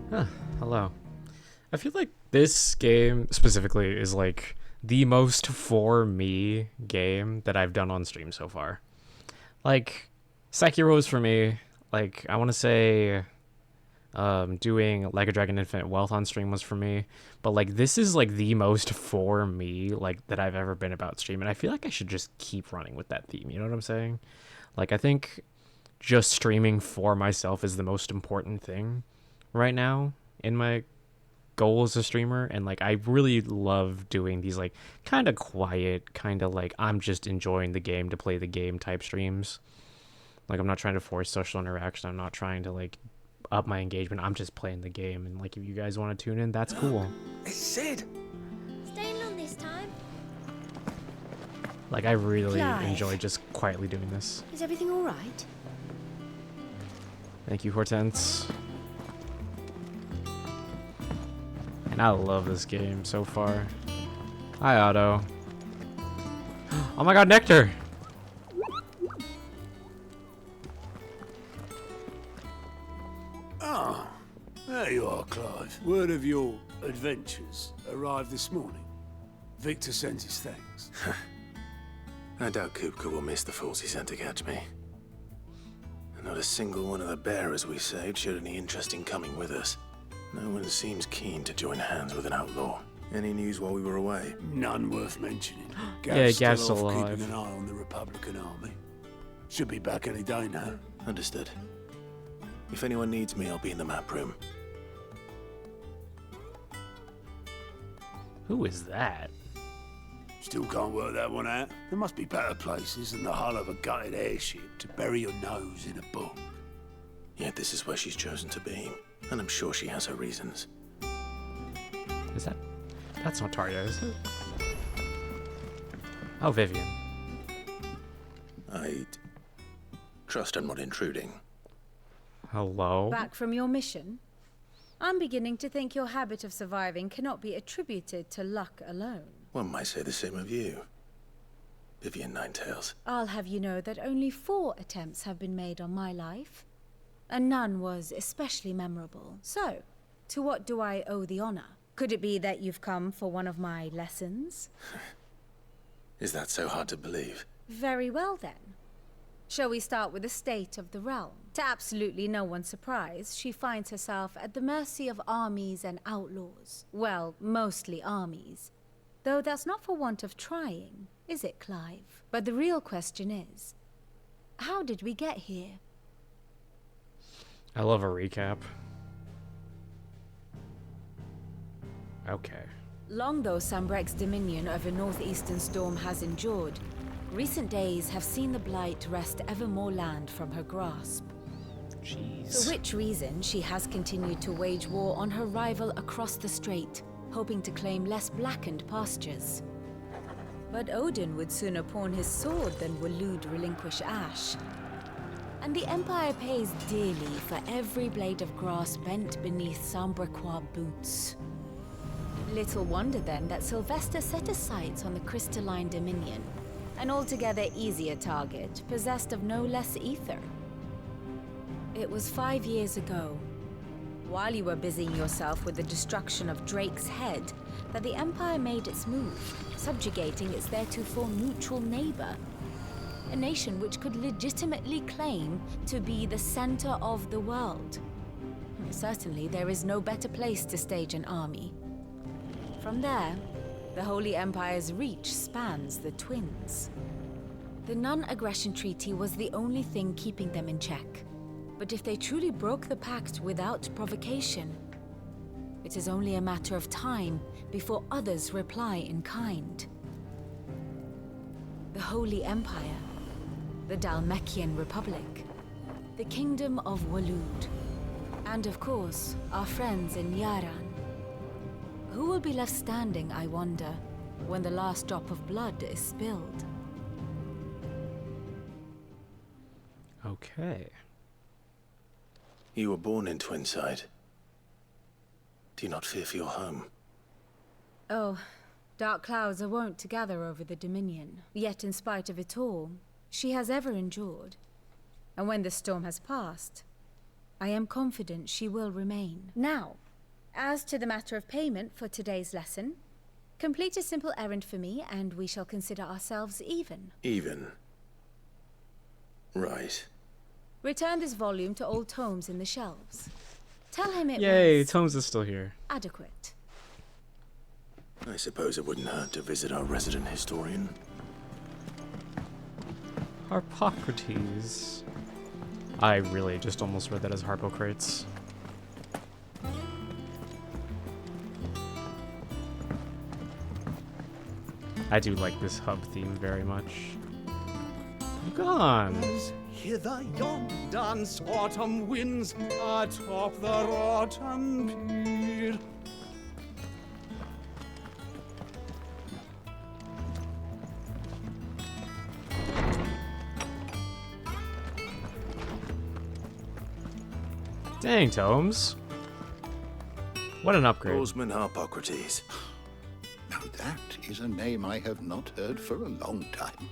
Huh, hello. I feel like this game specifically is like the most for me game that I've done on stream so far. Like Sekiro is for me. Like I want to say doing Like a Dragon Infinite Wealth on stream was for me, but like this is like the most for me like that I've ever been about stream, and I feel like I should just keep running with that theme. You know what I'm saying? Like I think just streaming for myself is the most important thing right now in my goal as a streamer, and like I really love doing these like kind of quiet, kind of like I'm just enjoying the game to play the game type streams. Like I'm not trying to force social interaction. I'm not trying to like up my engagement. I'm just playing the game, and like if you guys want to tune in, that's cool. It's Sid. Staying on this time? Like I really Clive. enjoy just quietly doing this. Is everything all right? Thank you, Hortense. And I love this game so far. Hi, Otto. Oh my god, Nectar! Ah, there you are, Clive. Word of your adventures arrived this morning. Victor sends his thanks. I doubt Kupka will miss the fools he sent to catch me. And not a single one of the bearers we saved showed any interest in coming with us. No one seems keen to join hands with an outlaw. Any news while we were away? None worth mentioning. Yeah, Gav's still still off alive. keeping an eye on the Republican army. Should be back any day now. Understood. If anyone needs me, I'll be in the map room. Who is that? Still can't work that one out. There must be better places than the hull of a gutted airship to bury your nose in a book. Yet this is where she's chosen to be, and I'm sure she has her reasons. Is that? That's not Tarja, is it? Oh, Vivian. I'd trust I'm not intruding. Hello? Back from your mission? I'm beginning to think your habit of surviving cannot be attributed to luck alone. One might say the same of you, Vivian Ninetails. I'll have you know that only 4 attempts have been made on my life, and none was especially memorable. So, to what do I owe the honor? Could it be that you've come for one of my lessons? Is that so hard to believe? Very well then. Shall we start with the state of the realm? To absolutely no one's surprise, she finds herself at the mercy of armies and outlaws. Well, mostly armies. Though that's not for want of trying, is it, Clive? But the real question is, how did we get here? I love a recap. Okay. Long though Sambrek's dominion over northeastern Storm has endured, recent days have seen the Blight wrest ever more land from her grasp. Jeez. For which reason she has continued to wage war on her rival across the strait, hoping to claim less blackened pastures. But Odin would sooner pawn his sword than Waloed relinquish Ash. And the Empire pays dearly for every blade of grass bent beneath Sambrequois boots. Little wonder then that Sylvester set his sights on the crystalline dominion, an altogether easier target, possessed of no less ether. It was 5 years ago, while you were busying yourself with the destruction of Drake's head, that the Empire made its move, subjugating its theretofore neutral neighbor, a nation which could legitimately claim to be the center of the world. Certainly, there is no better place to stage an army. From there, the Holy Empire's reach spans the Twins. The non-aggression treaty was the only thing keeping them in check. But if they truly broke the pact without provocation, it is only a matter of time before others reply in kind. The Holy Empire, the Dhalmekian Republic, the Kingdom of Waloed, and of course, our friends in Yaran. Who will be left standing, I wonder, when the last drop of blood is spilled? Okay. You were born in Twinside. Do you not fear for your home? Oh, dark clouds are wont to gather over the Dominion. Yet in spite of it all, she has ever endured. And when the storm has passed, I am confident she will remain. Now, as to the matter of payment for today's lesson, complete a simple errand for me and we shall consider ourselves even. Even. Right. Return this volume to old tomes in the shelves. Tell him it Yay, was Tomes is still here. adequate. I suppose it wouldn't hurt to visit our resident historian. Harpocrates. I really just almost read that as Harpocrates. I do like this hub theme very much. Gone. Hither yon dance autumn winds atop the rotten pier. Dang, Tomes. What an upgrade. Oarsman Harpocrates. Now that is a name I have not heard for a long time.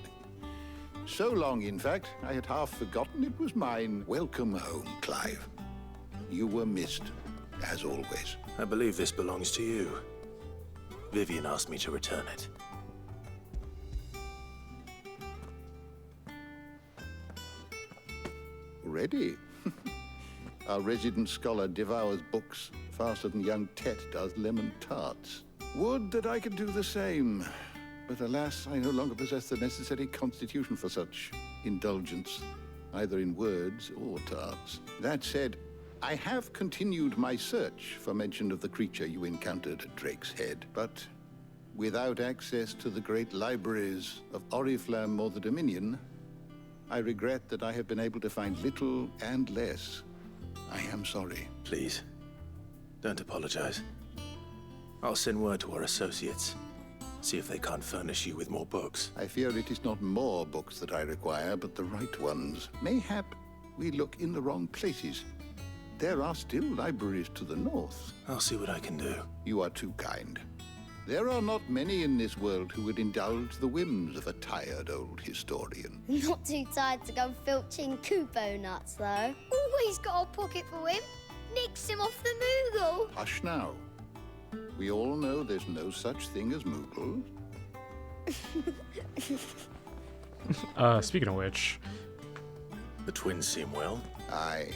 So long, in fact, I had half forgotten it was mine. Welcome home, Clive. You were missed, as always. I believe this belongs to you. Vivian asked me to return it. Ready? Our resident scholar devours books faster than young Tet does lemon tarts. Would that I could do the same. But alas, I no longer possess the necessary constitution for such indulgence, either in words or tarts. That said, I have continued my search for mention of the creature you encountered at Drake's Head, but without access to the great libraries of Oriflamme or the Dominion, I regret that I have been able to find little and less. I am sorry. Please, don't apologize. I'll send word to our associates. See if they can't furnish you with more books. I fear it is not more books that I require, but the right ones. Mayhap we look in the wrong places. There are still libraries to the north. I'll see what I can do. You are too kind. There are not many in this world who would indulge the whims of a tired old historian. Not too tired to go filching Kupo nuts, though. Always got a pocket for him. Nicks him off the Moogle. Hush now. We all know there's no such thing as Moogle. Speaking of which, The twins seem well. Aye.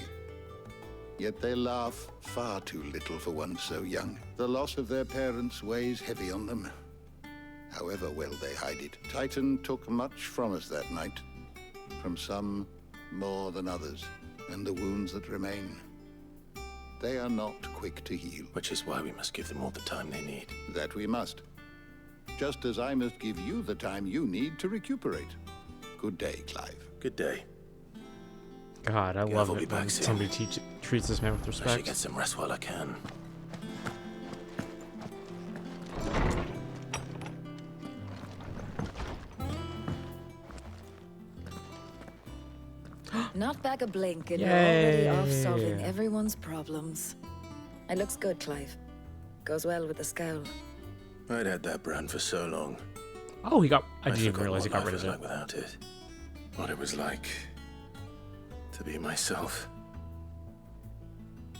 Yet they laugh far too little for one so young. The loss of their parents weighs heavy on them. However well they hide it. Titan took much from us that night. From some more than others. And the wounds that remain, they are not quick to heal. Which is why we must give them all the time they need. That we must. Just as I must give you the time you need to recuperate. Good day, Clive. Good day. God, I Yeah, love I'll be it when back soon. somebody treats this man with I should respect. get some rest while I can. Not back a blink and Yay. you're already off solving everyone's problems. It looks good, Clive. Goes well with the scowl. I'd had that brand for so long. Oh, he got. I I'd didn't even forgotten realize he what got life rid of was it. like without it. What it was like to be myself.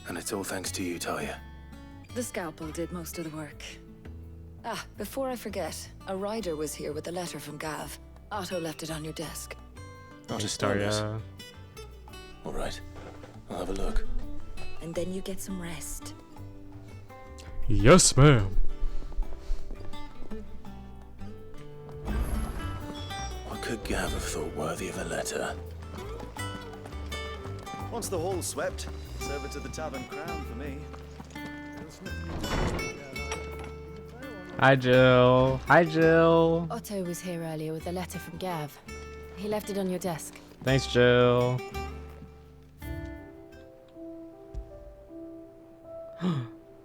And it's all thanks to you, Talia. The scalpel did most of the work. Ah, before I forget, a rider was here with a letter from Gav. Otto left it on your desk. Just bonus. Daria. All right. I'll have a look. And then you get some rest. Yes, ma'am. What could Gav have thought worthy of a letter? Once the hall's swept, it's over to the Tavern Crown for me. Hi, Jill. Hi, Jill. Otto was here earlier with a letter from Gav. He left it on your desk. Thanks, Jill.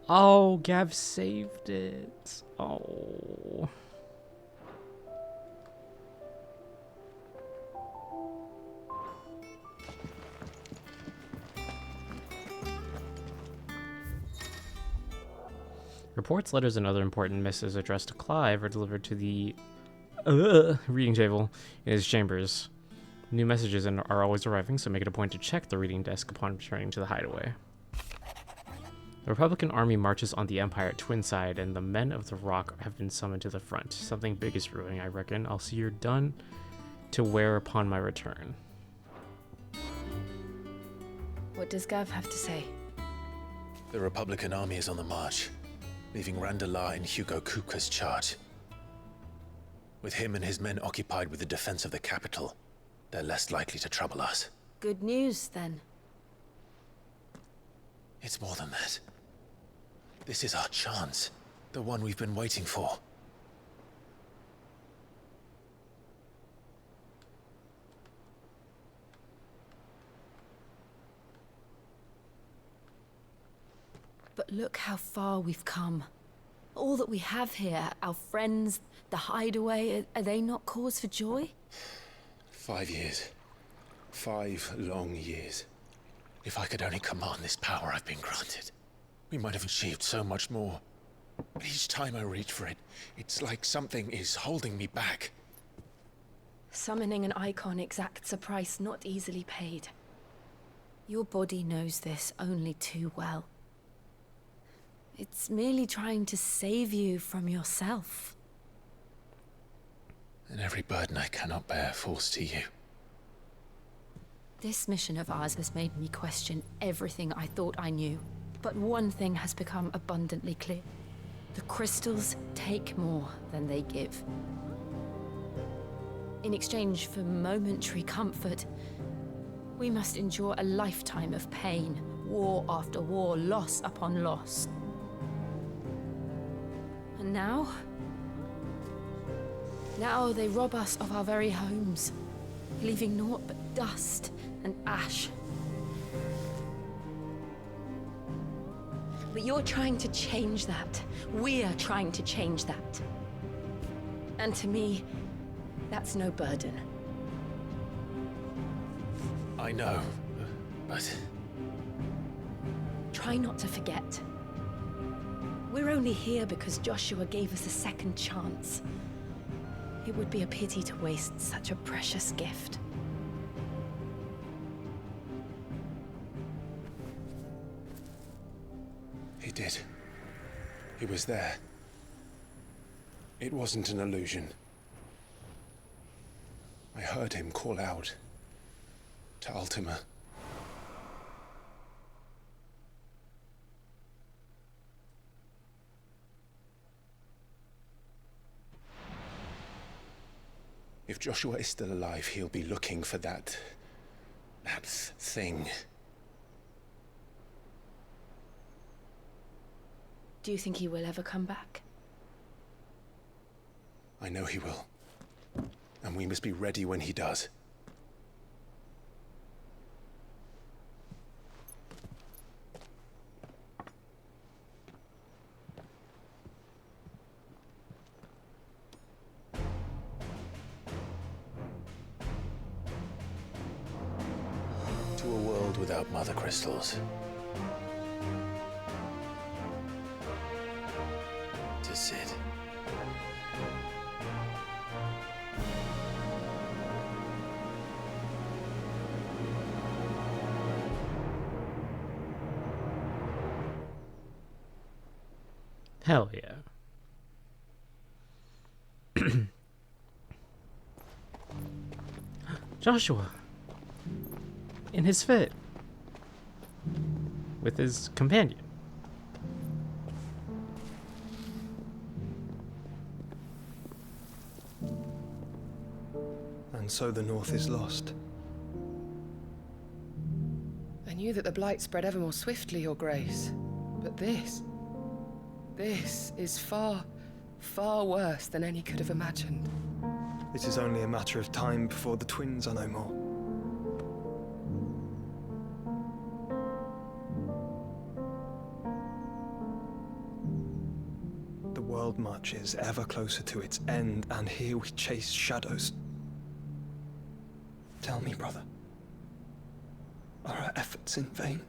Oh, Gav saved it. Oh. Reports, letters, and other important missives addressed to Clive are delivered to the reading table in his chambers. New messages are always arriving, so make it a point to check the reading desk upon returning to the hideaway. The Republican army marches on the Empire at Twinside, and the men of the Rock have been summoned to the front. Something big is brewing, I reckon. I'll see you're done to wear upon my return. What does Gav have to say? The Republican army is on the march, leaving Randalar in Hugo Kupka's charge. With him and his men occupied with the defense of the capital, they're less likely to trouble us. Good news, then. It's more than that. This is our chance, the one we've been waiting for. But look how far we've come. All that we have here, our friends, the hideaway, are they not cause for joy? 5 years. 5 long years. If I could only command this power I've been granted, we might have achieved so much more. But each time I reach for it, it's like something is holding me back. Summoning an icon exacts a price not easily paid. Your body knows this only too well. It's merely trying to save you from yourself. And every burden I cannot bear falls to you. This mission of ours has made me question everything I thought I knew. But one thing has become abundantly clear. The crystals take more than they give. In exchange for momentary comfort, we must endure a lifetime of pain, war after war, loss upon loss. And now they rob us of our very homes, leaving naught but dust and ash. But you're trying to change that. We're trying to change that. And to me, that's no burden. I know, but... Try not to forget. We're only here because Joshua gave us a second chance. It would be a pity to waste such a precious gift. He did. He was there. It wasn't an illusion. I heard him call out to Ultima. If Joshua is still alive, he'll be looking for that thing. Do you think he will ever come back? I know he will. And we must be ready when he does. To a world without mother crystals. To Sid. Hell yeah. Joshua. In his fit. With his companion. And so the North is lost. I knew that the Blight spread ever more swiftly, Your Grace. But this is far, far worse than any could have imagined. It is only a matter of time before the twins are no more. The world marches ever closer to its end, and here we chase shadows. Tell me, brother, are our efforts in vain?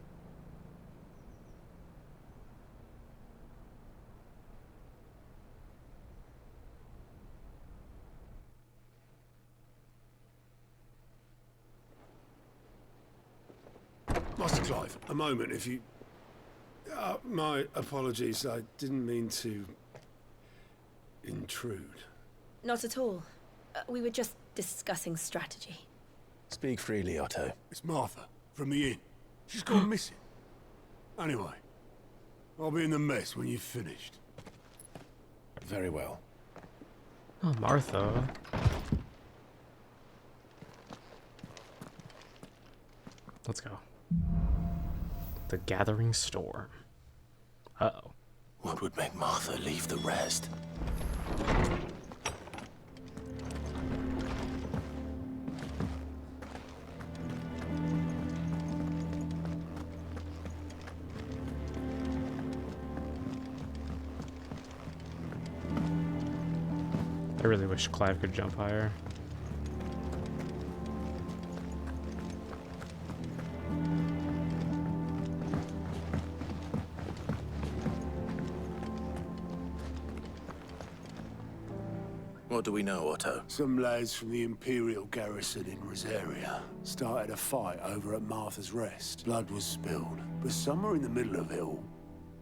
Master Clive, a moment, if you... my apologies, I didn't mean to... intrude. Not at all. We were just discussing strategy. Speak freely, Otto. It's Martha, from the inn. She's gone missing. Anyway, I'll be in the mess when you've finished. Very well. Oh, Martha. Let's go. The Gathering Storm. Uh-oh. What would make Martha leave the rest? I really wish Clive could jump higher. What do we know, Otto? Some lads from the Imperial garrison in Rosaria started a fight over at Martha's Rest. Blood was spilled, but somewhere in the middle of it all,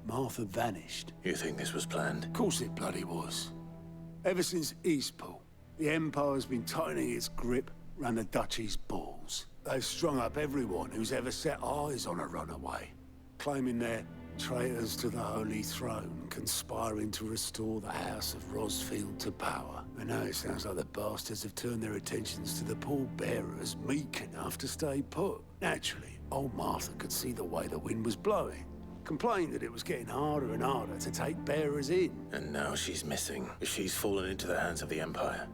Martha vanished. You think this was planned? Of course it bloody was. Ever since Eastpool, the Empire's been tightening its grip round the Duchy's balls. They've strung up everyone who's ever set eyes on a runaway, claiming they're traitors to the Holy Throne, conspiring to restore the House of Rosfield to power. And now it sounds like the bastards have turned their attentions to the pallbearers meek enough to stay put. Naturally, old Martha could see the way the wind was blowing. Complained that it was getting harder and harder to take bearers in. And now she's missing. She's fallen into the hands of the Empire.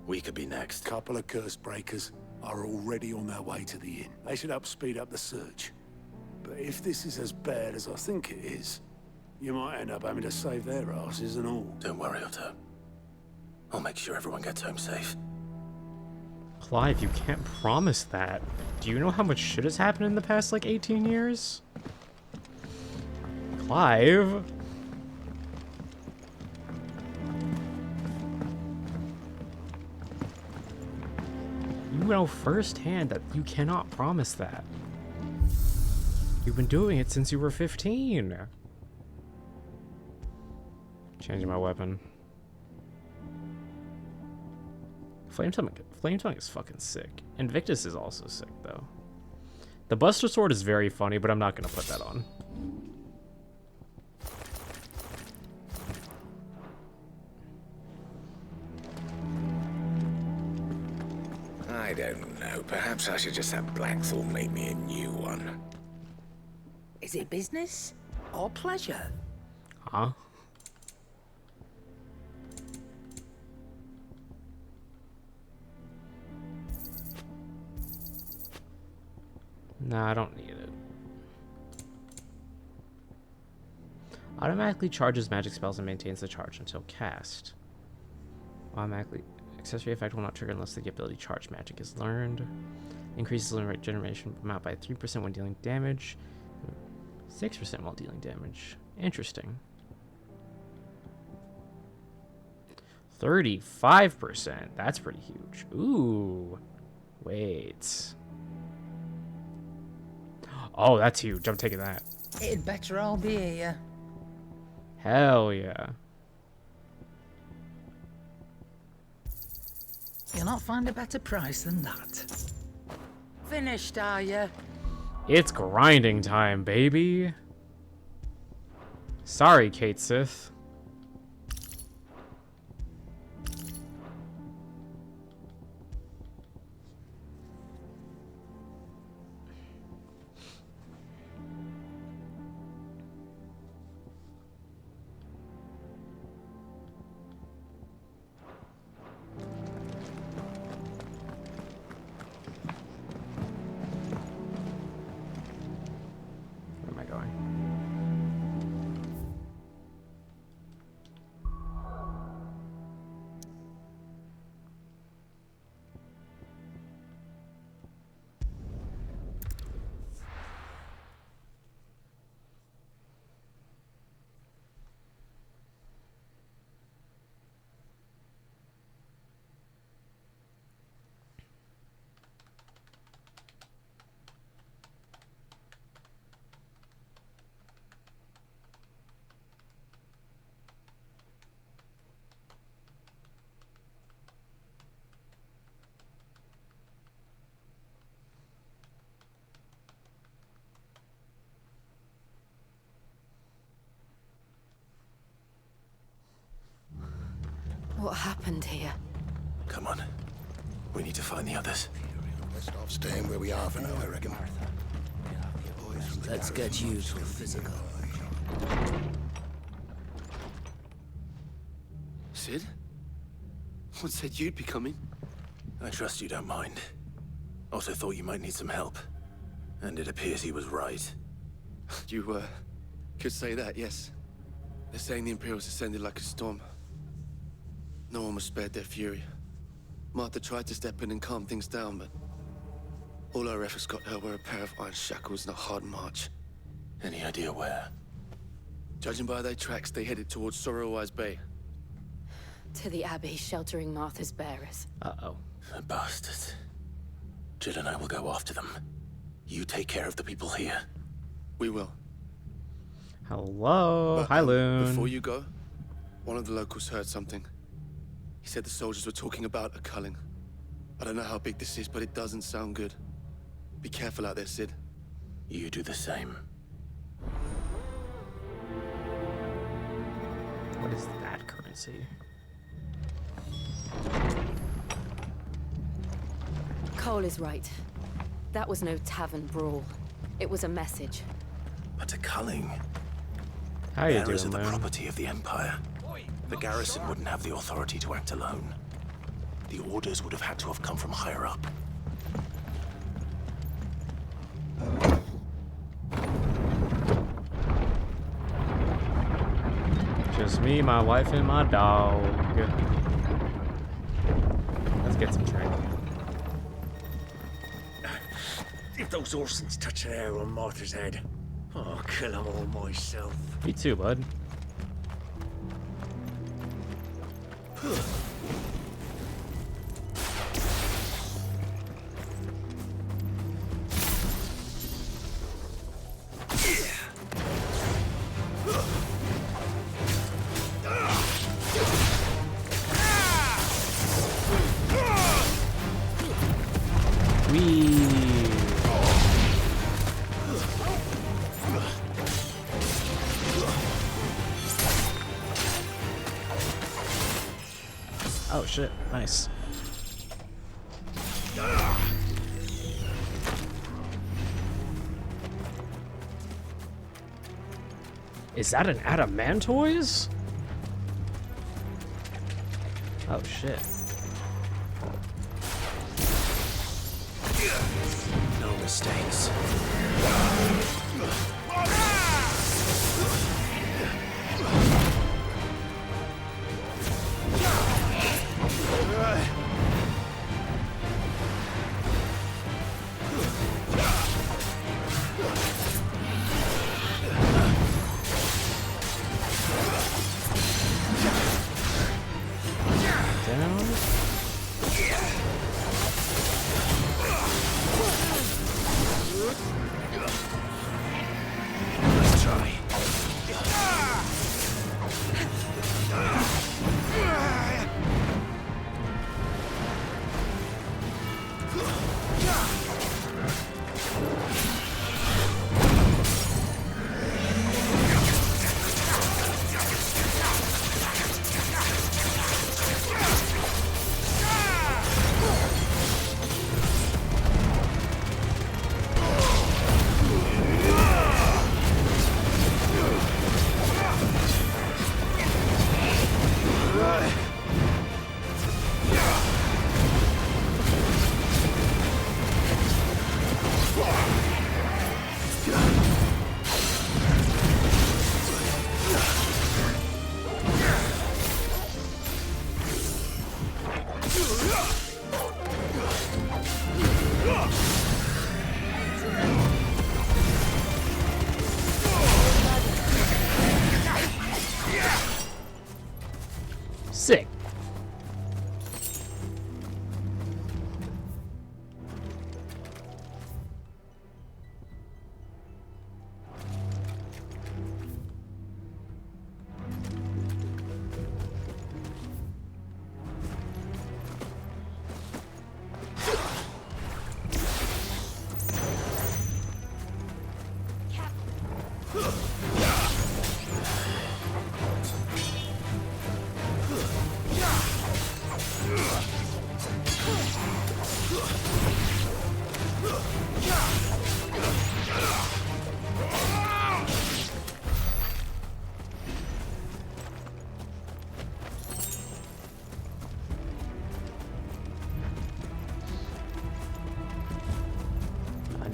We could be next. Couple of curse breakers are already on their way to the inn. They should help speed up the search. But if this is as bad as I think it is, you might end up having to save their asses and all. Don't worry, Otto. I'll make sure everyone gets home safe. Clive, you can't promise that. Do you know how much shit has happened in the past, like, 18 years? Clive? You know firsthand that you cannot promise that. You've been doing it since you were 15. Changing my weapon. Flame tongue is fucking sick. Invictus is also sick, though. The Buster Sword is very funny, but I'm not gonna put that on. I don't know. Perhaps I should just have Blackthorn make me a new one. Is it business or pleasure? Huh? Nah, I don't need it. Automatically charges magic spells and maintains the charge until cast. Automatically accessory effect will not trigger unless the ability charge magic is learned. Increases limit regeneration amount by 3% when dealing damage. 6% while dealing damage. Interesting. 35%. That's pretty huge. Ooh. Wait. Oh, that's huge. I'm taking that. It'd better all be here. Hell yeah. You'll not find a better price than that. Finished, are you? It's grinding time, baby. Sorry, Kate Sith. What happened here? Come on. We need to find the others. Best off staying where we are for now, I reckon. Let's get you to a physical. Sid? What said you'd be coming? I trust you don't mind. Also thought you might need some help. And it appears he was right. You, could say that, yes. They're saying the Imperials ascended like a storm. No one was spared their fury. Martha tried to step in and calm things down, but all our efforts got her were a pair of iron shackles and a hard march. Any idea where? Judging by their tracks, they headed towards Sorrowwise Bay. To the Abbey, sheltering Martha's bearers. Uh-oh. The bastards. Jill and I will go after them. You take care of the people here. We will. Hello. But, Hi, Loon. Before you go, one of the locals heard something. He said the soldiers were talking about a culling. I don't know how big this is, but it doesn't sound good. Be careful out there, Sid. You do the same. What is that currency? Cole is right. That was no tavern brawl. It was a message. But a culling. How you Bearers doing, are the man? property of the Empire. The garrison wouldn't have the authority to act alone. The orders would have had to have come from higher up. Just me, my wife, and my dog. Let's get some training. If those Orsons touch an arrow on Martha's head, I'll kill them all myself. Me too, bud. Oh shit, nice. Is that an adamantoise? Oh shit. No mistakes. Let's try. Sick.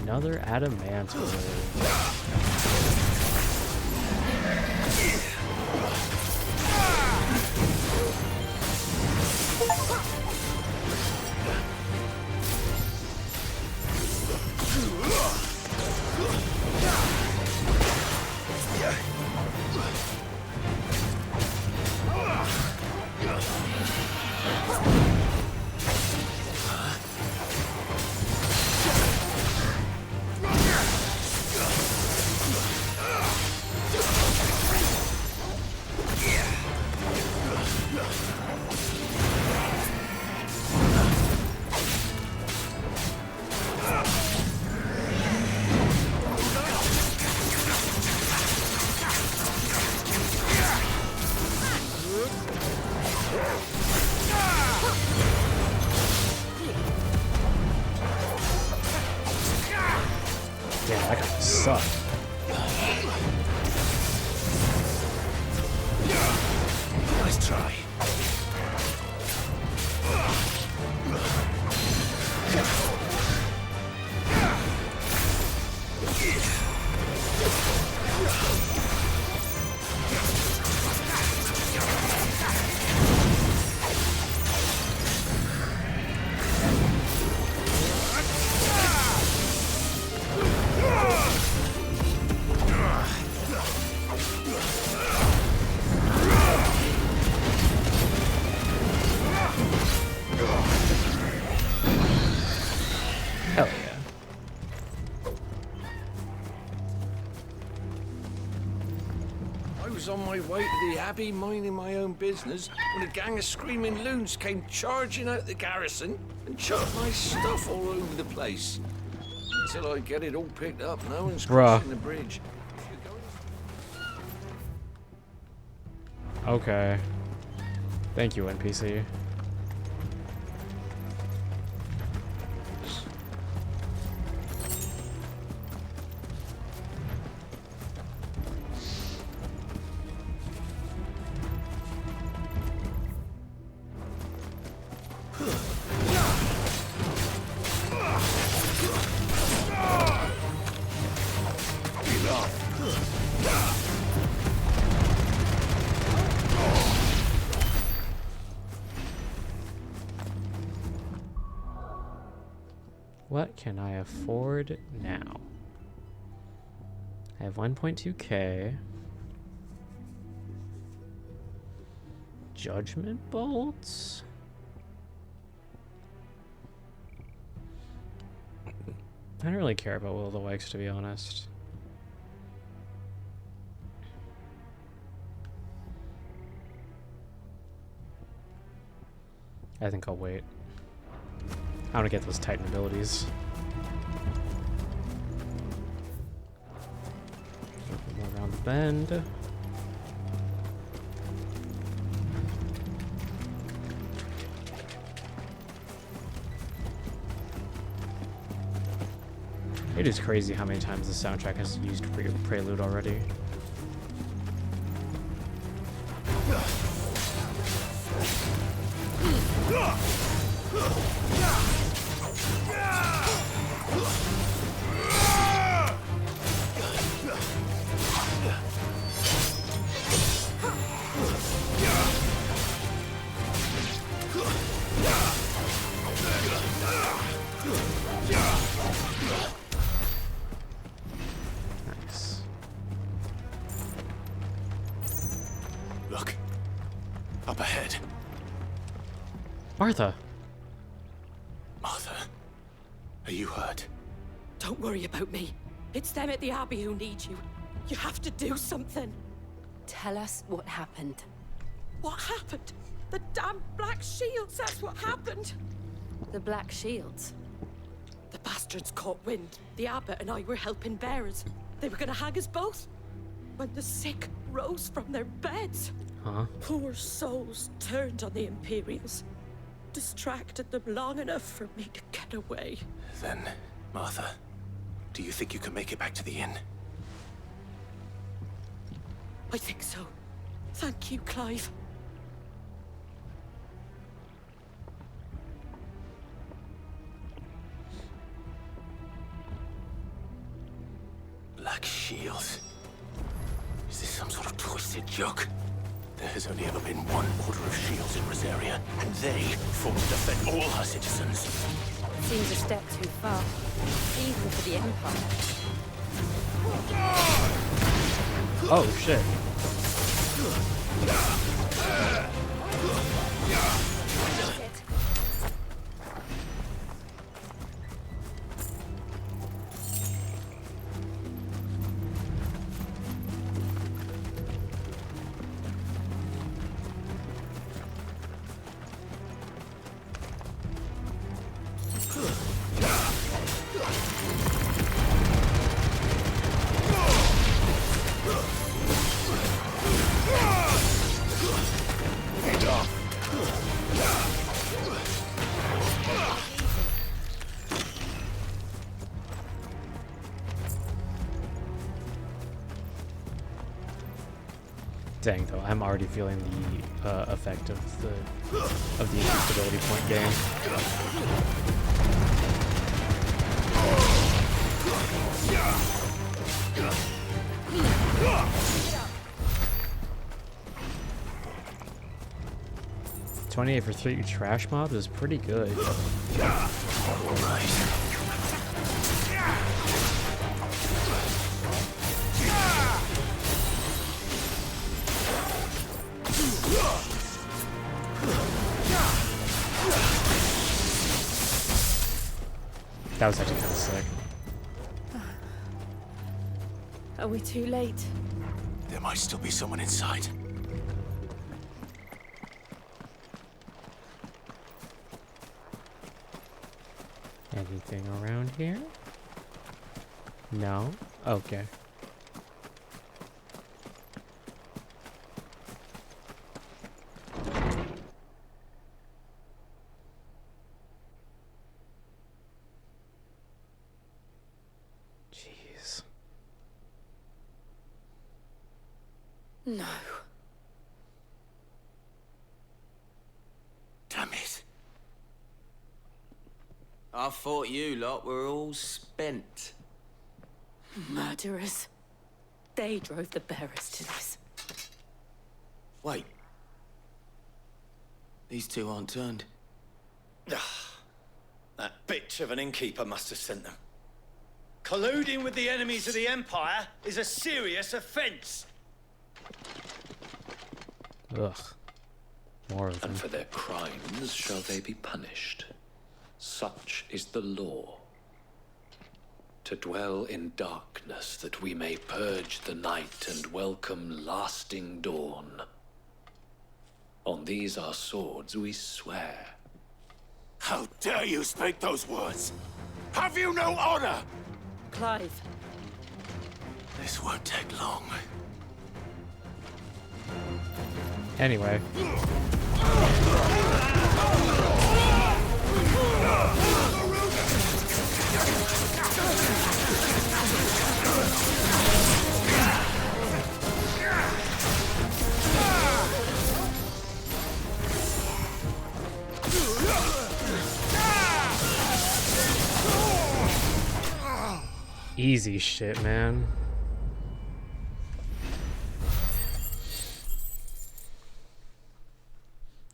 Another adamantoid. Damn, that guy sucked. Nice try. Hell yeah. I was on my way to the Abbey minding my own business when a gang of screaming loons came charging out the garrison and chucked my stuff all over the place. Until I get it all picked up, no one's crossing the bridge. Okay. Thank you, NPC. What can I afford now? I have 1.2k. Judgment bolts? I don't really care about Will of the Wisps, to be honest. I think I'll wait. I want to get those Titan abilities. More around the bend. It is crazy how many times the soundtrack has used Prelude already. Nice. Look. Up ahead. Martha. Martha. Are you hurt? Don't worry about me. It's them at the Abbey who need you. You have to do something. Tell us what happened. What happened? The damn Black Shields, that's what happened. The Black Shields? The bastards caught wind. The abbot and I were helping bearers. They were gonna hang us both. When the sick rose from their beds. Huh? Poor souls turned on the Imperials. Distracted them long enough for me to get away. Then, Martha, do you think you can make it back to the inn? I think so. Thank you, Clive. Black shields. Is this some sort of twisted joke? There has only ever been one order of shields in Rosaria, and they fought to defend all her citizens. Seems a step too far, even for the Empire. Oh shit. Dang, though, I'm already feeling the effect of the instability point game. $28 for 3 trash mobs is pretty good. All right. That was actually kind of sick. Are we too late? There might still be someone inside. Anything around here? No? Okay. Jeez. No. Damn it. I thought you lot were all spent. Murderers. They drove the bearers to this. Wait. These two aren't turned. That bitch of an innkeeper must have sent them. Colluding with the enemies of the Empire is a serious offense. Ugh. More of them. And for their crimes shall they be punished. Such is the law. To dwell in darkness that we may purge the night and welcome lasting dawn. On these our swords we swear. How dare you speak those words? Have you no honor? Clive. This won't take long. Anyway. Easy shit, man.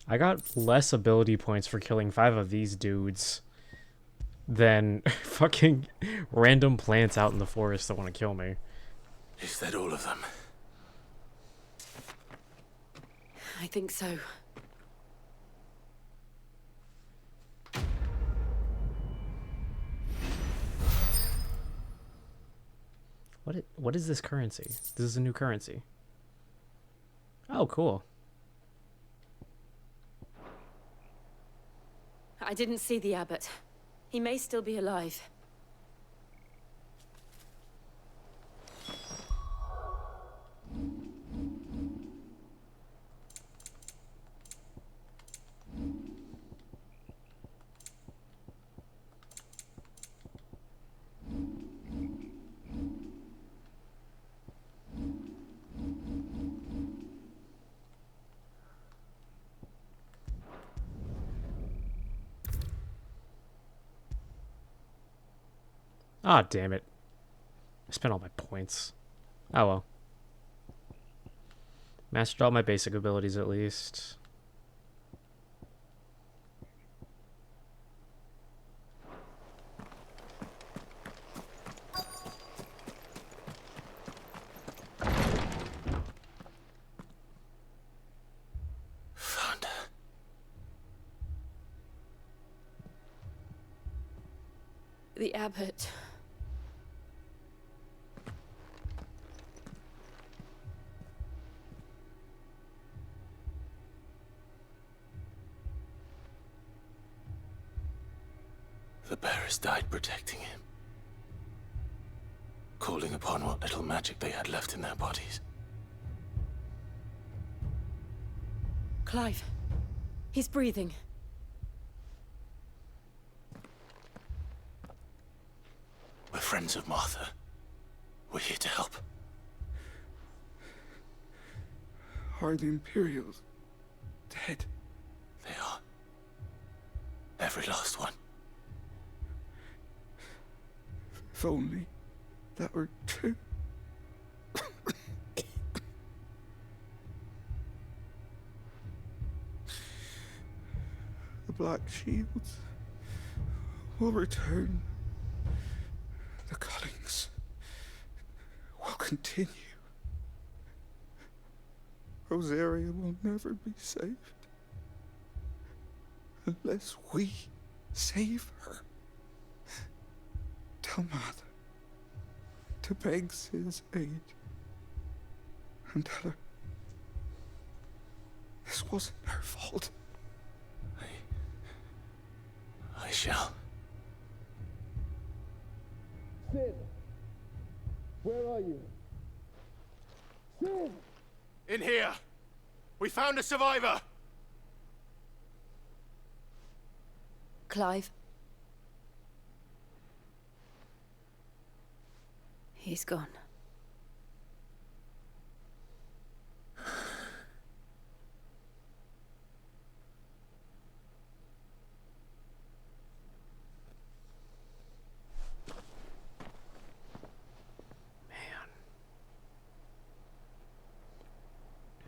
I got less ability points for killing 5 of these dudes than fucking random plants out in the forest that want to kill me. Is that all of them? I think so. What is this currency? This is a new currency. Oh, cool. I didn't see the abbot. He may still be alive. Ah, damn it. spent all my points. Oh well. Mastered all my basic abilities at least. Found her. The abbot. The bearers died protecting him, calling upon what little magic they had left in their bodies. Clive. He's breathing. We're friends of Martha. We're here to help. Are the Imperials dead? They are. Every last one. If only that were true. The Black Shields will return. The cuttings will continue. Rosaria will never be saved unless we save her. Tell Mother to beg his aid and tell her this wasn't her fault. I shall. Sid! Where are you? Sid! In here! We found a survivor! Clive. He's gone.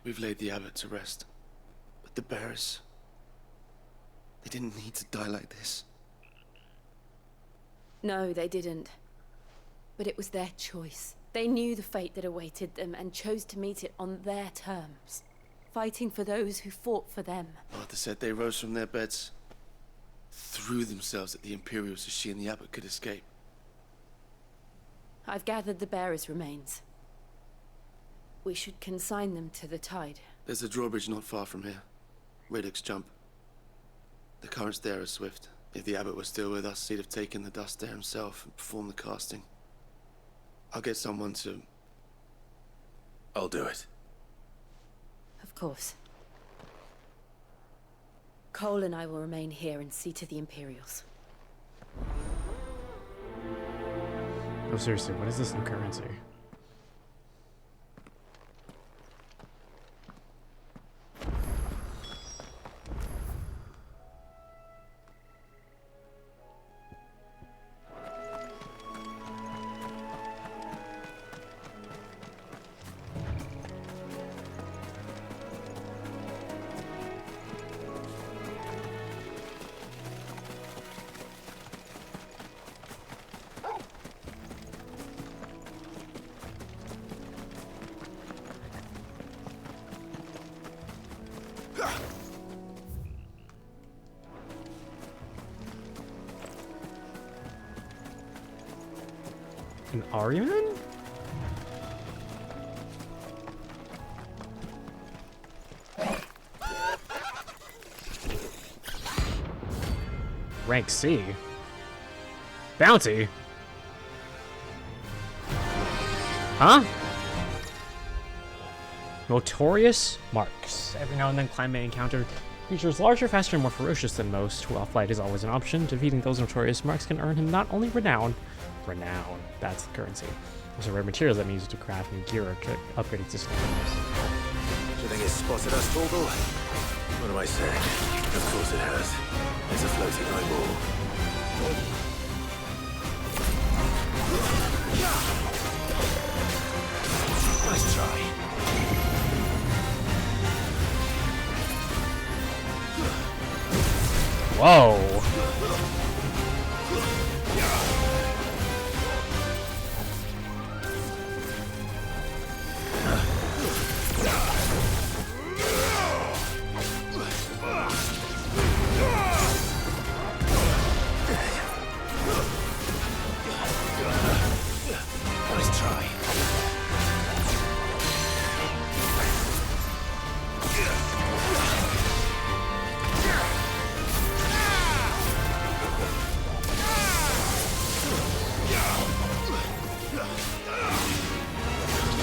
We've laid the abbot to rest. But the bearers... they didn't need to die like this. No, they didn't. But it was their choice. They knew the fate that awaited them and chose to meet it on their terms, fighting for those who fought for them. Martha said they rose from their beds, threw themselves at the Imperials so she and the abbot could escape. I've gathered the bearers' remains. We should consign them to the tide. There's a drawbridge not far from here. Radix Jump. The currents there are swift. If the abbot was still with us, he'd have taken the dust there himself and performed the casting. I'll get someone to... I'll do it. Of course. Cole and I will remain here and see to the Imperials. Oh, seriously, what is this new currency? An Arian? Rank C. Bounty? Huh? Notorious Marks. Every now and then Clan may encounter creatures larger, faster, and more ferocious than most. While flight is always an option, defeating those notorious marks can earn him not only renown, that's the currency. Those are rare materials that means to craft new gear or upgrade existing items. Do you think it's spotted us, Torgal? What am I saying? Of course it has. It's a floating eyeball. Whoa. Nice try.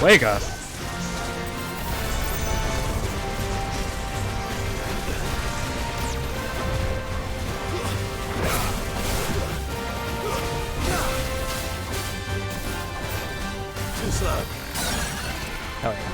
Wega. Too slow. Hell yeah.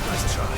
Nice try.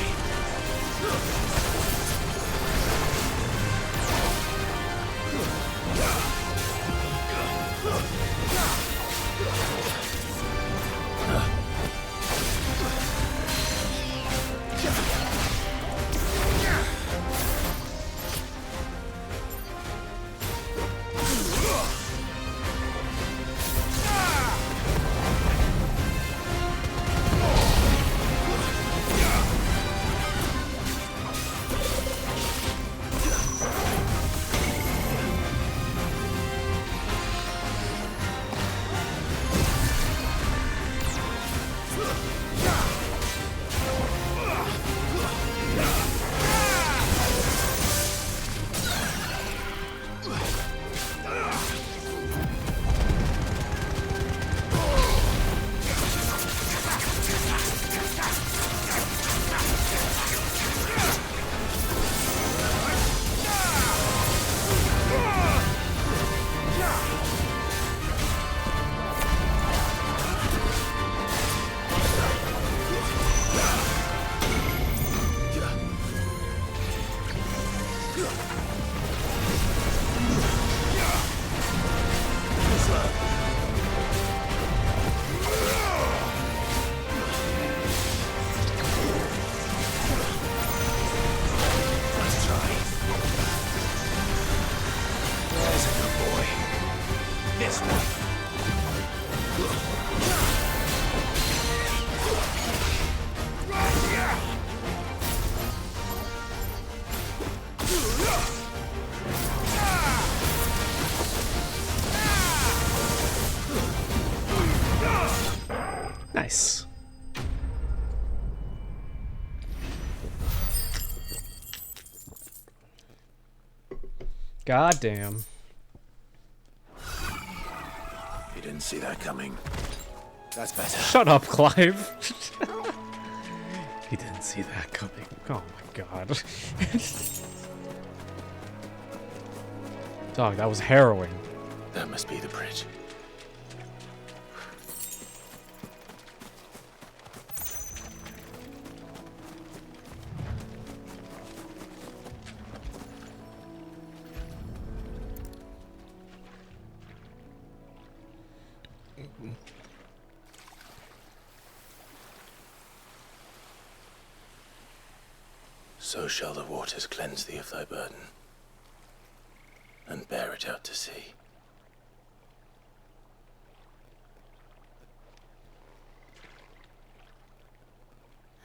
Nice. God damn. You didn't see that coming. That's better. Shut up, Clive. He didn't see that coming. Oh my god. Dog, that was harrowing. That must be the bridge. So shall the waters cleanse thee of thy burden, and bear it out to sea.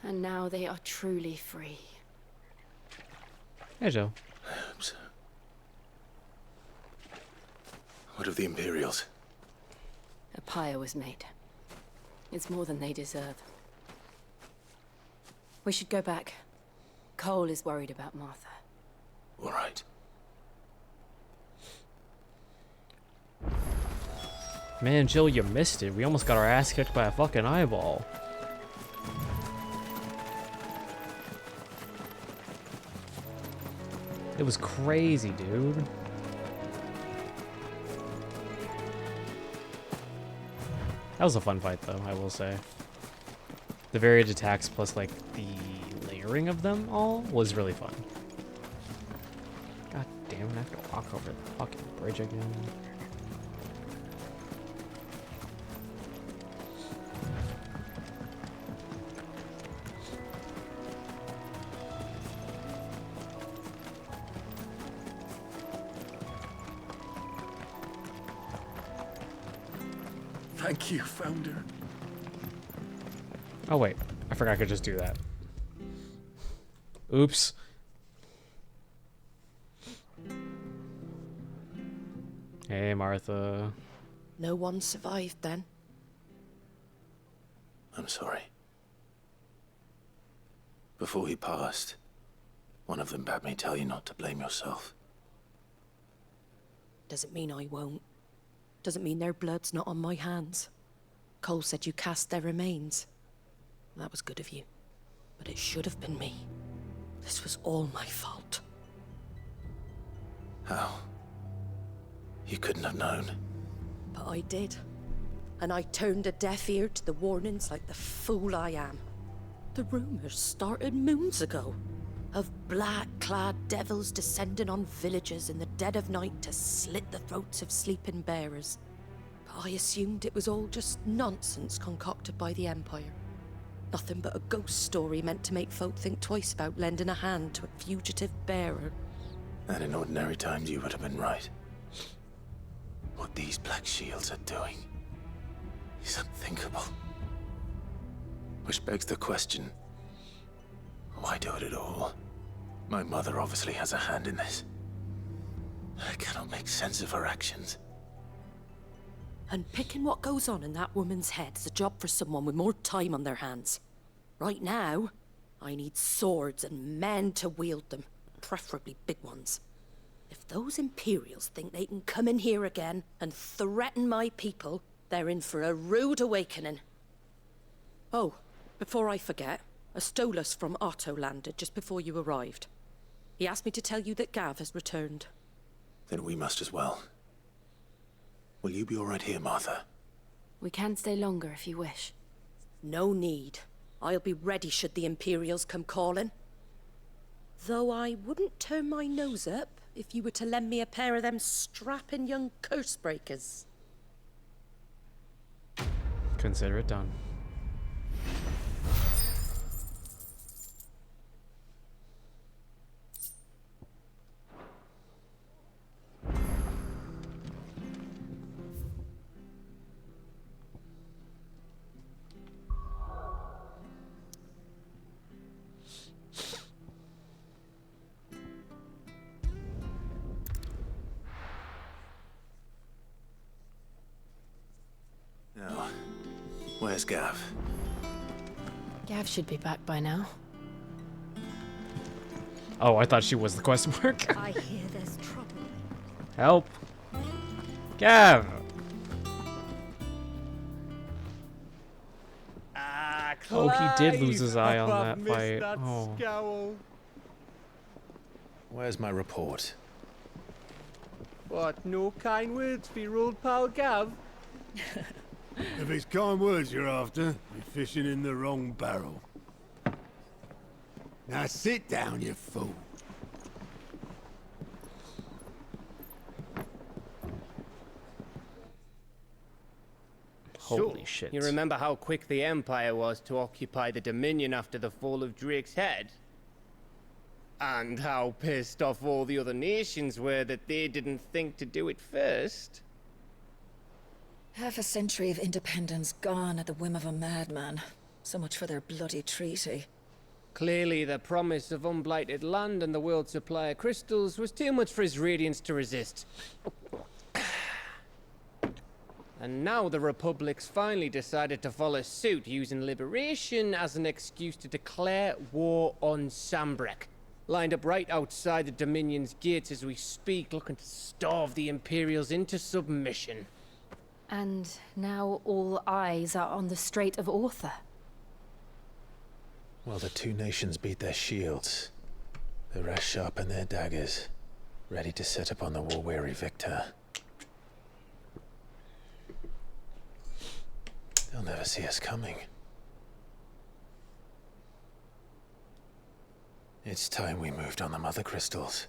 And now they are truly free. Hey, Joe. I hope so. What of the Imperials? A pyre was made. It's more than they deserve. We should go back. Cole is worried about Martha. All right. Man, Jill, you missed it. We almost got our ass kicked by a fucking eyeball. It was crazy, dude. That was a fun fight, though, I will say. The varied attacks plus, like, the layering of them all was really fun. God damn it, I have to walk over the fucking bridge again. Thank you, Founder. Oh wait, I forgot I could just do that. Oops. Hey, Martha. No one survived then? I'm sorry. Before he passed, one of them bade me tell you not to blame yourself. Doesn't mean I won't. Doesn't mean their blood's not on my hands. Cole said you cast their remains. That was good of you. But it should have been me. This was all my fault. How? You couldn't have known. But I did. And I turned a deaf ear to the warnings like the fool I am. The rumors started moons ago. Of black-clad devils descending on villages in the dead of night to slit the throats of sleeping bearers. But I assumed it was all just nonsense concocted by the Empire. Nothing but a ghost story meant to make folk think twice about lending a hand to a fugitive bearer. And in ordinary times you would have been right. What these Black Shields are doing is unthinkable. Which begs the question, why do it at all? My mother obviously has a hand in this. I cannot make sense of her actions. And picking what goes on in that woman's head is a job for someone with more time on their hands. Right now, I need swords and men to wield them, preferably big ones. If those Imperials think they can come in here again and threaten my people, they're in for a rude awakening. Oh, before I forget, a Stolas from Otto landed just before you arrived. He asked me to tell you that Gav has returned. Then we must as well. Will you be all right here, Martha? We can stay longer if you wish. No need. I'll be ready should the Imperials come calling. Though I wouldn't turn my nose up if you were to lend me a pair of them strapping young curse breakers. Consider it done. Now, where's Gav? Gav should be back by now. Oh, I thought she was the question mark. I hear there's trouble. Help. Gav! Oh, he did lose his eye on that fight. Oh. Scowl. Where's my report? What, no kind words for your old pal Gav? If it's kind words you're after, you're fishing in the wrong barrel. Now sit down, you fool. Holy shit. You remember how quick the Empire was to occupy the Dominion after the fall of Drake's Head? And how pissed off all the other nations were that they didn't think to do it first? Half a century of independence gone at the whim of a madman. So much for their bloody treaty. Clearly, the promise of unblighted land and the world's supply of crystals was too much for his radiance to resist. And now the Republic's finally decided to follow suit, using liberation as an excuse to declare war on Sambrek. Lined up right outside the Dominion's gates as we speak, looking to starve the Imperials into submission. And now all eyes are on the Strait of Author. While the two nations beat their shields, the rest sharpen their daggers, ready to set upon the war-weary victor. They'll never see us coming. It's time we moved on the Mother Crystals.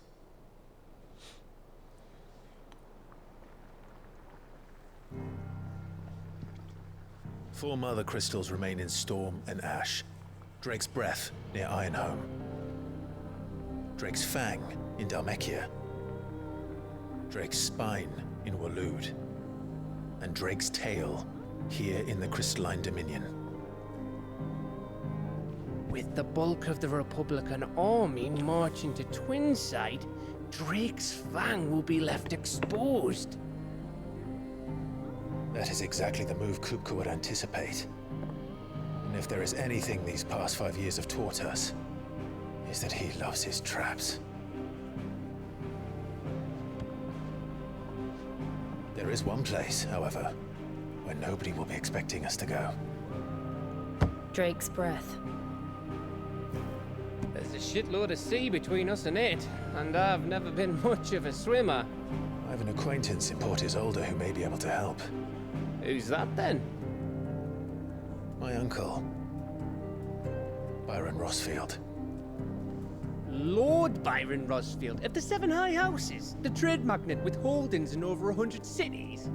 Four Mother Crystals remain in Storm and Ash. Drake's Breath near Ironhome. Drake's Fang in Dhalmekia. Drake's Spine in Waloed. And Drake's Tail here in the Crystalline Dominion. With the bulk of the Republican army marching to Twinside, Drake's Fang will be left exposed. That is exactly the move Kupka would anticipate. And if there is anything these past 5 years have taught us, is that he loves his traps. There is one place, however, where nobody will be expecting us to go. Drake's Breath. There's a shitload of sea between us and it, and I've never been much of a swimmer. I have an acquaintance in Port Isolde who may be able to help. Who's that then? My uncle, Byron Rosfield. Lord Byron Rosfield of the Seven High Houses, the trade magnate with holdings in over 100 cities.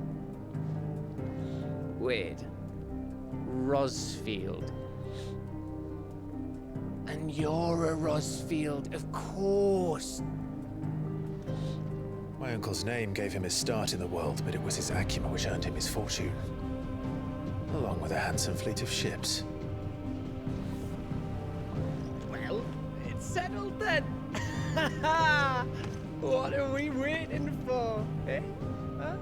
Wait, Rosfield. And you're a Rosfield, of course. My uncle's name gave him his start in the world, but it was his acumen which earned him his fortune, along with a handsome fleet of ships. Well, it's settled then. What are we waiting for, eh? Huh?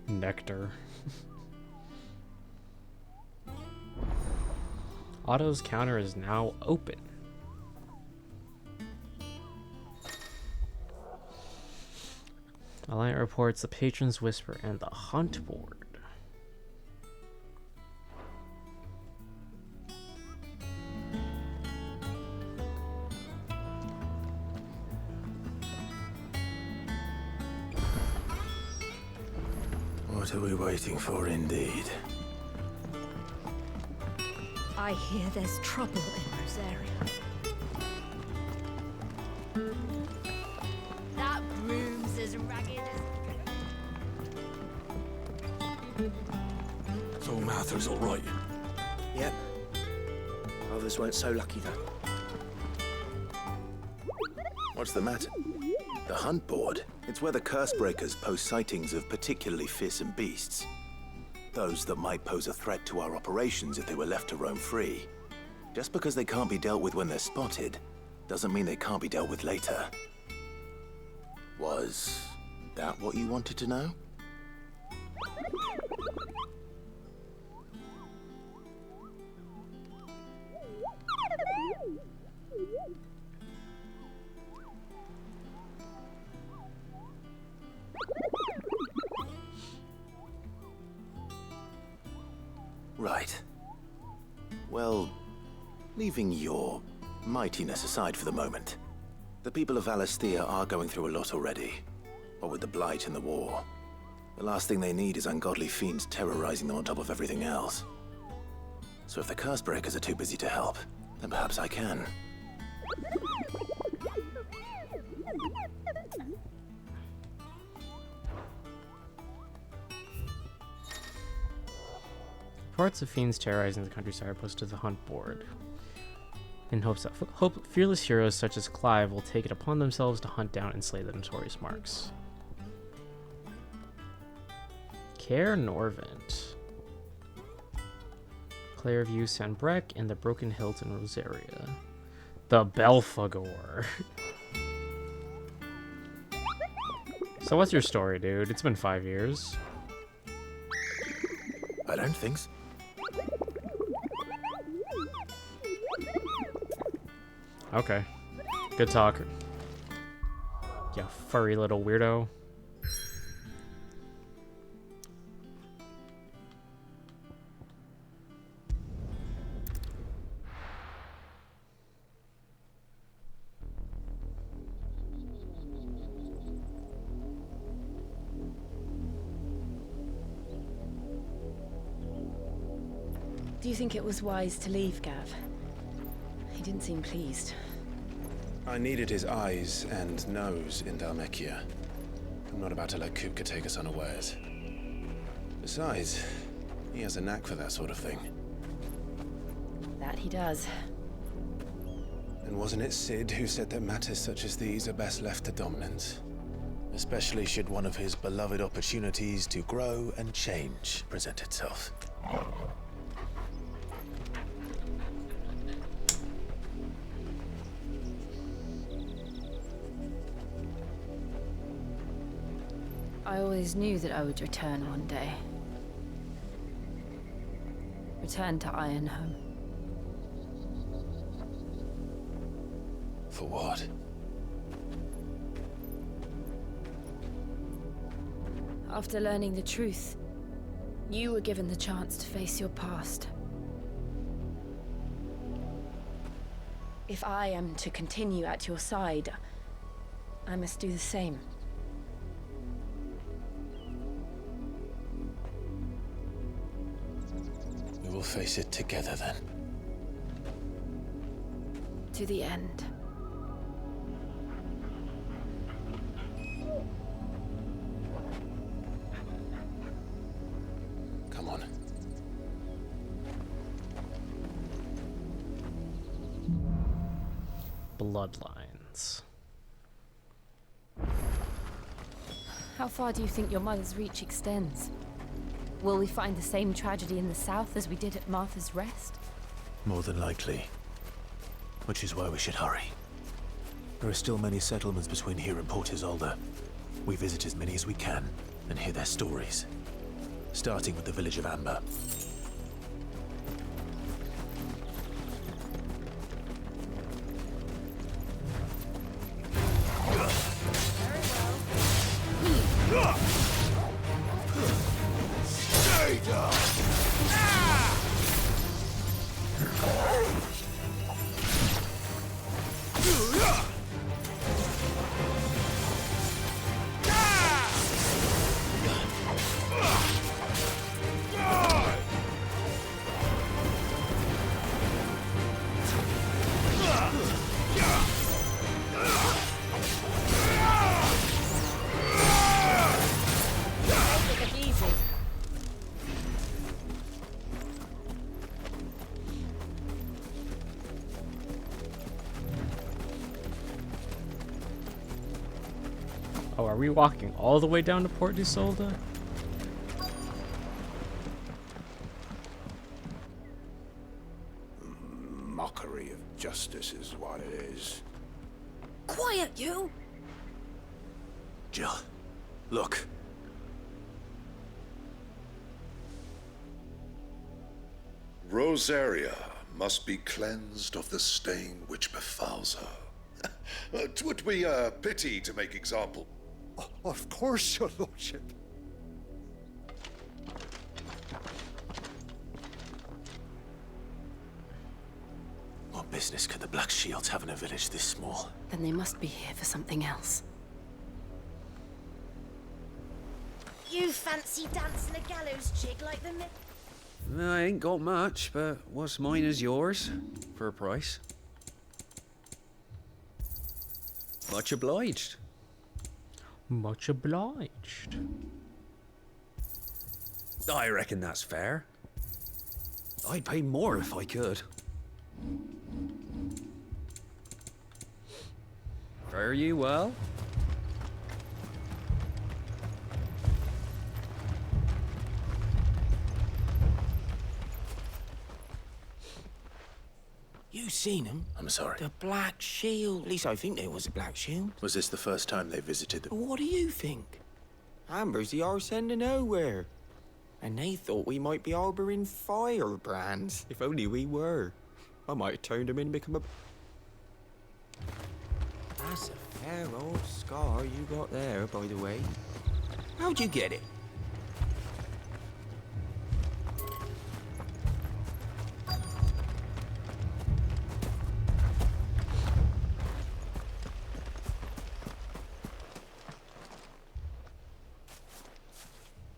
Nectar. Otto's counter is now open. Alliant reports the Patron's Whisper and the Hunt Board. What are we waiting for, indeed? I hear there's trouble in Rosaria. That broom's as ragged as... So Mather's all right. Yep. Others weren't so lucky, though. What's the matter? The Hunt Board. It's where the Cursebreakers post sightings of particularly fearsome beasts. Those that might pose a threat to our operations if they were left to roam free. Just because they can't be dealt with when they're spotted, doesn't mean they can't be dealt with later. Was that what you wanted to know? Right. Well, leaving your mightiness aside for the moment, the people of Valisthea are going through a lot already. What with the Blight and the war. The last thing they need is ungodly fiends terrorizing them on top of everything else. So if the Cursebreakers are too busy to help, then perhaps I can. Reports of fiends terrorizing the countryside are posted to the Hunt Board, in hopes that fearless heroes such as Clive will take it upon themselves to hunt down and slay the notorious marks. Caer Norvent, Clairview Sanbrec, and the Broken Hilt in Rosaria. The Belphegor. So what's your story, dude? It's been 5 years. I learned things. Okay. Good talk. You furry little weirdo. Do you think it was wise to leave, Gav? He didn't seem pleased. I needed his eyes and nose in Dhalmekia. I'm not about to let Kupka take us unawares. Besides, he has a knack for that sort of thing. That he does. And wasn't it Sid who said that matters such as these are best left to dominance? Especially should one of his beloved opportunities to grow and change present itself. I always knew that I would return one day. Return to Ironhome. For what? After learning the truth, you were given the chance to face your past. If I am to continue at your side, I must do the same. We will face it together then. To the end. Come on. Bloodlines. How far do you think your mother's reach extends? Will we find the same tragedy in the south as we did at Martha's Rest? More than likely. Which is why we should hurry. There are still many settlements between here and Port Isolde. We visit as many as we can and hear their stories. Starting with the village of Amber. Oh, are we walking all the way down to Port Isolde? Mockery of justice is what it is. Quiet, you! Jill, look. Rosaria must be cleansed of the stain which befouls her. 'Twould be a pity to make example. Of course, your lordship. What business could the Black Shields have in a village this small? Then they must be here for something else. You fancy dancing a gallows jig like the I ain't got much, but what's mine is yours, for a price. Much obliged. Much obliged. I reckon that's fair. I'd pay more if I could. Fare you well? You seen him? I'm sorry. The Black Shield. At least I think there was a Black Shield. Was this the first time they visited them? What do you think? Amber's the arse end of nowhere. And they thought we might be harboring firebrands. If only we were. I might have turned them in and become a... That's a fair old scar you got there, by the way. How'd you get it?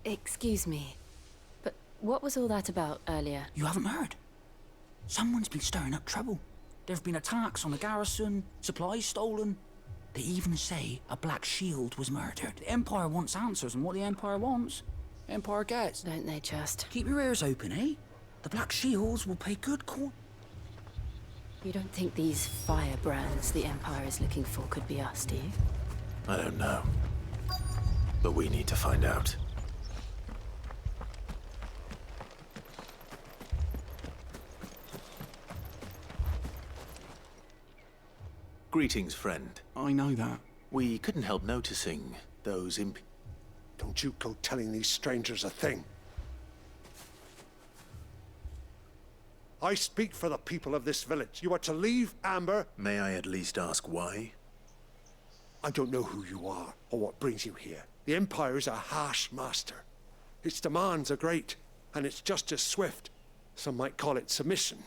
Excuse me, but what was all that about earlier? You haven't heard? Someone's been stirring up trouble. There've been attacks on the garrison, supplies stolen. They even say a Black Shield was murdered. The Empire wants answers, and what the Empire wants, Empire gets. Don't they just? Keep your ears open, eh? The Black Shields will pay good court. You don't think these firebrands the Empire is looking for could be us, do you? I don't know. But we need to find out. Greetings, friend. I know that. We couldn't help noticing those Don't you go telling these strangers a thing. I speak for the people of this village. You are to leave Amber. May I at least ask why? I don't know who you are or what brings you here. The Empire is a harsh master. Its demands are great, and its justice swift. Some might call it submission.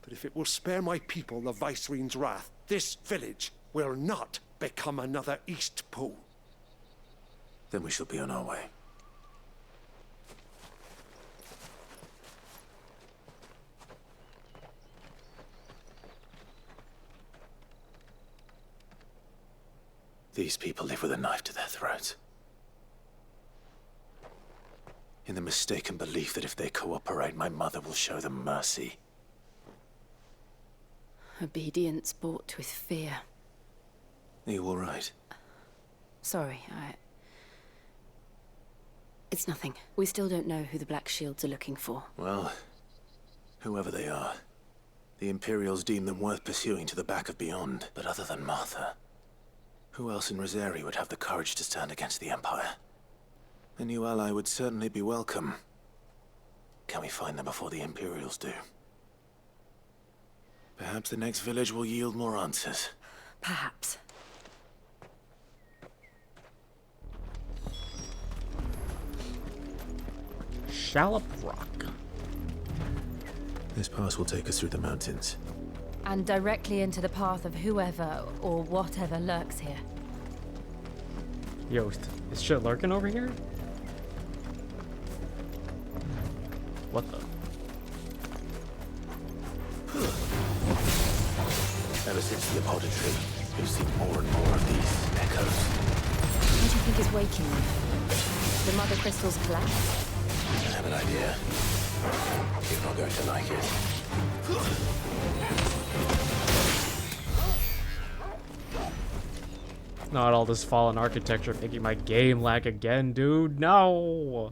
But if it will spare my people the Viceroy's wrath, this village will not become another East Pool. Then we shall be on our way. These people live with a knife to their throats. In the mistaken belief that if they cooperate, my mother will show them mercy. Obedience bought with fear. Are you all right? Sorry, It's nothing. We still don't know who the Black Shields are looking for. Well, whoever they are, the Imperials deem them worth pursuing to the back of beyond. But other than Martha, who else in Rosari would have the courage to stand against the Empire? A new ally would certainly be welcome. Can we find them before the Imperials do? Perhaps the next village will yield more answers. Perhaps. Shallop Rock. This pass will take us through the mountains. And directly into the path of whoever or whatever lurks here. Yo, is shit lurking over here? What the? Ever since the apothecary, we've seen more and more of these echoes. What do you think is waking them? The mother crystals collapse? I have an idea. You're not going to like it. Not all this fallen architecture making my game lag again, dude. No!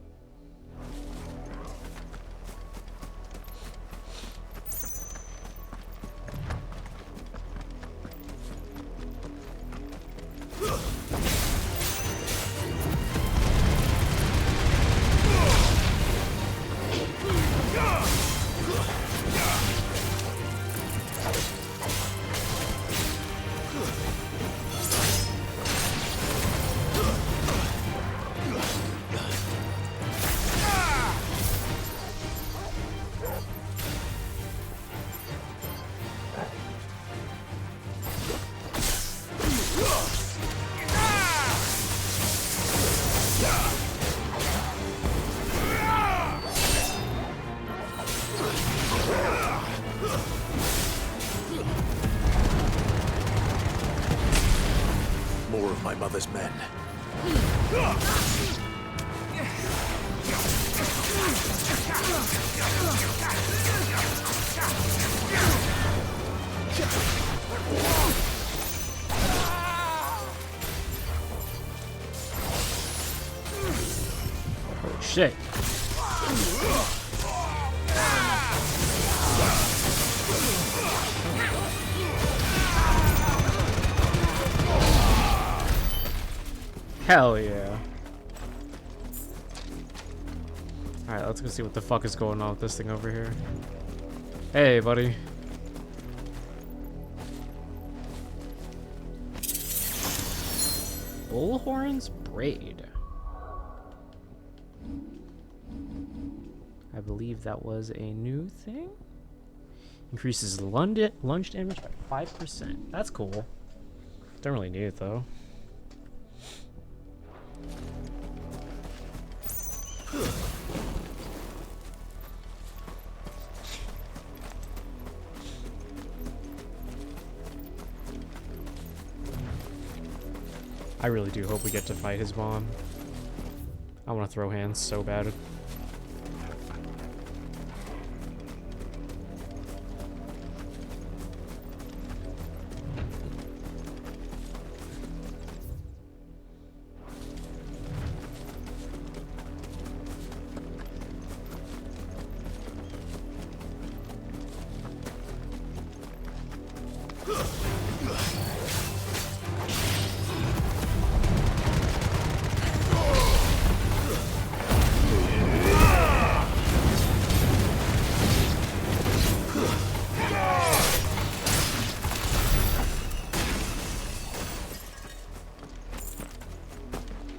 More of my mother's men. Oh shit. Hell yeah. Alright, let's go see what the fuck is going on with this thing over here. Hey, buddy. Bullhorn's Braid. I believe that was a new thing. Increases lunge damage by 5%. That's cool. Don't really need it though. I really do hope we get to fight his mom. I want to throw hands so bad.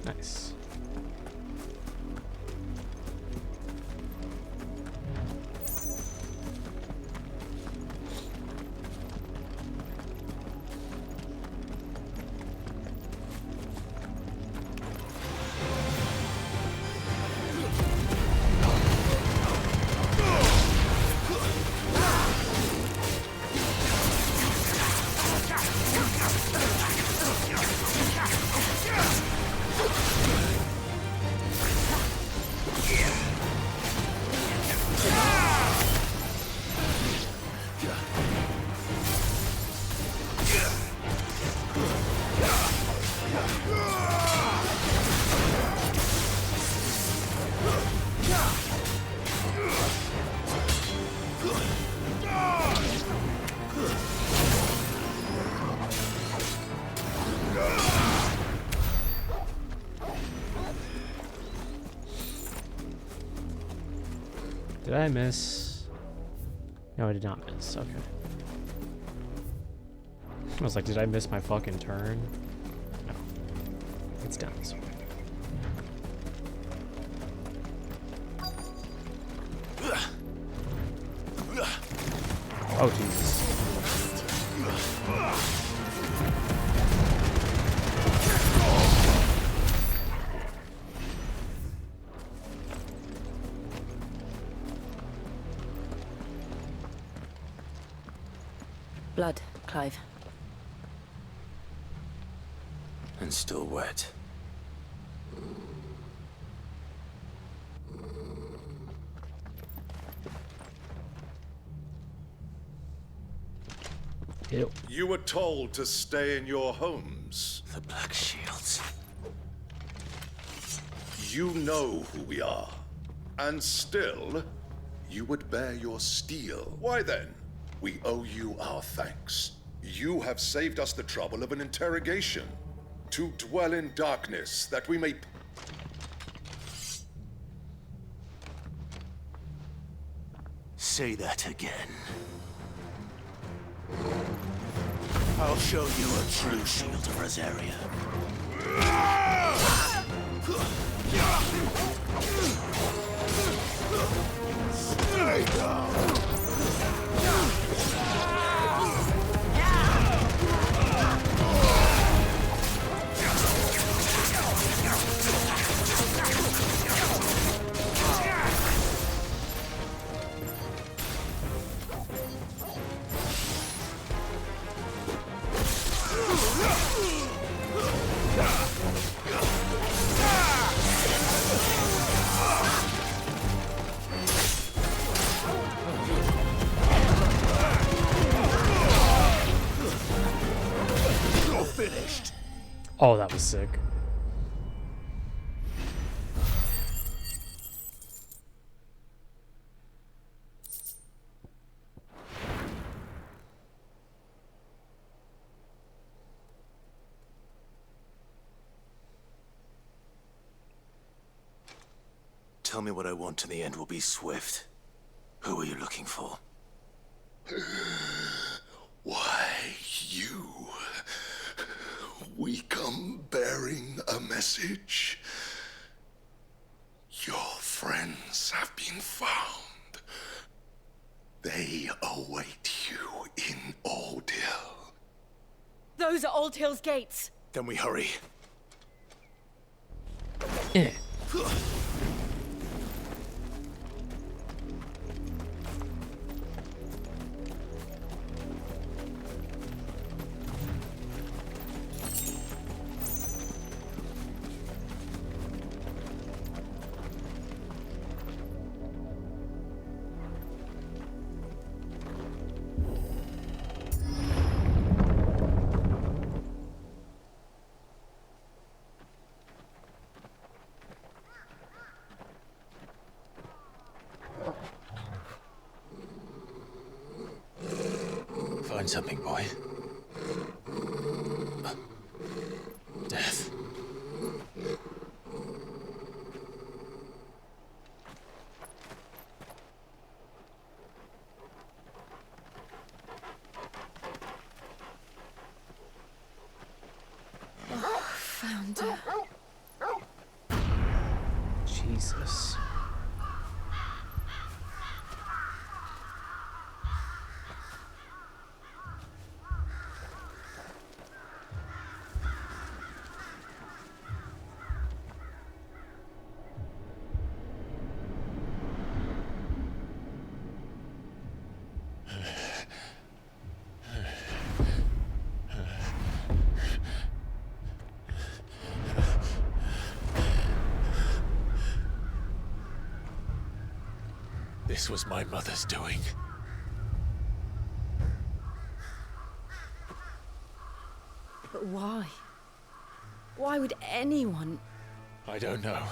Nice. Did I miss? No, I did not miss. Okay. I was like, did I miss my fucking turn? No. It's down this way. Oh, Jesus. Blood, Clive. And still wet. Ew. You were told to stay in your homes. The Black Shields. You know who we are. And still, you would bear your steel. Why then? We owe you our thanks. You have saved us the trouble of an interrogation. To dwell in darkness, that we may... Say that again. I'll show you a true shield of Rosaria. Stay down! Finished. Oh, that was sick. tell me what I want and the end will be swift. Who are you looking for? Why, you. We come bearing a message. Your friends have been found. They await you in Oldhill. Those are Old Hill's gates. Then we hurry. Find something, boy. Death. Found her. Jesus. This was my mother's doing. But why? Why would anyone... I don't know.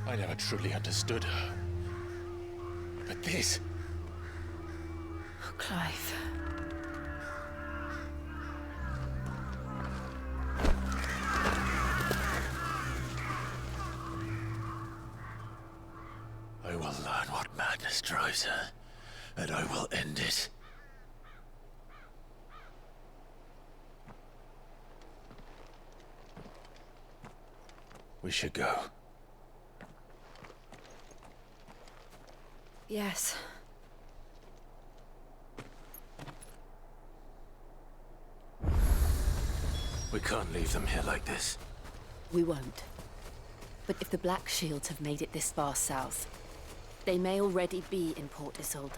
I never truly understood her. But this... Oh, Clive. I will learn what madness drives her, and I will end it. We should go. Yes. We can't leave them here like this. We won't. But if the Black Shields have made it this far south, they may already be in Port Isolde.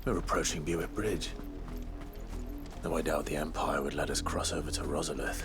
We're approaching Buick Bridge. Though I doubt the Empire would let us cross over to Rosalith.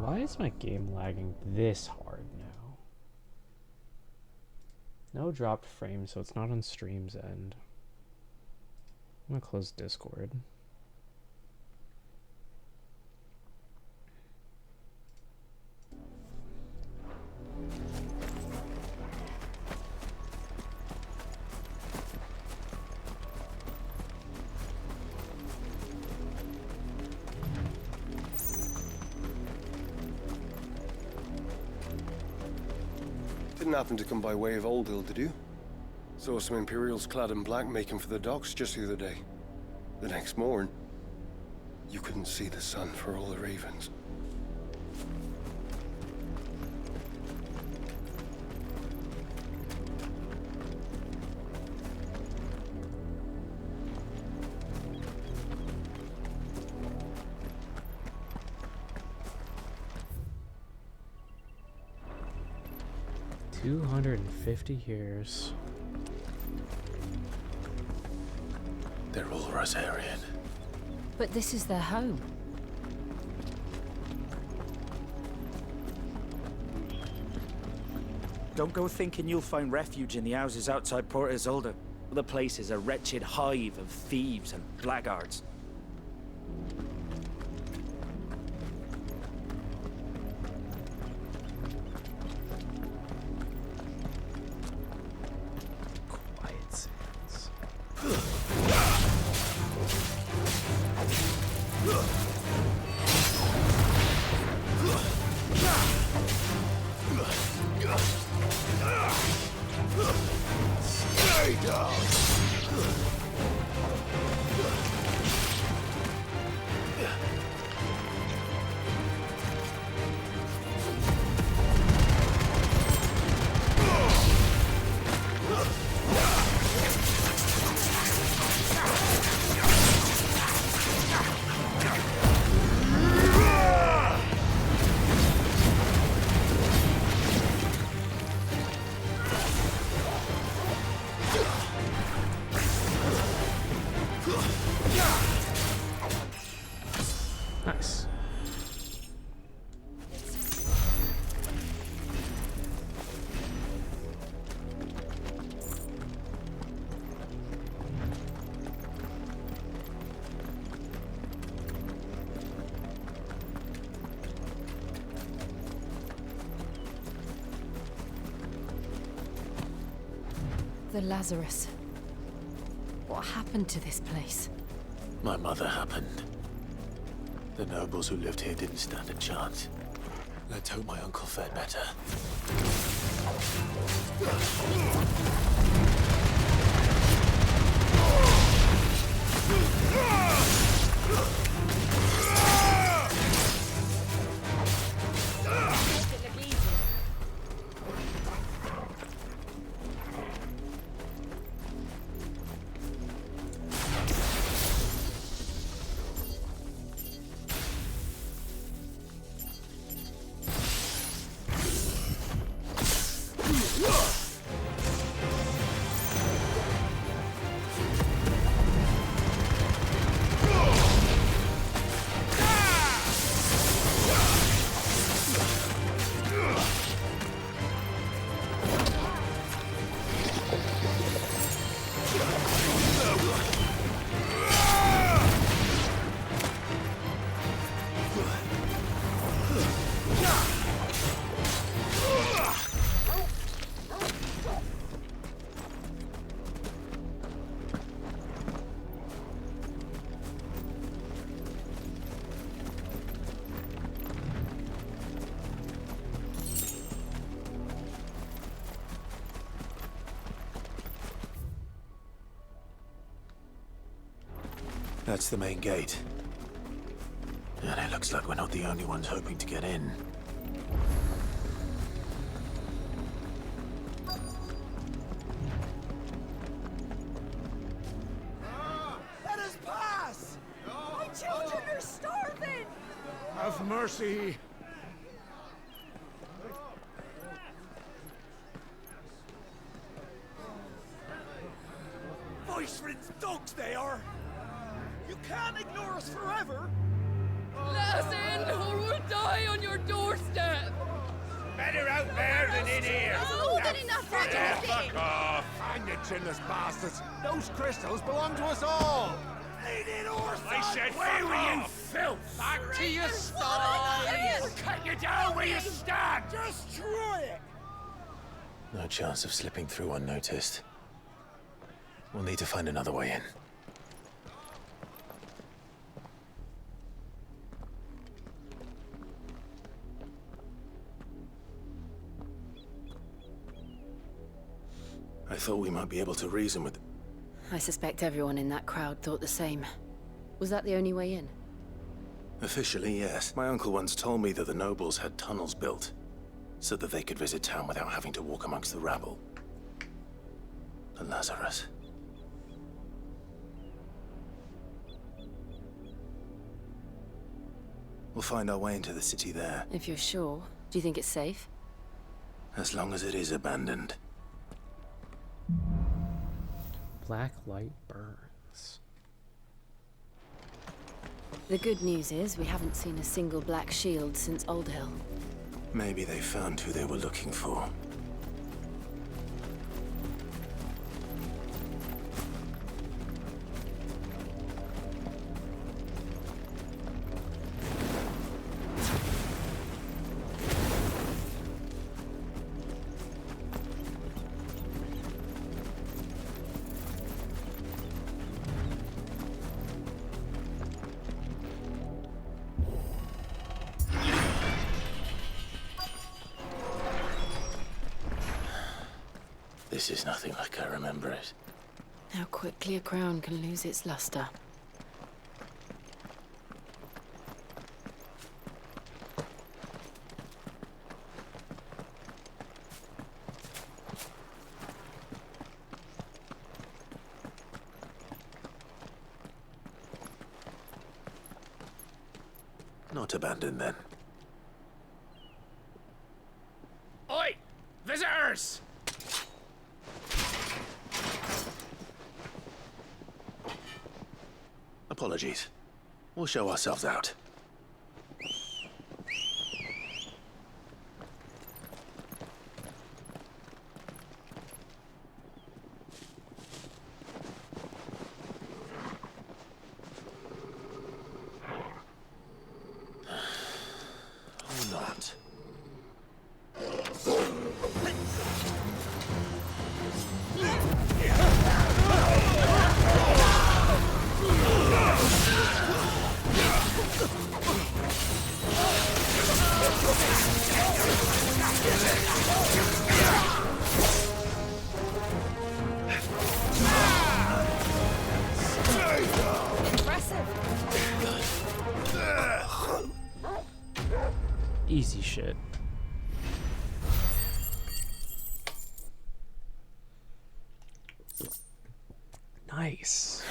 Why is my game lagging this hard now? No dropped frames, so it's not on stream's end. I'm gonna close Discord. Didn't happen to come by way of Oldhill, did you? Saw some Imperials clad in black making for the docks just the other day. The next morn, you couldn't see the sun for all the ravens. 250 years. They're all Rosarian. But this is their home. Don't go thinking you'll find refuge in the houses outside Port Isolde. The place is a wretched hive of thieves and blackguards. Quiet Sands. Stay down! Nice. The Lazarus. What happened to this place? My mother happened. The nobles who lived here didn't stand a chance. Let's hope my uncle fared better. That's the main gate. And it looks like we're not the only ones hoping to get in. Let us pass! My children are starving! Have mercy! Viceroy's dogs they are! You can't ignore us forever! Let us in, or we'll die on your doorstep! Better out there than in here. More than enough for Fuck off. Hang the chinless bastards! Those crystals belong to us all! Bleeding horse! I said Where fuck were you, off. filth? Back to your sties! We'll cut you down where you stand! Destroy it! No chance of slipping through unnoticed. We'll need to find another way in. I thought we might be able to reason with... I suspect everyone in that crowd thought the same. Was that the only way in? Officially, yes. My uncle once told me that the nobles had tunnels built, so that they could visit town without having to walk amongst the rabble. The Lazarus. We'll find our way into the city there. If you're sure, do you think it's safe? As long as it is abandoned. Black light burns. The good news is we haven't seen a single black shield since Old Hill. Maybe they found who they were looking for. This is nothing like I remember it. How quickly a crown can lose its luster. Not abandoned then. Oi! Visitors! Apologies. We'll show ourselves out. Or not. Easy shit. Nice.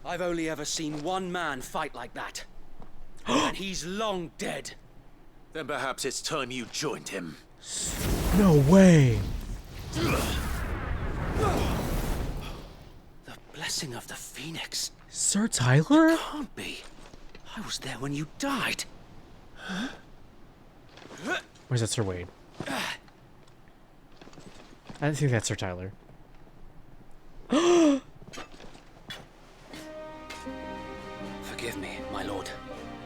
I've only ever seen one man fight like that. And he's long dead. Then perhaps it's time you joined him. No way. The blessing of the Phoenix. Sir Tyler? It can't be. I was there when you died. Where's that Sir Wade? I don't think that's Sir Tyler. Forgive me, my lord.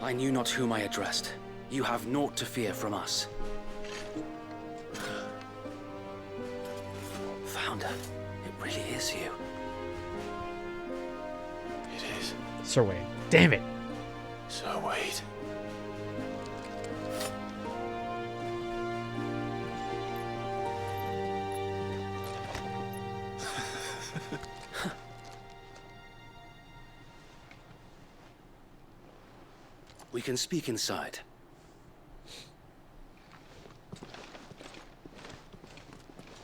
I knew not whom I addressed. You have naught to fear from us. Founder, it really is you. It is. Sir Wade. Damn it. So wait. We can speak inside.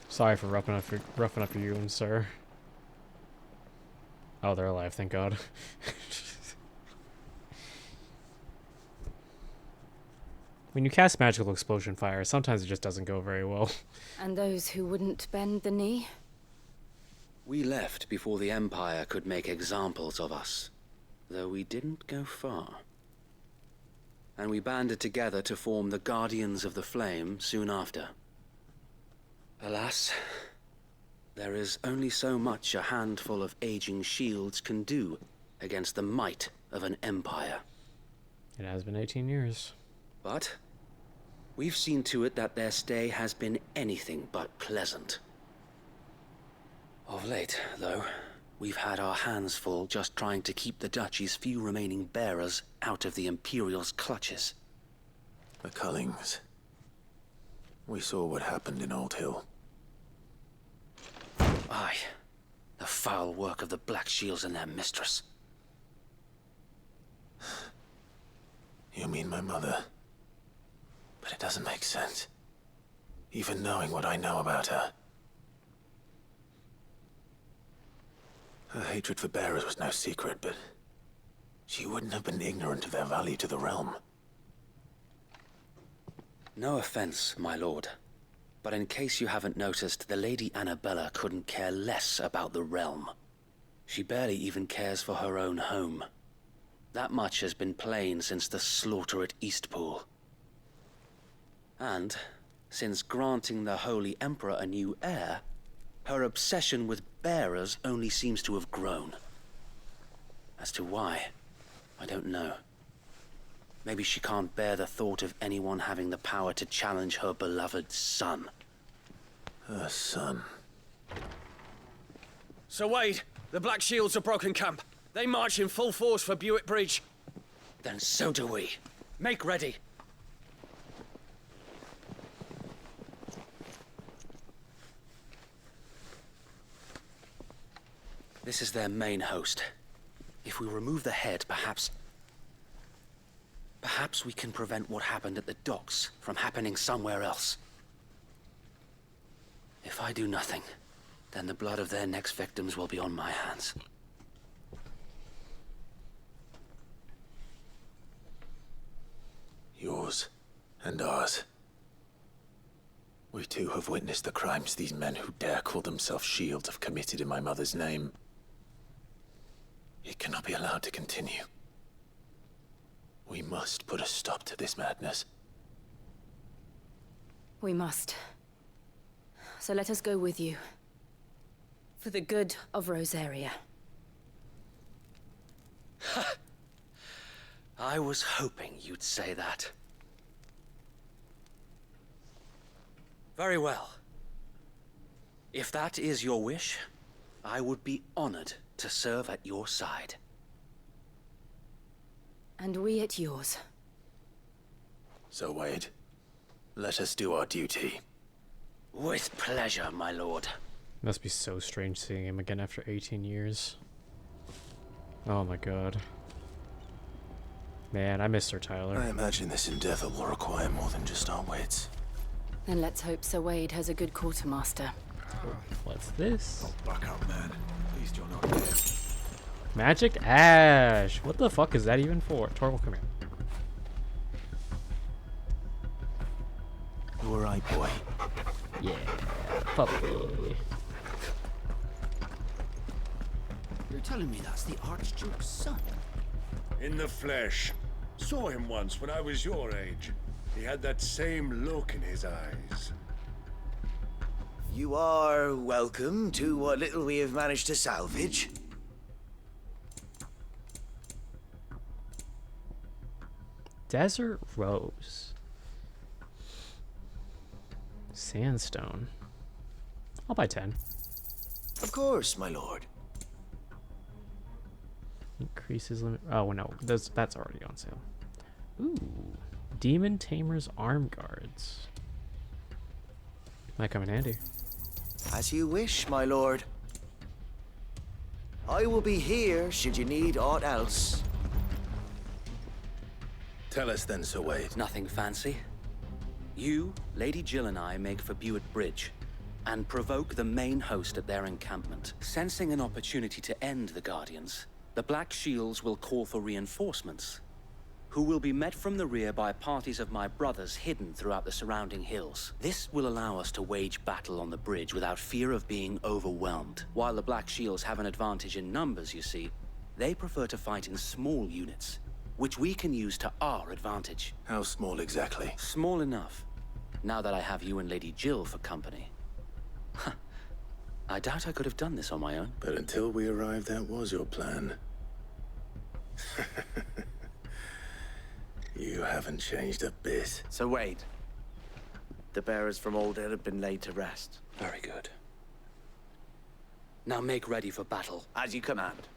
Sorry for roughing up your wounds, sir. Oh, they're alive, thank God. When you cast magical explosion fire, sometimes it just doesn't go very well. And those who wouldn't bend the knee? We left before the Empire could make examples of us, though we didn't go far. And we banded together to form the Guardians of the Flame soon after. Alas, there is only so much a handful of aging shields can do against the might of an empire. It has been 18 years. But we've seen to it that their stay has been anything but pleasant. Of late, though, we've had our hands full just trying to keep the Duchy's few remaining bearers out of the Imperial's clutches. The Cullings. We saw what happened in Old Hill. Aye, the foul work of the Black Shields and their mistress. You mean my mother? But it doesn't make sense. Even knowing what I know about her. Her hatred for bearers was no secret, but she wouldn't have been ignorant of their value to the realm. No offense, my lord. But in case you haven't noticed, the Lady Annabella couldn't care less about the realm. She barely even cares for her own home. That much has been plain since the slaughter at Eastpool. And, since granting the Holy Emperor a new heir, her obsession with bearers only seems to have grown. As to why, I don't know. Maybe she can't bear the thought of anyone having the power to challenge her beloved son. Her son. Sir Wade, the Black Shields have broken camp. They march in full force for Buick Bridge. Then so do we. Make ready. This is their main host. If we remove the head, perhaps we can prevent what happened at the docks from happening somewhere else. If I do nothing, then the blood of their next victims will be on my hands. Yours and ours. We too have witnessed the crimes these men who dare call themselves shields have committed in my mother's name. It cannot be allowed to continue. We must put a stop to this madness. We must. So let us go with you. For the good of Rosaria. I was hoping you'd say that. Very well. If that is your wish, I would be honored to serve at your side. And we at yours. So, Wade, let us do our duty. With pleasure, my lord. Must be so strange seeing him again after 18 years. Oh my god. Man, I miss Sir Tyler. I imagine this endeavor will require more than just our wits. Then let's hope Sir Wade has a good quartermaster. What's this? Oh, back up, man. At least you're not dead. Magic Ash! What the fuck is that even for? Torval, come here. You alright, boy? Yeah, puppy. You're telling me that's the Archduke's son? In the flesh. Saw him once when I was your age. He had that same look in his eyes. You are welcome to what little we have managed to salvage. Desert Rose. Sandstone. I'll buy 10. Of course, my lord. Increases limit. Oh no, that's already on sale. Ooh, Demon Tamer's Arm Guards. Might come in handy. As you wish, my lord. I will be here should you need aught else. Tell us then, Sir Wade. Nothing fancy. You, Lady Jill and I make for Buick Bridge and provoke the main host at their encampment. Sensing an opportunity to end the Guardians, the Black Shields will call for reinforcements, who will be met from the rear by parties of my brothers hidden throughout the surrounding hills. This will allow us to wage battle on the bridge without fear of being overwhelmed. While the Black Shields have an advantage in numbers, you see, they prefer to fight in small units, which we can use to our advantage. How small exactly? Small enough, now that I have you and Lady Jill for company. I doubt I could have done this on my own. But until we arrived, that was your plan. You haven't changed a bit. So Wade, the bearers from Old Hill have been laid to rest. Very good. Now make ready for battle. As you command.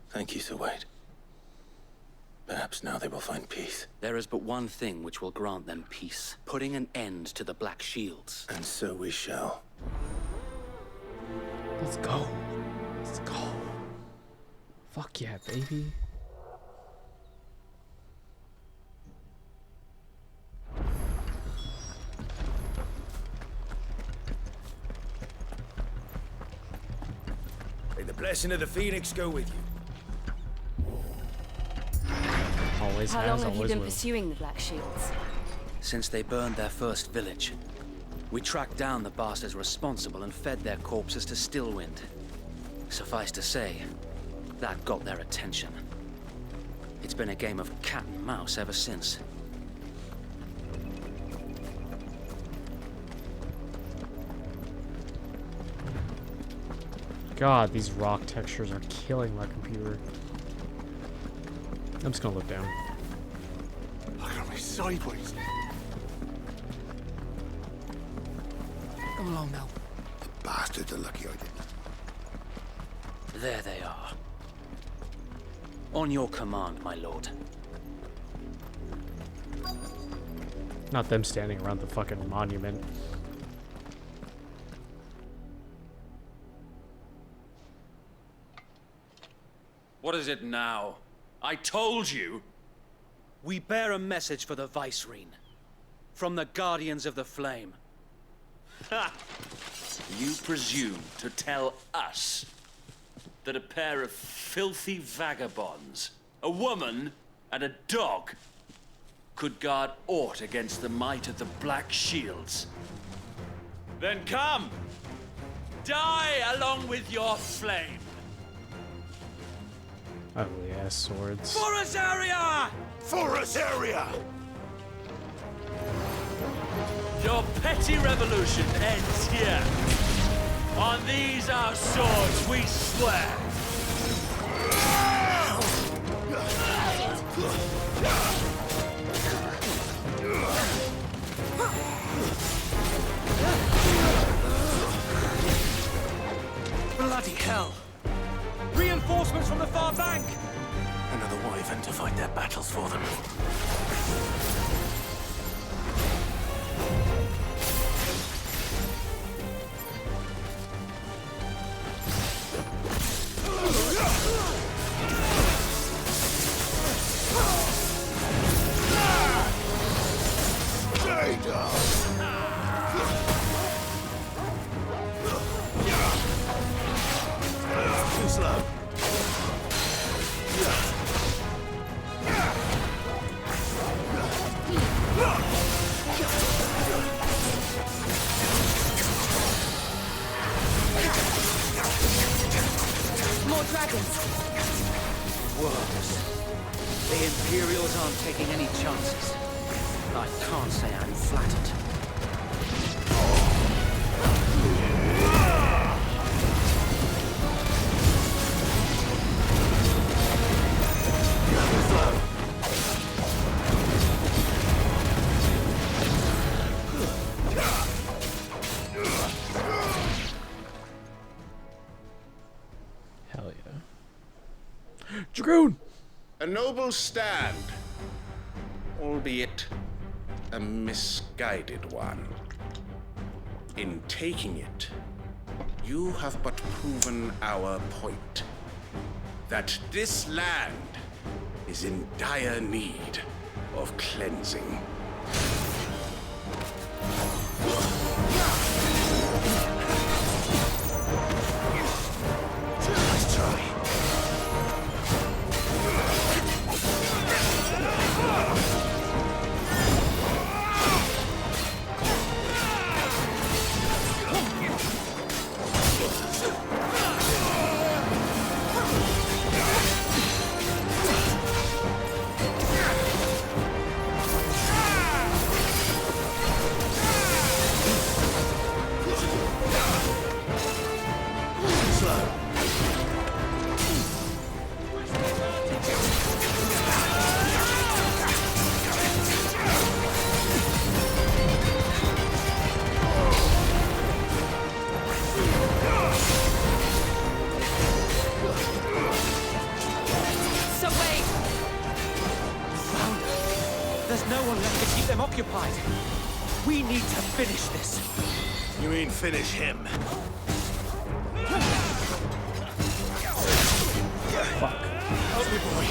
Thank you, Sir Wade. Perhaps now they will find peace. There is but one thing which will grant them peace. Putting an end to the Black Shields. And so we shall. Let's go. Let's go. Fuck yeah, baby. May the blessing of the Phoenix go with you. Always How has, long have you always been will. pursuing the Black Shields? Since they burned their first village, we tracked down the bastards responsible and fed their corpses to Stillwind. Suffice to say, that got their attention. It's been a game of cat and mouse ever since. God, these rock textures are killing my computer. I'm just gonna look down. Look at me sideways. Come along now. The bastards are lucky I didn't. There they are. On your command, my lord. Not them standing around the fucking monument. What is it now? I told you! We bear a message for the Vicereine. From the Guardians of the Flame. Ha! You presume to tell us that a pair of filthy vagabonds, a woman and a dog, could guard aught against the might of the Black Shields? Then come! Die along with your flame! Ugly ass swords. For Azaria! For Azaria! Your petty revolution ends here. On these our swords we swear. Bloody hell! Reinforcements from the far bank! Another wyvern to fight their battles for them. Too slow. More dragons! Worse. The Imperials aren't taking any chances. I can't say I'm flattered. Hell yeah. Dragoon! A noble stand, albeit a misguided one. In taking it, you have but proven our point. That this land is in dire need of cleansing. Let's try. So wait! There's no one left to keep them occupied. We need to finish this. You mean finish him? Fuck. Help me, boy.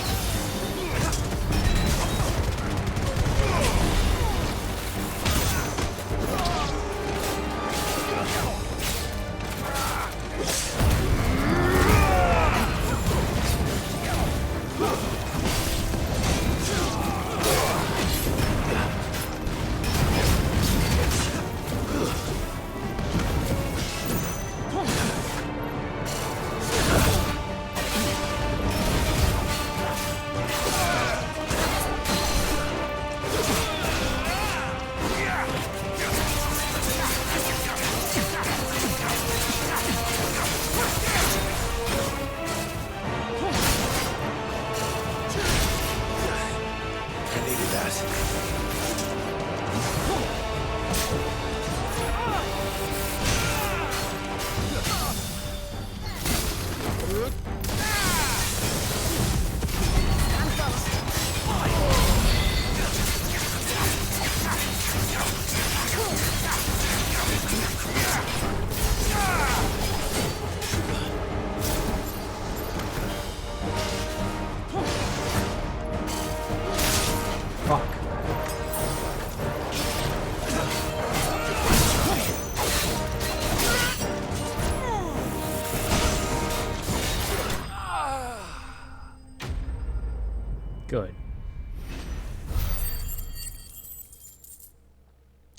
Good.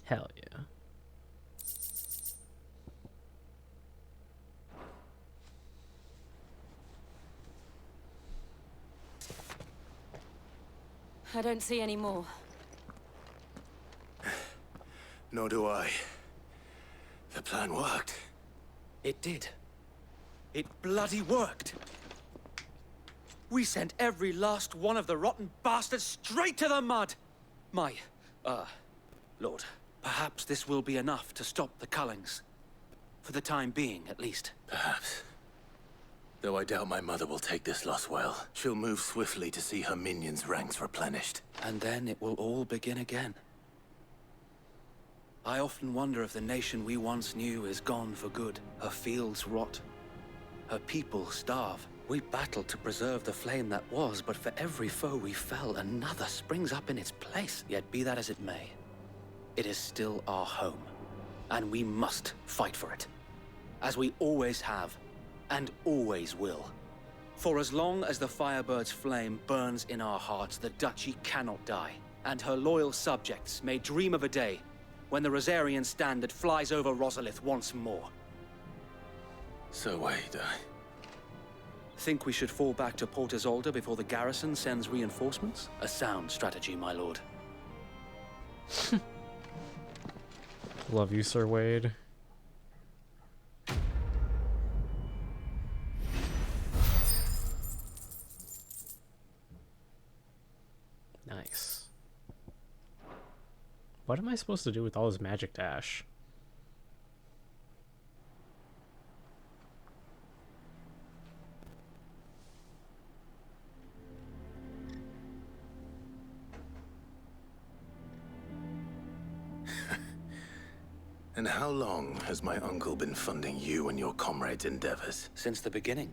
Hell yeah. I don't see any more. Nor do I. The plan worked. It did. It bloody worked. We sent every last one of the rotten bastards straight to the mud. Lord, perhaps this will be enough to stop the Cullings. For the time being, at least. Perhaps. Though I doubt my mother will take this loss well. She'll move swiftly to see her minions' ranks replenished. And then it will all begin again. I often wonder if the nation we once knew is gone for good. Her fields rot. Her people starve. We battled to preserve the flame that was, but for every foe we fell, another springs up in its place. Yet be that as it may, it is still our home, and we must fight for it. As we always have, and always will. For as long as the Firebird's flame burns in our hearts, the Duchy cannot die, and her loyal subjects may dream of a day when the Rosarian standard flies over Rosalith once more. So wait, Think we should fall back to Port Isolde before the garrison sends reinforcements? A sound strategy, my lord. Love you, Sir Wade. Nice. What am I supposed to do with all this magic dash? And how long has my uncle been funding you and your comrades' endeavors? Since the beginning.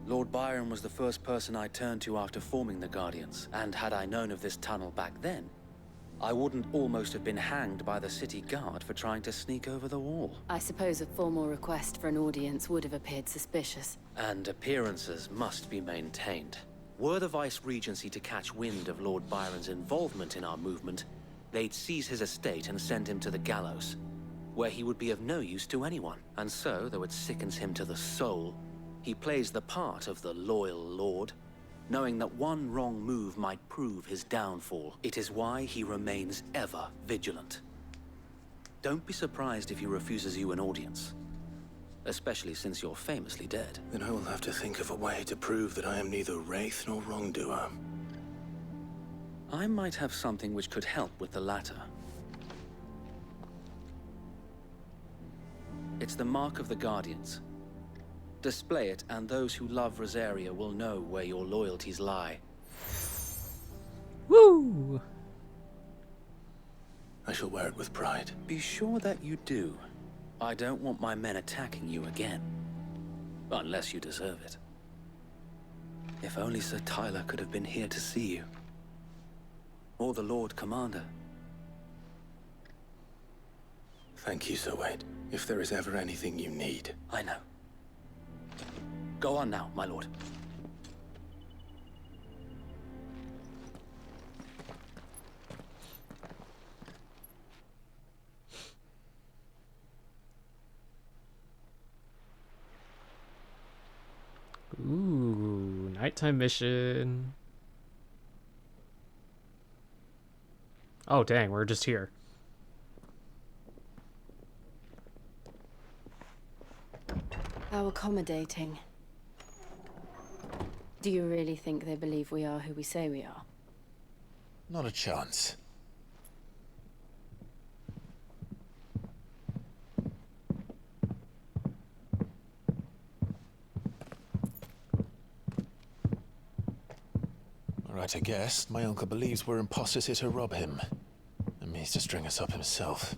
Lord Byron was the first person I turned to after forming the Guardians, and had I known of this tunnel back then, I wouldn't almost have been hanged by the city guard for trying to sneak over the wall. I suppose a formal request for an audience would have appeared suspicious. And appearances must be maintained. Were the Vice-Regency to catch wind of Lord Byron's involvement in our movement, they'd seize his estate and send him to the gallows, where he would be of no use to anyone. And so, though it sickens him to the soul, he plays the part of the loyal lord, knowing that one wrong move might prove his downfall. It is why he remains ever vigilant. Don't be surprised if he refuses you an audience, especially since you're famously dead. Then I will have to think of a way to prove that I am neither wraith nor wrongdoer. I might have something which could help with the latter. It's the mark of the Guardians. Display it, and those who love Rosaria will know where your loyalties lie. Woo! I shall wear it with pride. Be sure that you do. I don't want my men attacking you again. Unless you deserve it. If only Sir Tyler could have been here to see you. Or the Lord Commander. Thank you, Sir Wade. If there is ever anything you need. I know. Go on now, my lord. Ooh, nighttime mission. Oh, dang, we're just here. How accommodating. Do you really think they believe we are who we say we are? Not a chance. Right, I guess. My uncle believes we're imposters here to rob him. And means to string us up himself.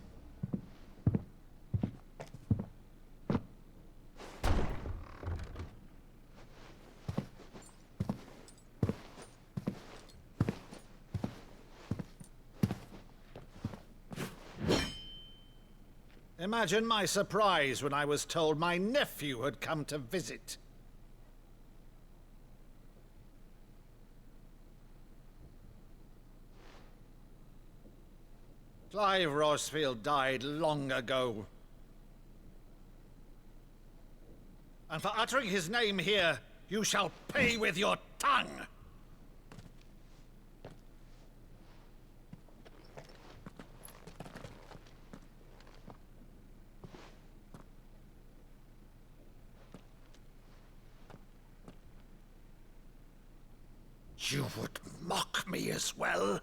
Imagine my surprise when I was told my nephew had come to visit. Clive Rosefield died long ago. And for uttering his name here, you shall pay with your tongue! You would mock me as well?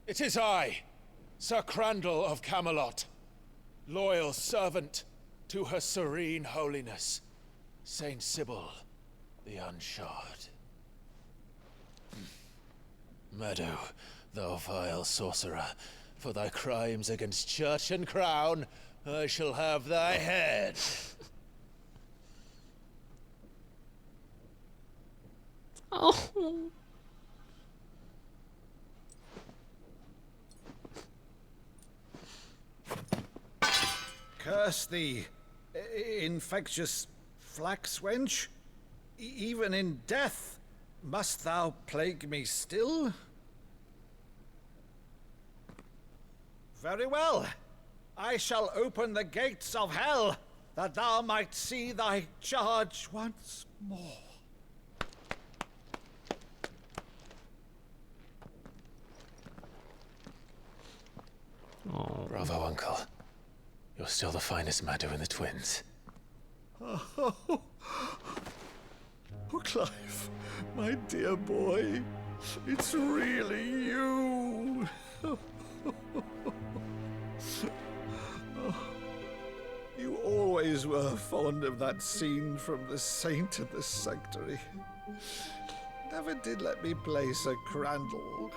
It is I, Sir Crandall of Camelot, loyal servant to Her Serene Holiness, Saint Sybil the Unshod. Meadow, thou vile sorcerer, for thy crimes against church and crown, I shall have thy head. Oh. Curse thee, infectious flax wench. Even in death, must thou plague me still? Very well. I shall open the gates of hell, that thou might see thy charge once more. Oh. Bravo, Uncle. You're still the finest Meadow in the twins. Oh, Clive, my dear boy, it's really you. You always were fond of that scene from The Saint and the Sanctuary. Never did let me play Sir Crandall.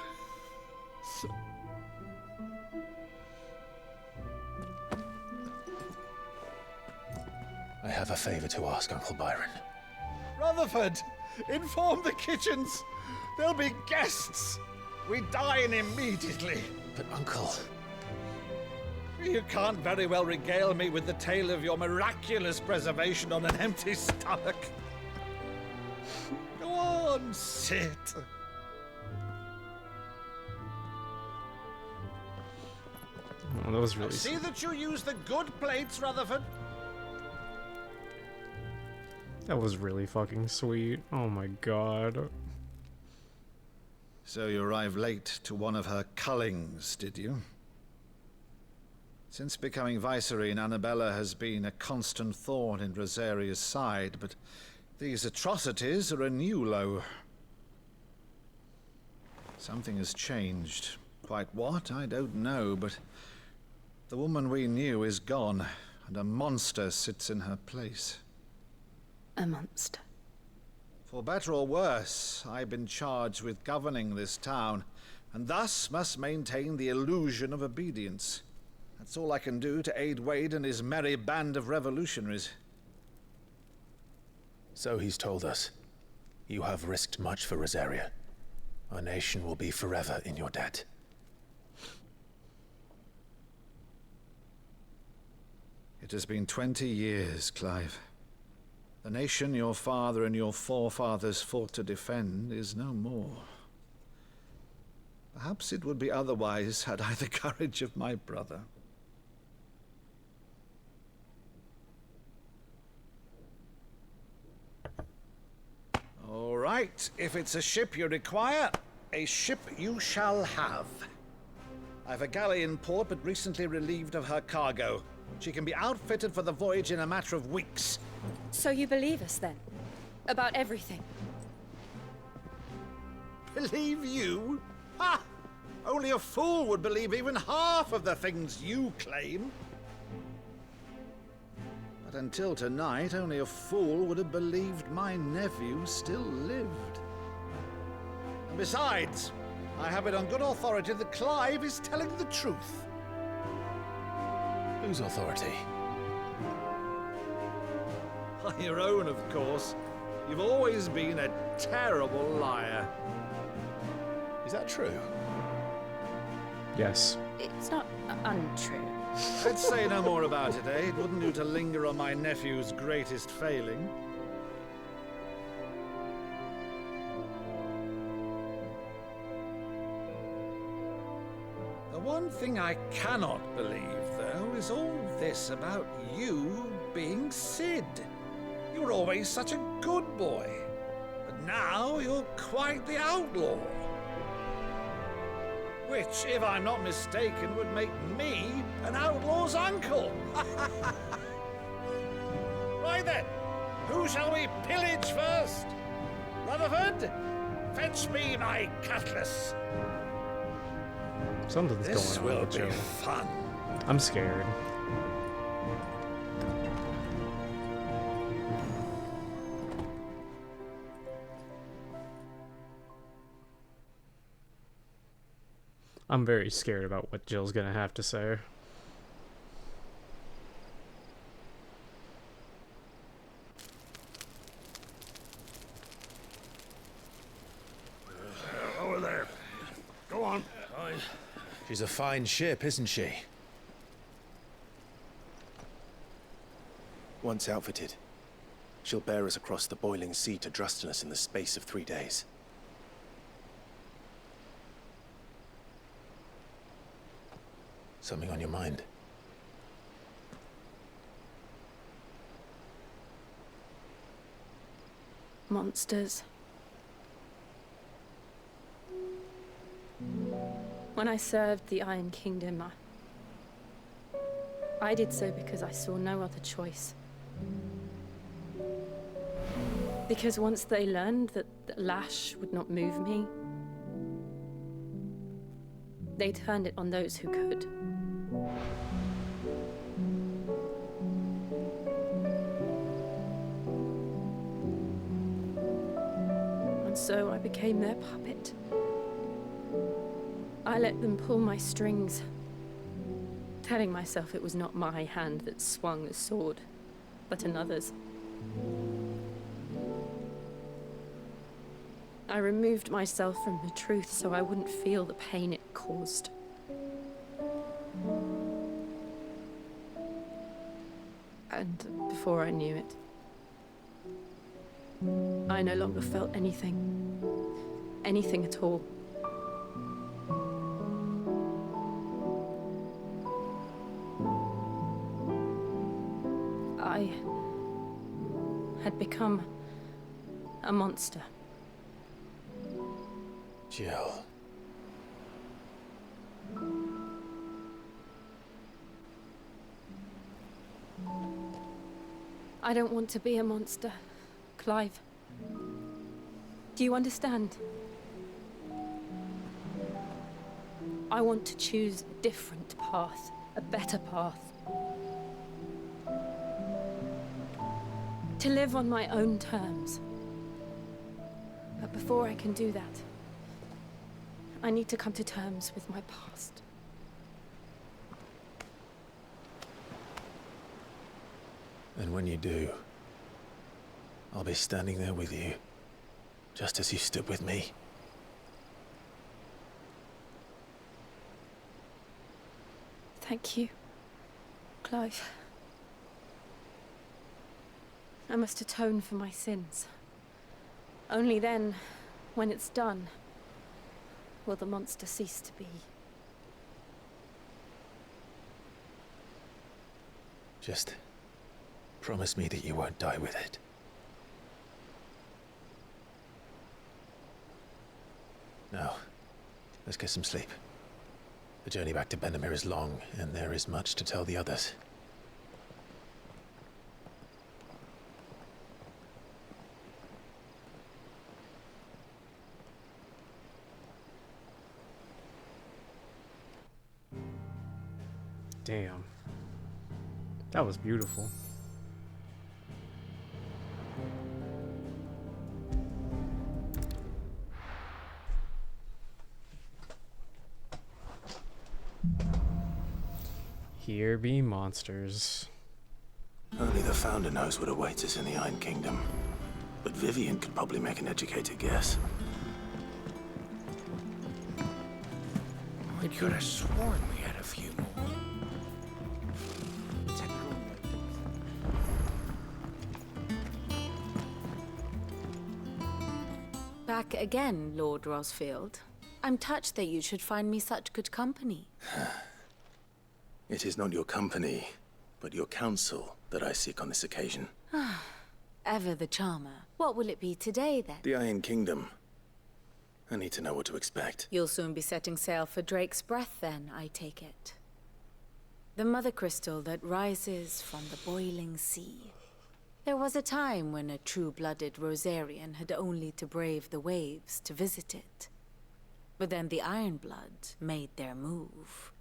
I have a favor to ask, Uncle Byron. Rutherford, inform the kitchens. There'll be guests. We dine immediately. But, Uncle... You can't very well regale me with the tale of your miraculous preservation on an empty stomach. Go on, sit. Oh, that was really See that you use the good plates, Rutherford. That was really fucking sweet. Oh my god. So you arrived late to one of her cullings, did you? Since becoming Vicereine, Annabella has been a constant thorn in Rosaria's side, but these atrocities are a new low. Something has changed. Quite what, I don't know, but the woman we knew is gone, and a monster sits in her place. A monster. For better or worse, I've been charged with governing this town, and thus must maintain the illusion of obedience. That's all I can do to aid Wade and his merry band of revolutionaries. So he's told us. You have risked much for Rosaria. Our nation will be forever in your debt. It has been 20 years, Clive. The nation your father and your forefathers fought to defend is no more. Perhaps it would be otherwise had I the courage of my brother. All right, if it's a ship you require, a ship you shall have. I've a galley in port, but recently relieved of her cargo. She can be outfitted for the voyage in a matter of weeks. So you believe us then? About everything? Believe you? Ha! Only a fool would believe even half of the things you claim. But until tonight, only a fool would have believed my nephew still lived. And besides, I have it on good authority that Clive is telling the truth. Whose authority? On your own, of course. You've always been a terrible liar. Is that true? Yes. It's not untrue. Let's say no more about it, eh? It wouldn't do to linger on my nephew's greatest failing. One thing I cannot believe, though, is all this about you being Sid. You were always such a good boy, but now you're quite the outlaw. Which, if I'm not mistaken, would make me an outlaw's uncle. Right then, who shall we pillage first? Rutherford, fetch me my cutlass. Something's This going on will with be Joe. fun. I'm scared. I'm very scared about what Jill's gonna have to say. Over there. Go on. She's a fine ship, isn't she? Once outfitted, she'll bear us across the boiling sea to Drustinus in the space of 3 days. Something on your mind? Monsters. When I served the Iron Kingdom, I did so because I saw no other choice. Because once they learned that the lash would not move me, they turned it on those who could. And so I became their puppet. I let them pull my strings, telling myself it was not my hand that swung the sword, but another's. I removed myself from the truth so I wouldn't feel the pain it caused. And before I knew it, I no longer felt anything. Anything at all. I had become a monster. Jill. I don't want to be a monster, Clive. Do you understand? I want to choose a different path, a better path. To live on my own terms. But before I can do that, I need to come to terms with my past. And when you do, I'll be standing there with you, just as you stood with me. Thank you, Clive. I must atone for my sins. Only then, when it's done, will the monster cease to be. Just promise me that you won't die with it. Now, let's get some sleep. The journey back to Benamir is long, and there is much to tell the others. Damn. That was beautiful. Here be monsters. Only the Founder knows what awaits us in the Iron Kingdom. But Vivian could probably make an educated guess. I could have sworn we had a few more. Back again, Lord Rosfield. I'm touched that you should find me such good company. It is not your company, but your counsel that I seek on this occasion. Ever the charmer. What will it be today, then? The Iron Kingdom. I need to know what to expect. You'll soon be setting sail for Drake's Breath, then, I take it. The mother crystal that rises from the boiling sea. There was a time when a true-blooded Rosarian had only to brave the waves to visit it. But then the Ironblood made their move.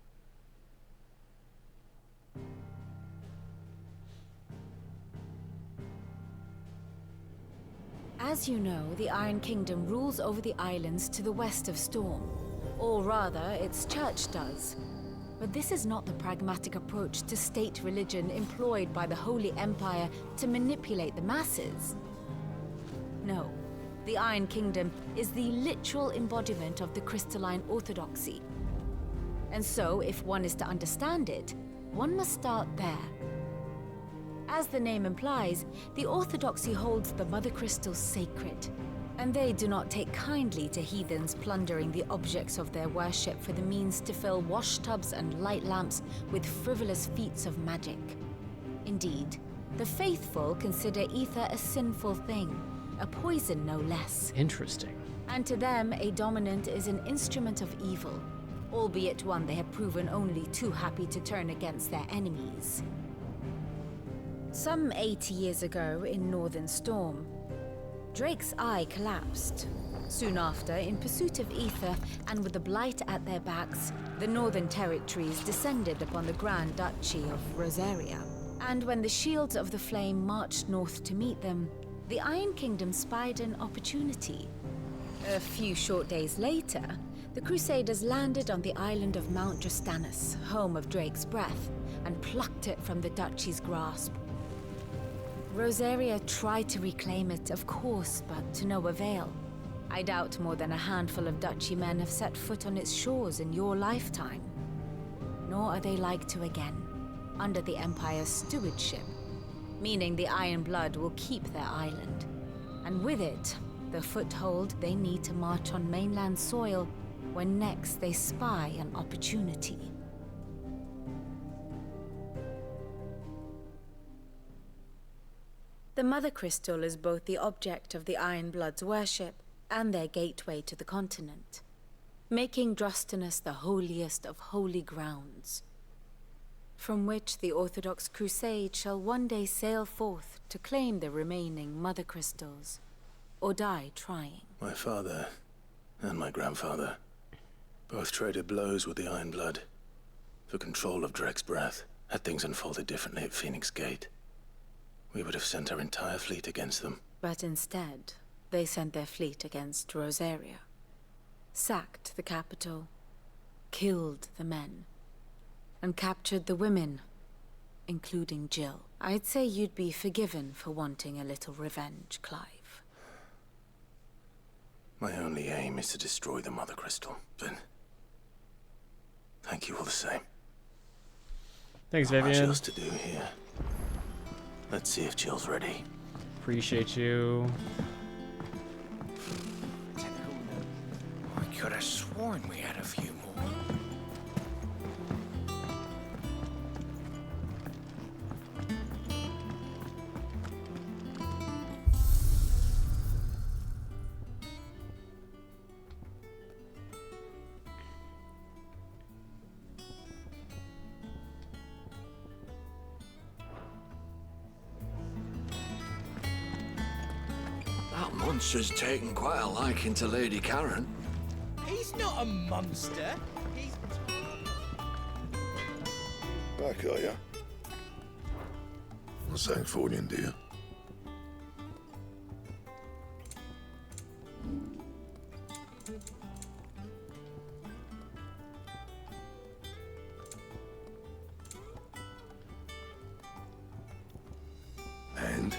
As you know, the Iron Kingdom rules over the islands to the west of Storm. Or rather, its church does. But this is not the pragmatic approach to state religion employed by the Holy Empire to manipulate the masses. No, the Iron Kingdom is the literal embodiment of the crystalline orthodoxy. And so, if one is to understand it, one must start there. As the name implies, the orthodoxy holds the mother crystals sacred, and they do not take kindly to heathens plundering the objects of their worship for the means to fill washtubs and light lamps with frivolous feats of magic. Indeed, the faithful consider ether a sinful thing, a poison no less. Interesting. And to them, a dominant is an instrument of evil, albeit one they have proven only too happy to turn against their enemies. Some 80 years ago in Northern Storm, Drake's eye collapsed. Soon after, in pursuit of ether and with the blight at their backs, the Northern Territories descended upon the Grand Duchy of Rosaria. And when the Shields of the Flame marched north to meet them, the Iron Kingdom spied an opportunity. A few short days later, the Crusaders landed on the island of Mount Drastanus, home of Drake's Breath, and plucked it from the Duchy's grasp. Rosaria tried to reclaim it, of course, but to no avail. I doubt more than a handful of Duchy men have set foot on its shores in your lifetime. Nor are they like to again, under the Empire's stewardship, meaning the Iron Blood will keep their island. And with it, the foothold they need to march on mainland soil when next they spy an opportunity. The Mother Crystal is both the object of the Iron Blood's worship and their gateway to the continent, making Drastanus the holiest of holy grounds, from which the Orthodox Crusade shall one day sail forth to claim the remaining Mother Crystals, or die trying. My father and my grandfather both traded blows with the Iron Blood for control of Drake's Breath. Had things unfolded differently at Phoenix Gate, we would have sent our entire fleet against them. But instead, they sent their fleet against Rosaria, sacked the capital, killed the men, and captured the women, including Jill. I'd say you'd be forgiven for wanting a little revenge, Clive. My only aim is to destroy the Mother Crystal, but thank you all the same. Thanks, Not Vivian. much else to do here. Let's see if Jill's ready. Appreciate you. I could have sworn we had a few more. That monster's taken quite a liking to Lady Karen. He's not a monster. He's... Back, are ya? What's that for you, dear? And?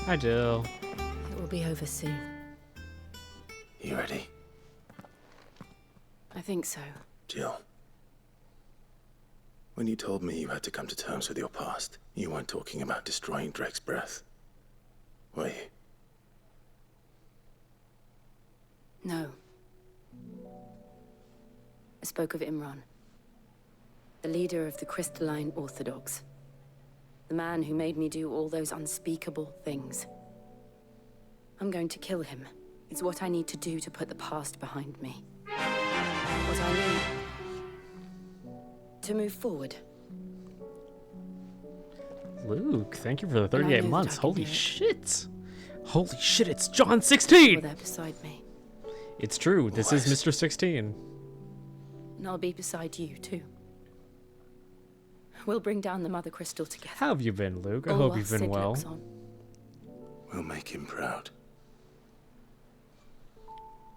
Hi, Jill. It will be over soon. You ready? I think so. Jill. When you told me you had to come to terms with your past, you weren't talking about destroying Drake's breath, were you? No. I spoke of Imran, the leader of the Crystalline Orthodox. The man who made me do all those unspeakable things. I'm going to kill him. It's what I need to do to put the past behind me. What I need to move forward. Luke, thank you for the And I 38 know months. that I can Holy do it. shit. Holy shit, it's John 16! You're there beside me. It's true, this is Mr. 16. And I'll be beside you, too. We'll bring down the Mother Crystal together. How have you been, Luke? I All hope while you've been Sid well. looks on. We'll make him proud.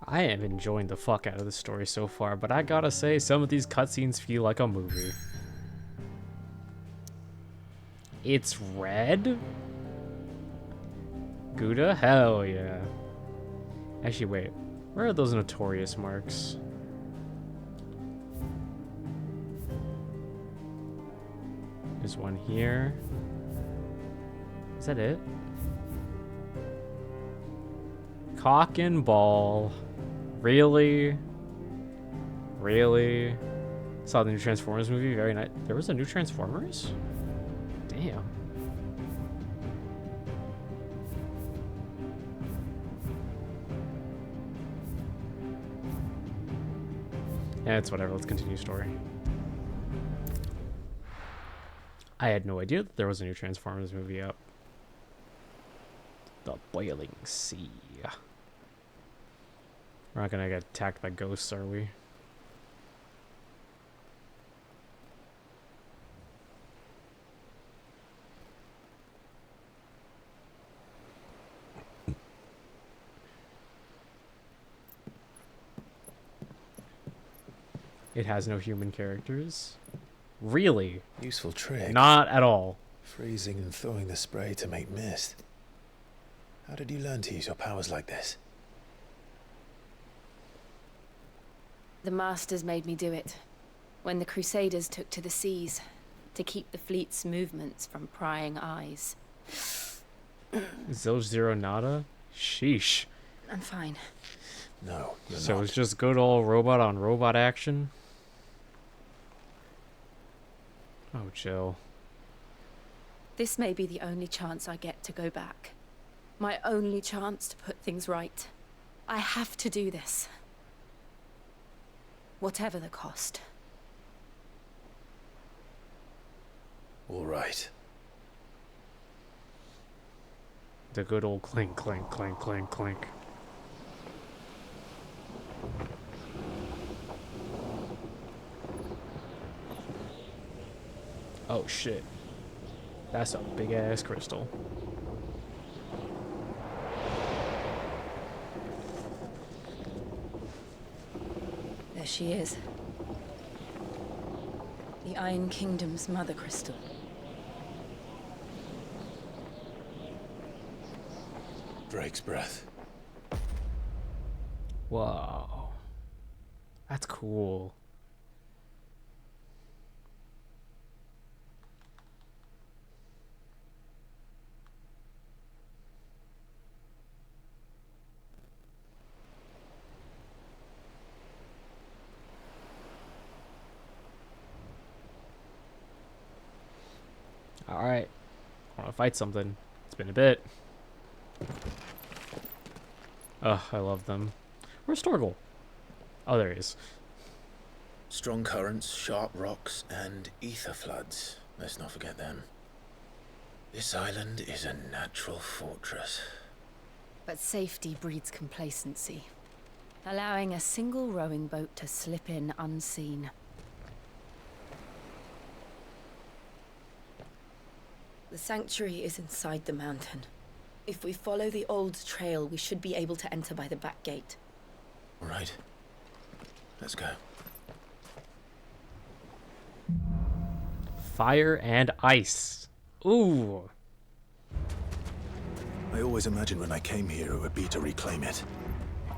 I am enjoying the fuck out of the story so far, but I gotta say, some of these cutscenes feel like a movie. It's red? Gouda? Hell yeah. Actually, wait. Where are those notorious marks? There's one here. Is that it? Cock and ball. Really? Really? Saw the new Transformers movie. Very nice. There was a new Transformers? Damn. Yeah, it's whatever. Let's continue story. I had no idea that there was a new Transformers movie out. The Boiling Sea. We're not gonna get attacked by ghosts, are we? It has no human characters. Really? Useful trick. Not at all. Freezing and thawing the spray to make mist. How did you learn to use your powers like this? The Masters made me do it. When the Crusaders took to the seas, to keep the fleet's movements from prying eyes. Zilch Zero Nada? Sheesh. I'm fine. No, you're So not. it's just good old robot on robot action? Oh, Jill. This may be the only chance I get to go back. My only chance to put things right. I have to do this. Whatever the cost. All right. The good old clink, clink, clink, clink, clink. Oh shit. That's a big ass crystal. There she is. The Iron Kingdom's Mother Crystal. Drake's breath. Whoa. That's cool. Alright. I want to fight something. It's been a bit. Ugh, I love them. Where's Torgal? Oh, there he is. Strong currents, sharp rocks, and ether floods. Let's not forget them. This island is a natural fortress. But safety breeds complacency, allowing a single rowing boat to slip in unseen. The sanctuary is inside the mountain. If we follow the old trail, we should be able to enter by the back gate. All right. Let's go. Fire and ice. Ooh. I always imagined when I came here it would be to reclaim it.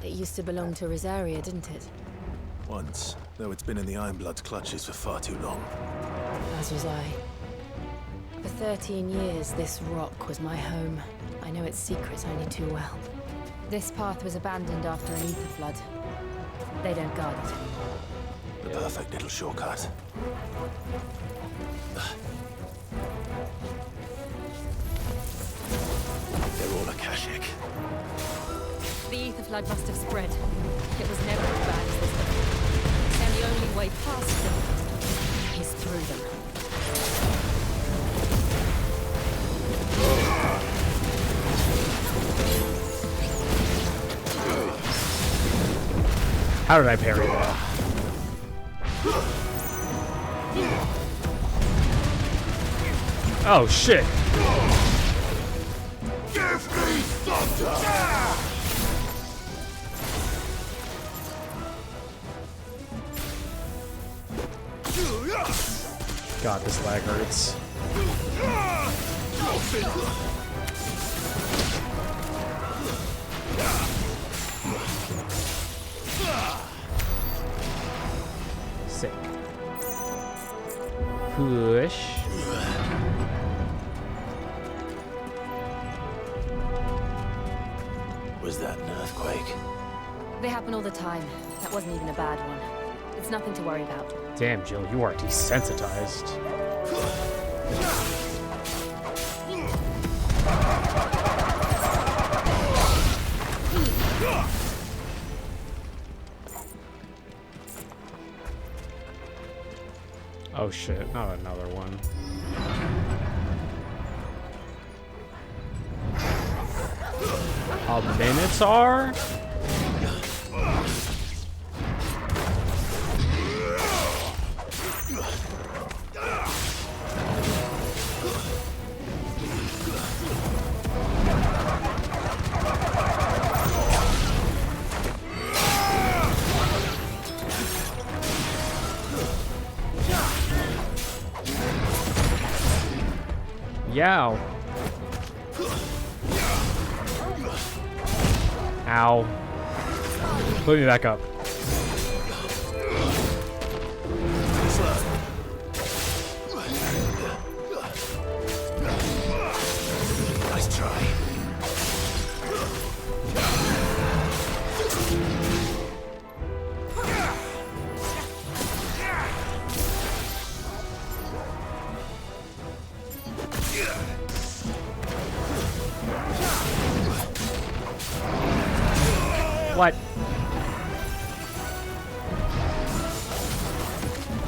It used to belong to Rosaria, didn't it? Once, though it's been in the Ironblood's clutches for far too long. as was I. For 13 years, this rock was my home. I know its secrets only too well. This path was abandoned after an ether flood. They don't guard it anymore. The perfect little shortcut. They're all Akashic. The ether flood must have spread. It was never as bad as this one. And the only way past them is through them. How did I parry that? Oh shit! Give me thunder! God, this lag hurts. Sick. Push. Was that an earthquake? They happen all the time. That wasn't even a bad one. It's nothing to worry about. Damn, Jill, you are desensitized. Oh shit, not another one. A Minotaur? Yow. Ow. Put me back up. Nice try. What?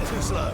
Too slow.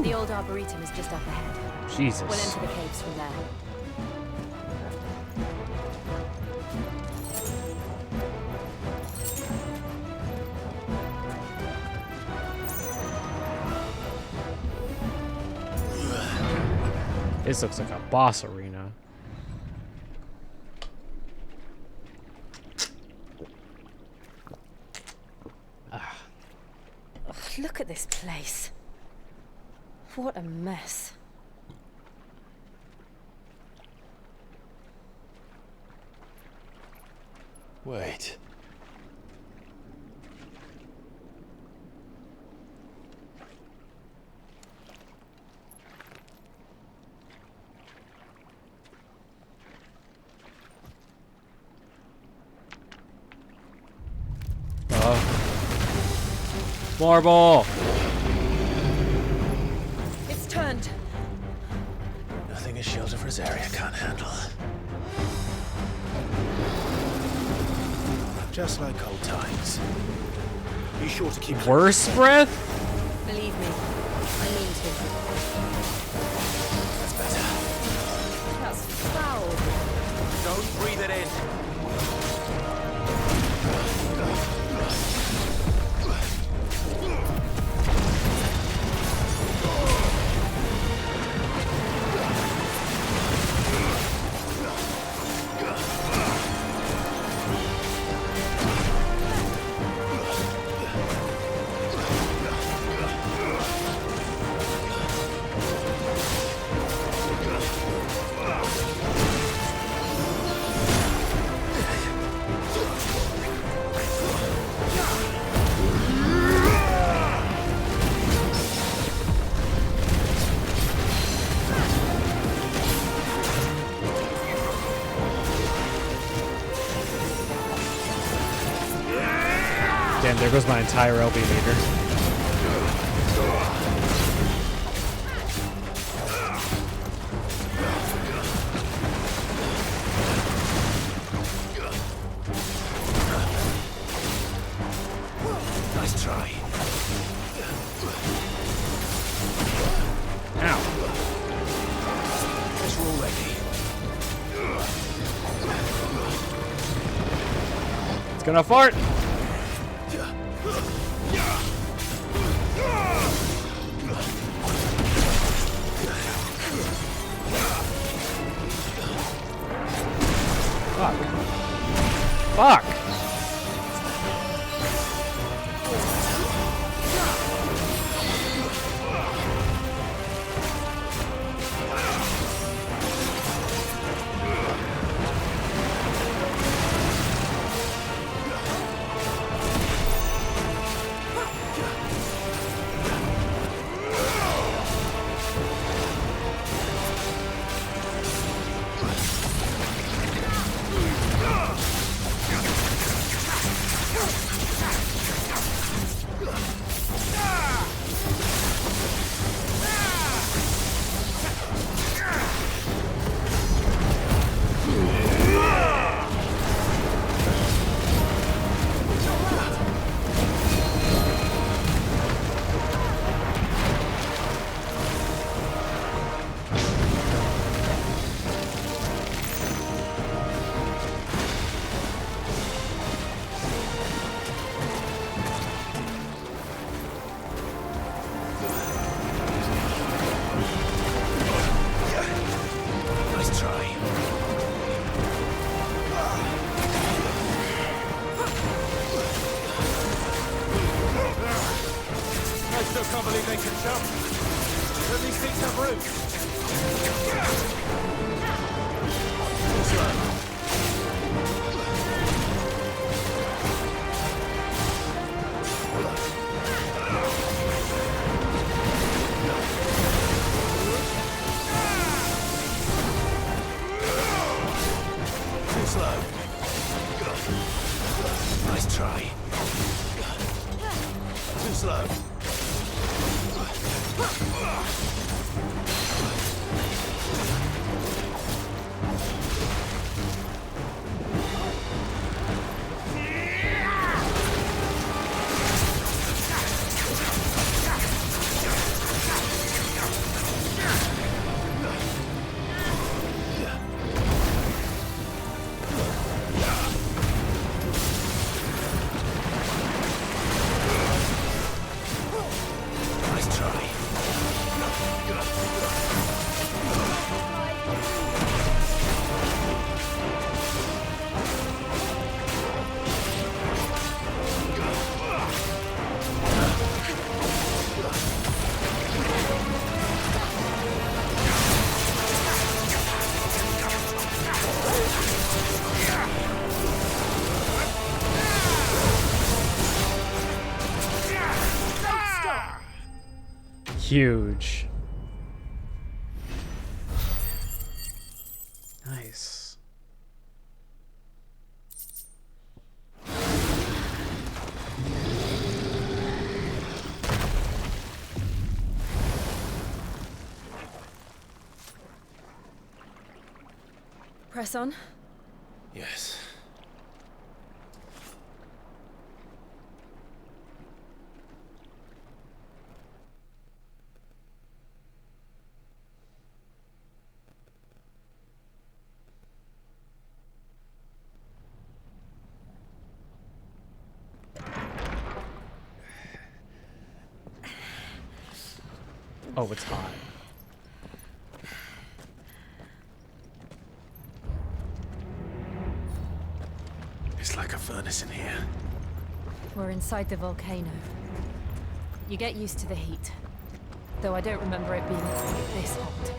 The old Arboretum is just up ahead. Jesus. We'll enter the caves from there. This looks like a boss arena. Ugh, look at this place. What a mess. Wait. Marble! It's turned. Nothing a shelter for his area can't handle. Just like old times. Be sure to keep worse breath? Believe me, I mean to. That's better. That's foul. Don't breathe it in. Damn, there goes my entire LB meter. Nice try. Ow. Guess we're all ready. It's gonna fart! Fuck! Can't believe they can jump. Don't these things have roots? Too slow. Nice try. Too slow. huge. Nice. Press on. Yes. Oh, it's hot. It's like a furnace in here. We're inside the volcano. You get used to the heat. Though I don't remember it being this hot.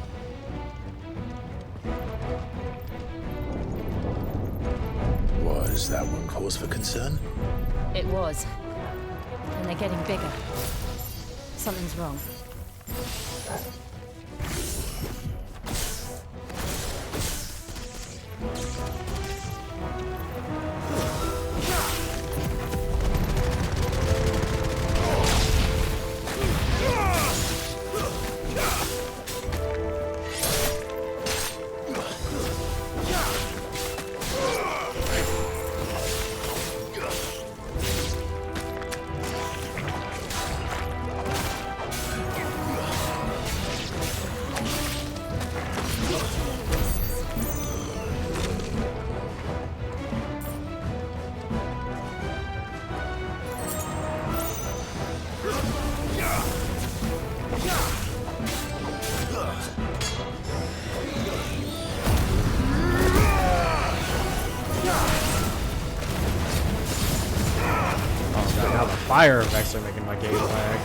Was that one cause for concern? It was. And they're getting bigger. Something's wrong. Now the fire effects are making my game lag.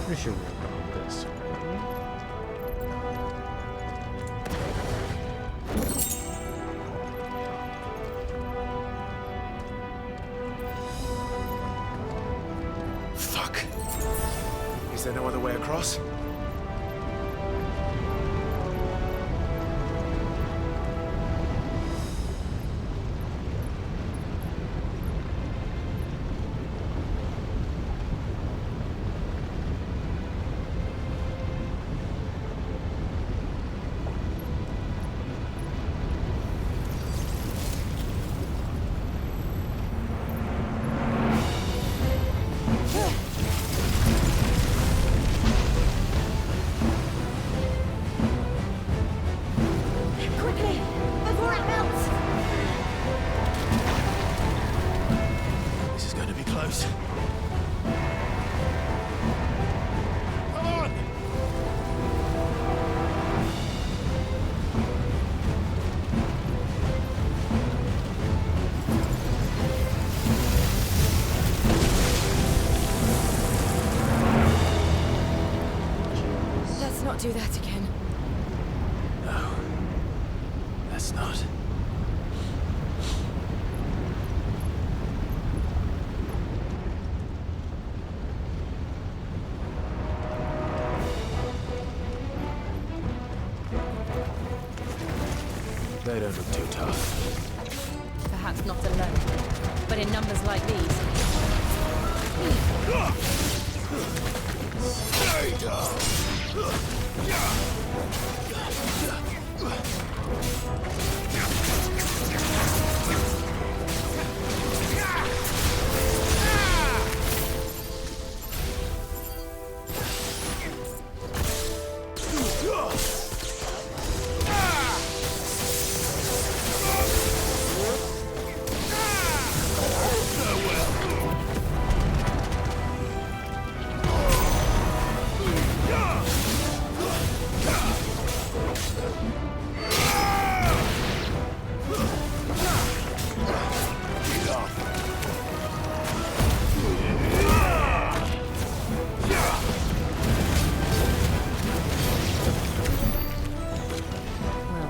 Pretty sure we'll go this way. Fuck. Is there no other way across? not do that again. No. Let's not. They don't look too tough. Perhaps not alone, but in numbers like these.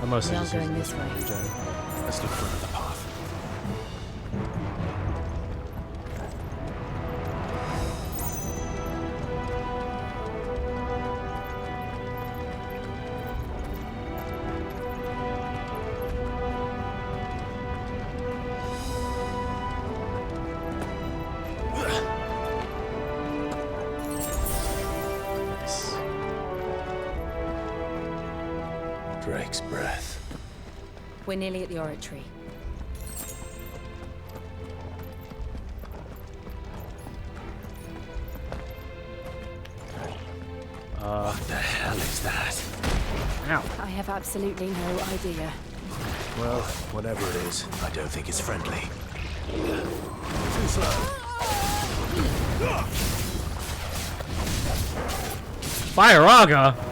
Mostly we are just going using this way. regen. Let's look for another path. Drake's breath. We're nearly at the oratory. What the hell is that? Ow. I have absolutely no idea. Well, whatever it is, I don't think it's friendly. Too slow. Fire-Aga!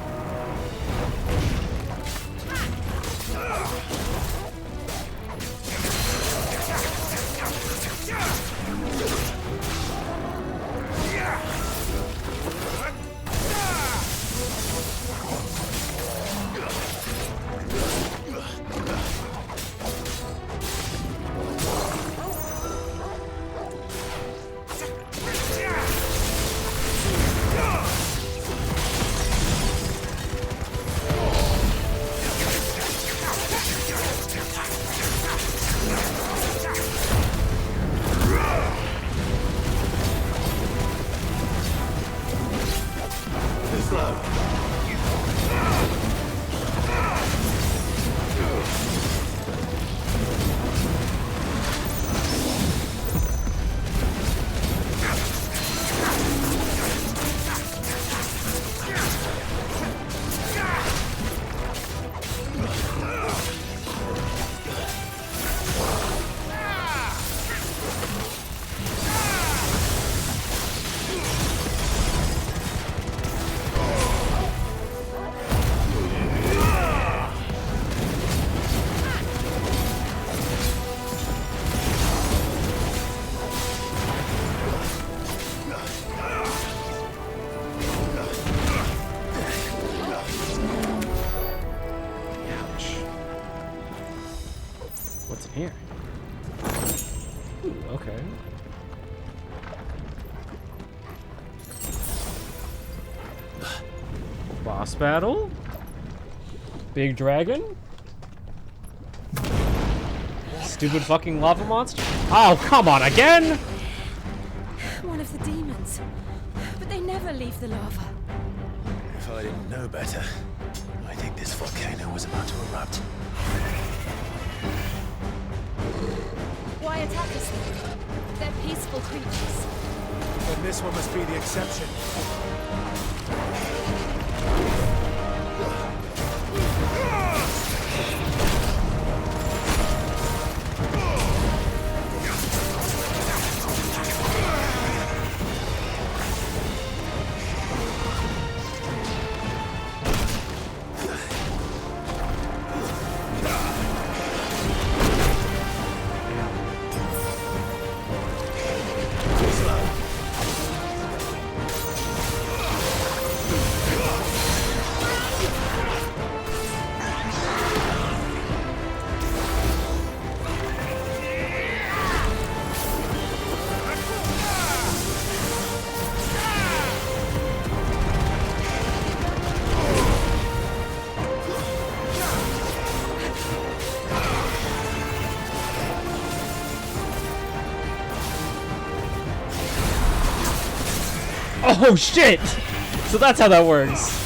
What's in here? Ooh, okay. Boss battle? Big dragon? Stupid fucking lava monster? Oh, come on, again? One of the demons. But they never leave the lava. If I didn't know better, I think this volcano was about to erupt. Why attack us then? They're peaceful creatures. Then this one must be the exception. Oh shit! So that's how that works.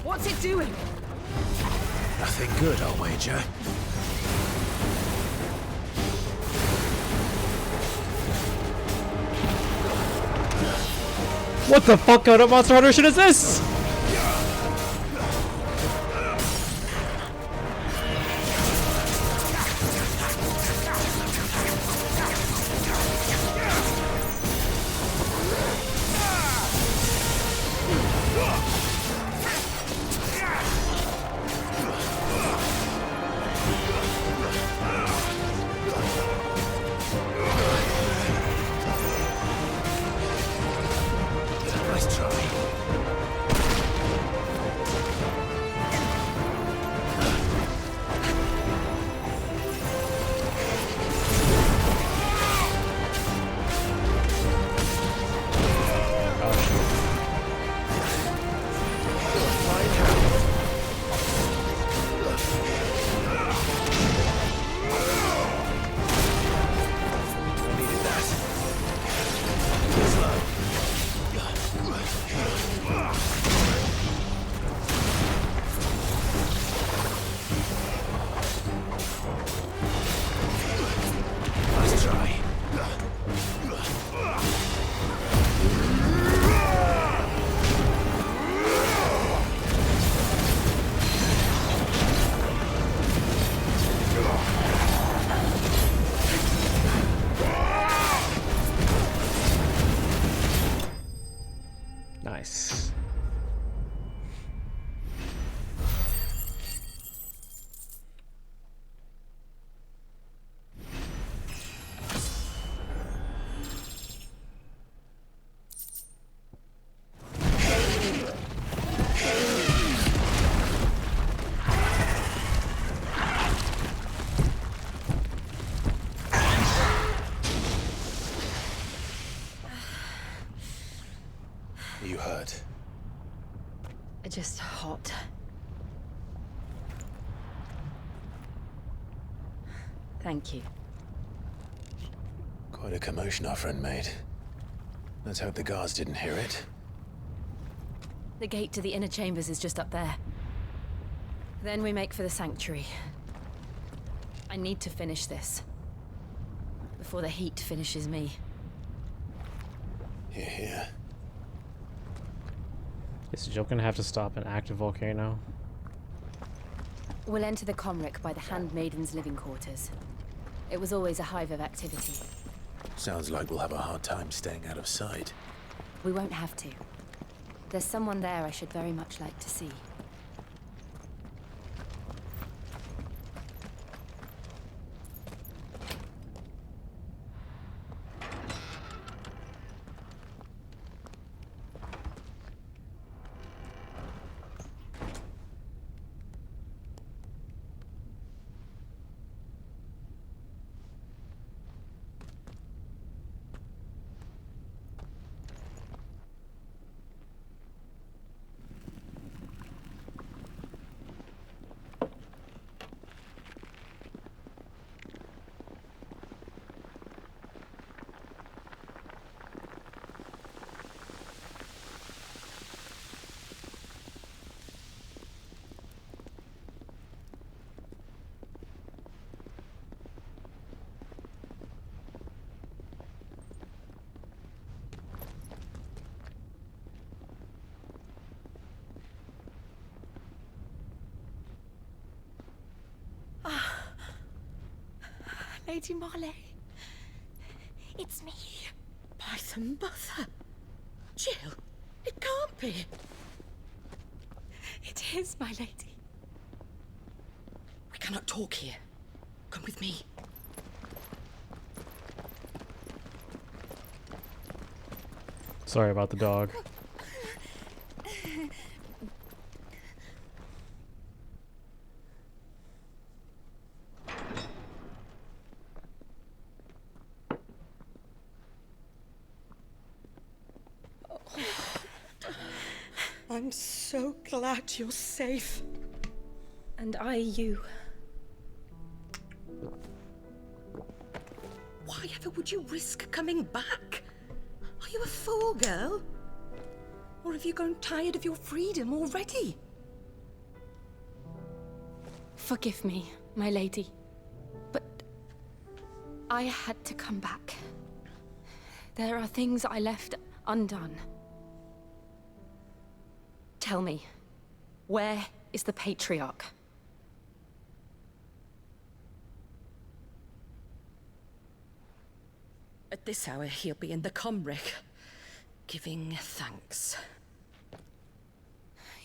What's it doing? Nothing good, I'll wager. What the fuck kind of Monster Hunter shit is this? Nice try. Nice try. Nice. You hurt. Just hot. Thank you. Quite a commotion our friend made. Let's hope the guards didn't hear it. The gate to the inner chambers is just up there. Then we make for the sanctuary. I need to finish this. Before the heat finishes me. Here, here. Is Jill gonna have to stop an active volcano? We'll enter the Comric by the Handmaiden's living quarters. It was always a hive of activity. Sounds like we'll have a hard time staying out of sight. We won't have to. There's someone there I should very much like to see. Lady Marley. It's me. By the mother. Jill, it can't be. It is, my lady. We cannot talk here. Come with me. Sorry about the dog. I'm so glad you're safe. And I you. Why ever would you risk coming back? Are you a fool, girl? Or have you grown tired of your freedom already? Forgive me, my lady. But I had to come back. There are things I left undone. Tell me, where is the Patriarch? At this hour, he'll be in the Comric, giving thanks.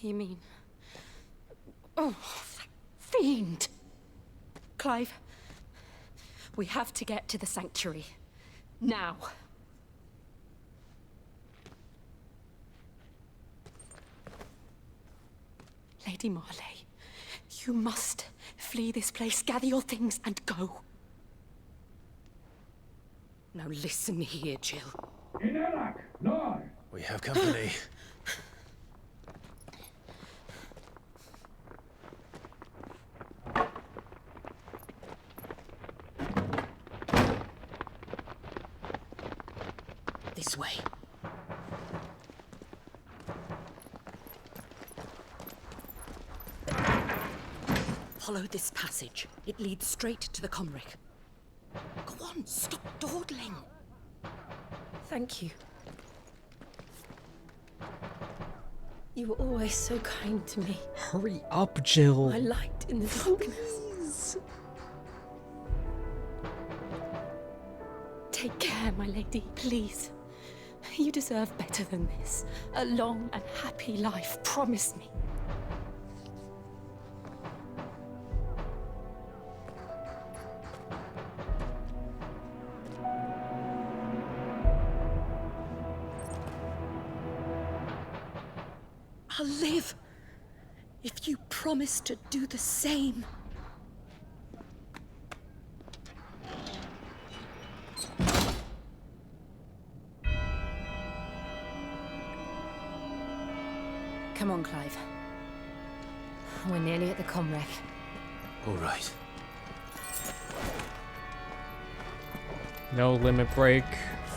You mean... Oh, that fiend! Clive, we have to get to the sanctuary. Now. Lady Marley, you must flee this place, gather your things, and go. Now listen here, Jill. We have company. This way. Follow this passage. It leads straight to the Comric. Go on, stop dawdling. Thank you. You were always so kind to me. Hurry up, Jill. My light in the darkness. Take care, my lady, please. You deserve better than this. A long and happy life, promise me. I'll live if you promise to do the same. Come on, Clive. We're nearly at the Comrec. All right. No limit break,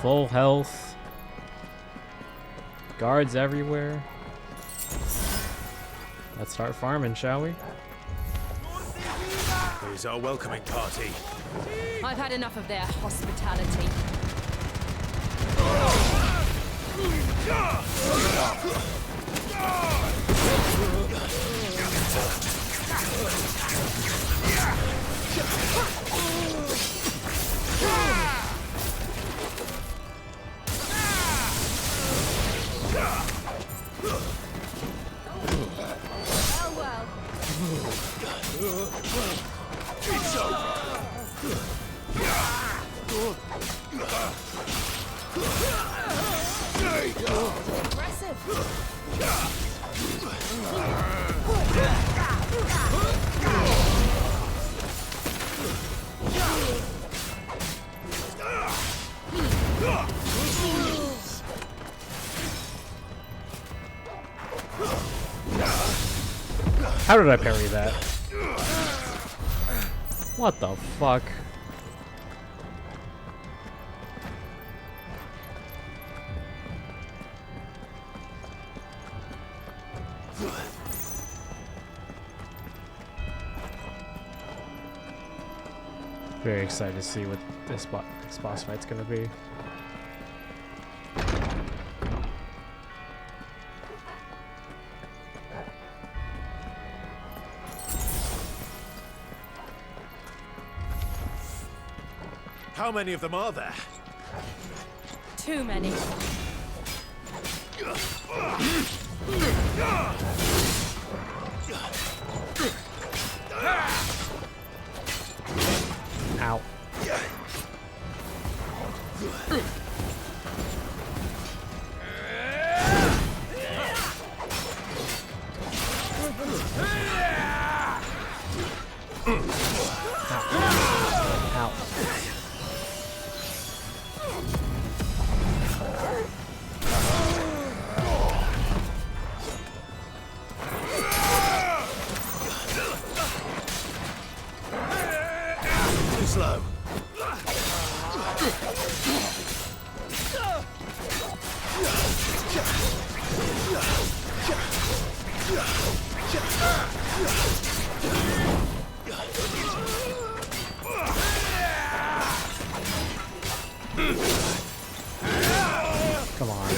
full health, guards everywhere. Let's start farming, shall we? Here's our welcoming party. I've had enough of their hospitality. How did I parry that? What the fuck? Very excited to see what this boss fight's gonna be. How many of them are there? Too many. Ow. Ow. Too slow. Come on.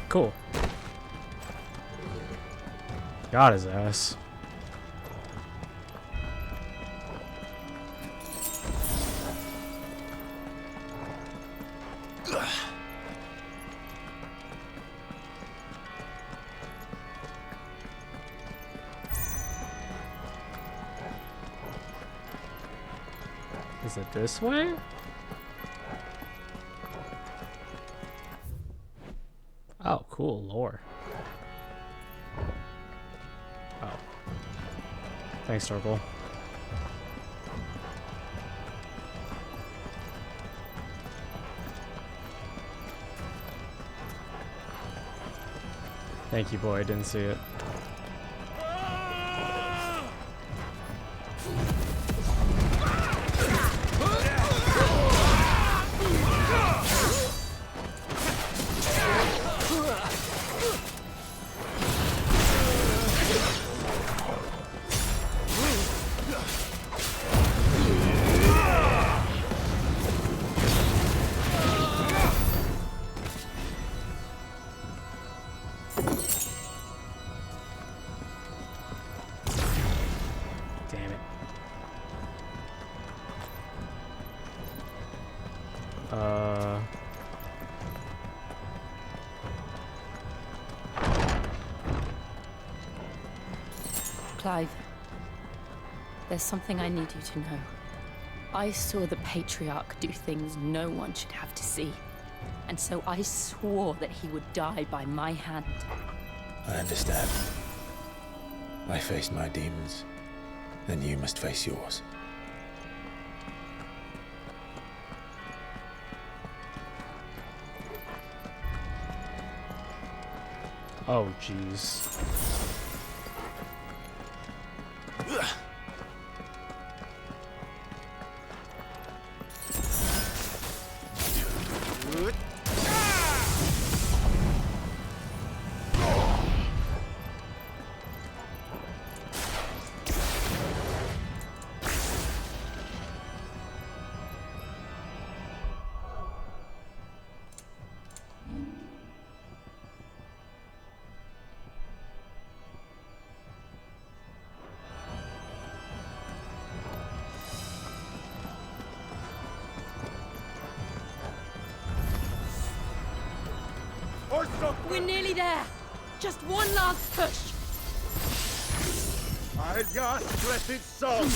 Cool. Got his ass. Is it this way? Oh, cool, lore. Oh. Thanks, Torkel. Thank you, boy. I didn't see it. Damn it. Clive, there's something I need you to know. I saw the Patriarch do things no one should have to see. And so I swore that he would die by my hand. I understand. I faced my demons, then you must face yours. Oh, jeez. We're nearly there. Just one last push. I just let it song.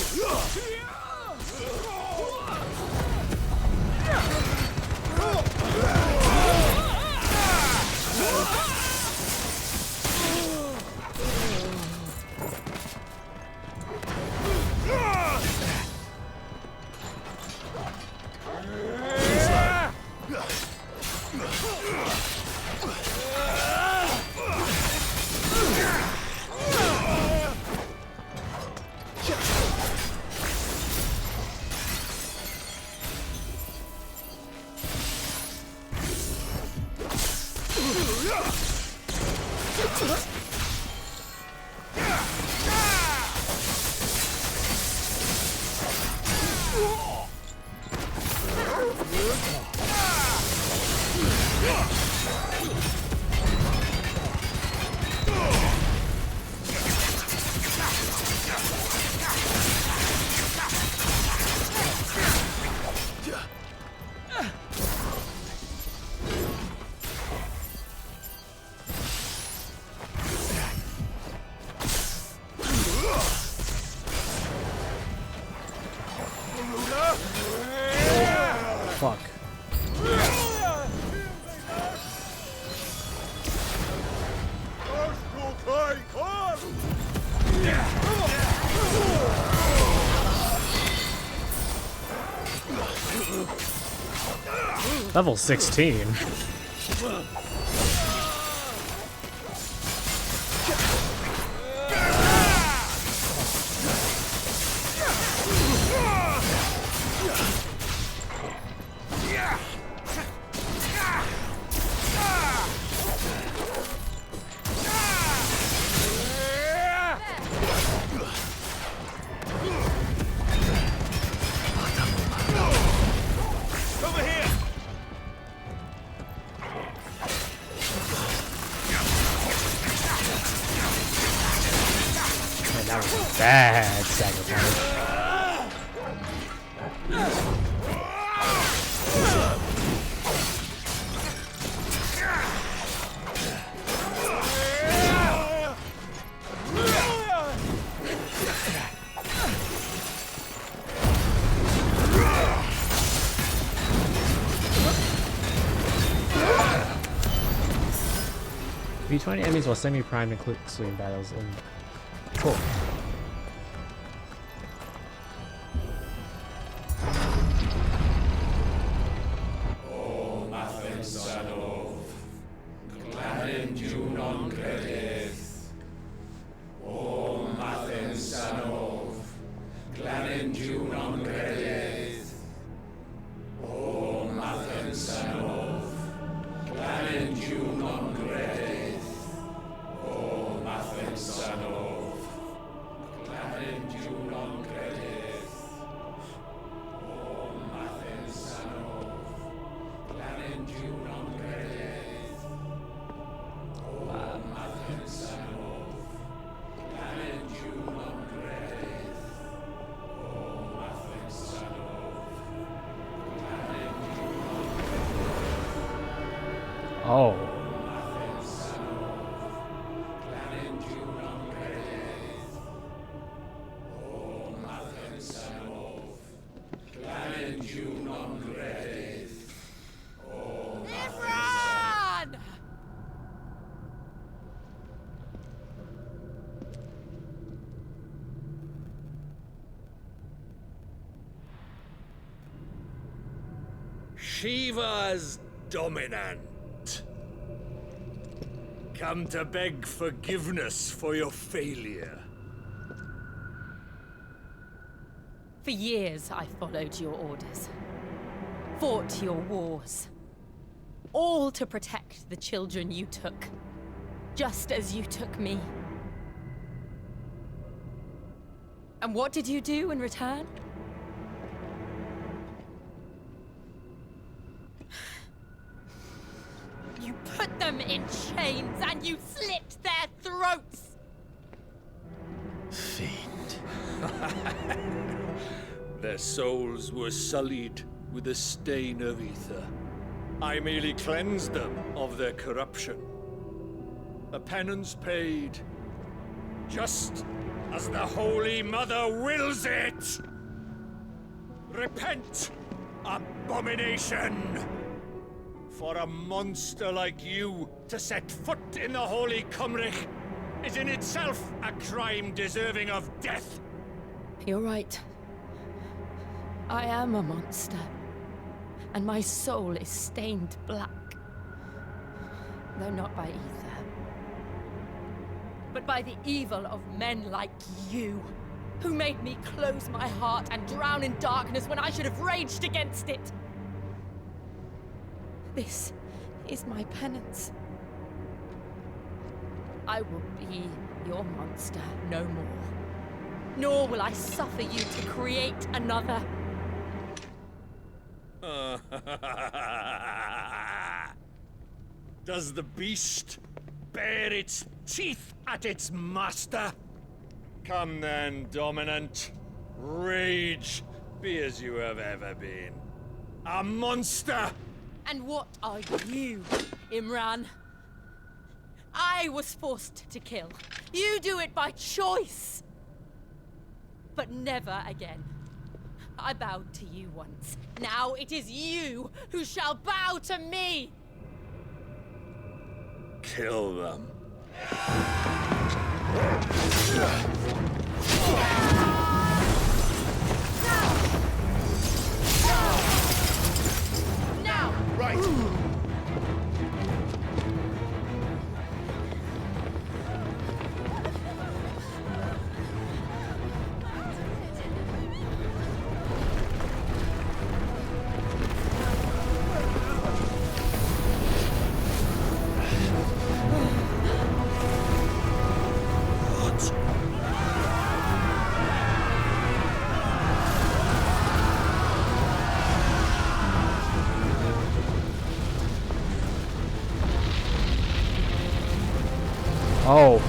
Fuck. Level 16. Over here! Man, that was a bad sacrifice. V20 enemies while semi-primed and quick swing battles and cool. Oh. Shiva's dominant. Come to beg forgiveness for your failure. For years, I followed your orders. Fought your wars. All to protect the children you took. Just as you took me. And what did you do in return? You put them in chains and you slit their throats! Fiend. Their souls were sullied with a stain of ether. I merely cleansed them of their corruption. the penance paid. Just as the Holy Mother wills it! Repent, abomination! For a monster like you to set foot in the Holy Cymric is in itself a crime deserving of death. You're right. I am a monster. And my soul is stained black. Though not by ether. But by the evil of men like you, who made me close my heart and drown in darkness when I should have raged against it. This is my penance. I will be your monster no more. Nor will I suffer you to create another. Does the beast bare its teeth at its master? Come then, Dominant. Rage, be as you have ever been. A monster! And what are you, Imran? I was forced to kill. You do it by choice. But never again. I bowed to you once. Now it is you who shall bow to me! Kill them. Now! Right! Oh.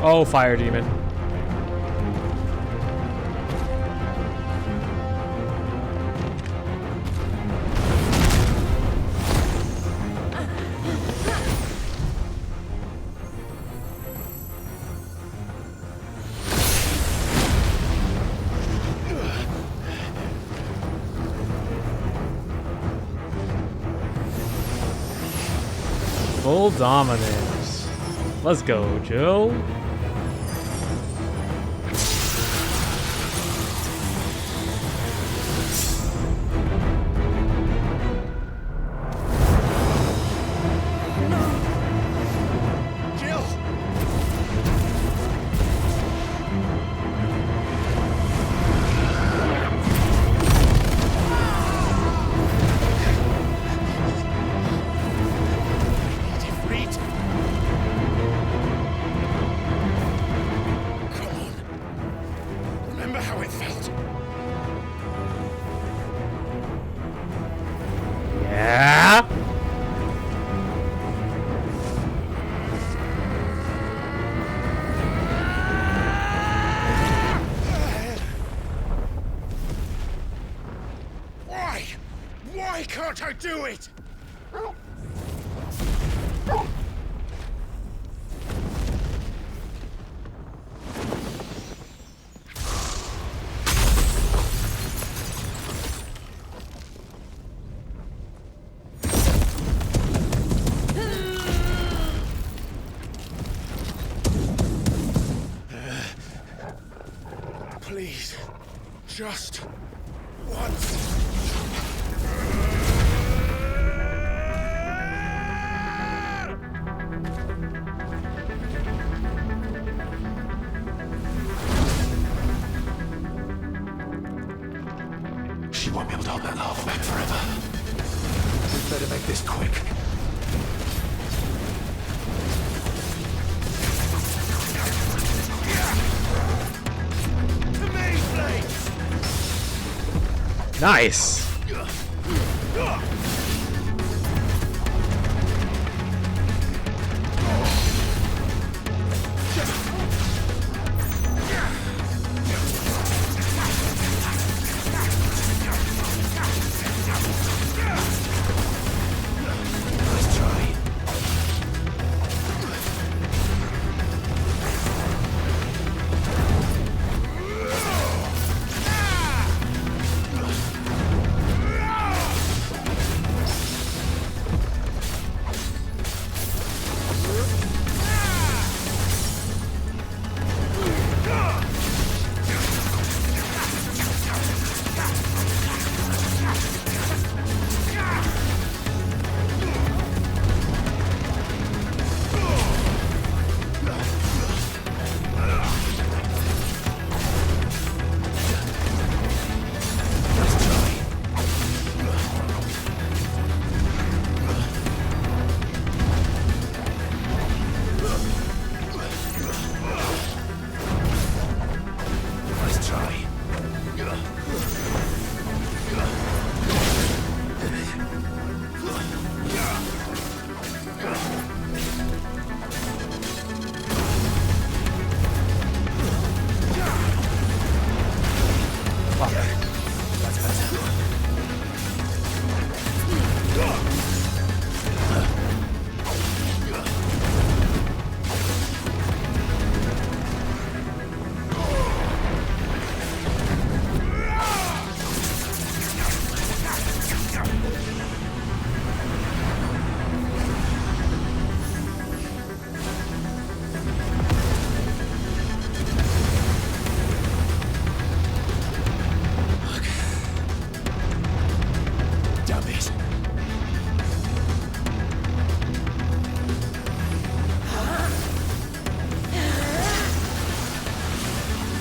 Oh, fire demon. Full dominance. Let's go, Jill. Remember how it felt? Yeah. Why? Why can't I do it? Please, just once. She won't be able to hold that lava back forever. We better make this quick. Nice.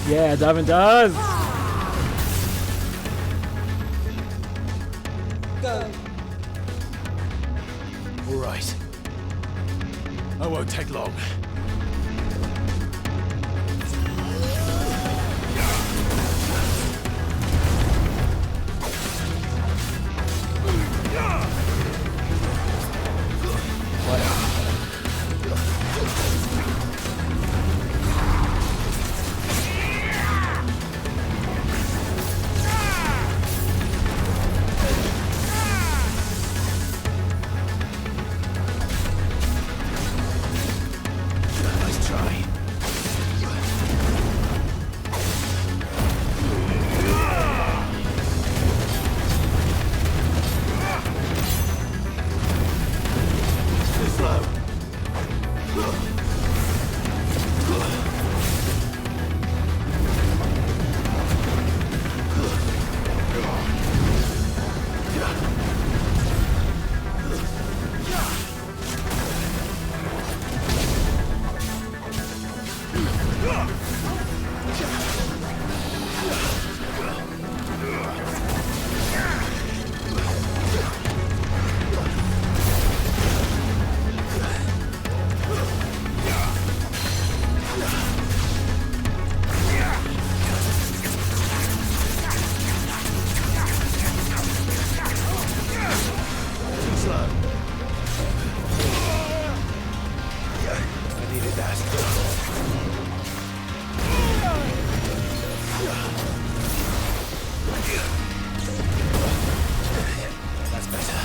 Yeah, Diamond does! Go. All right. I won't take long. Nice try. Too slow. Too slow. I needed that. That's better.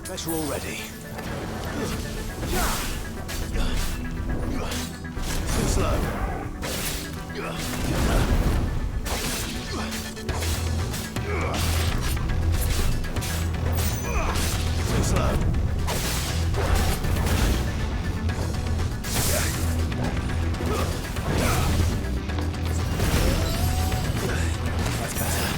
Guess you're all ready. Too slow. Too slow. That's better.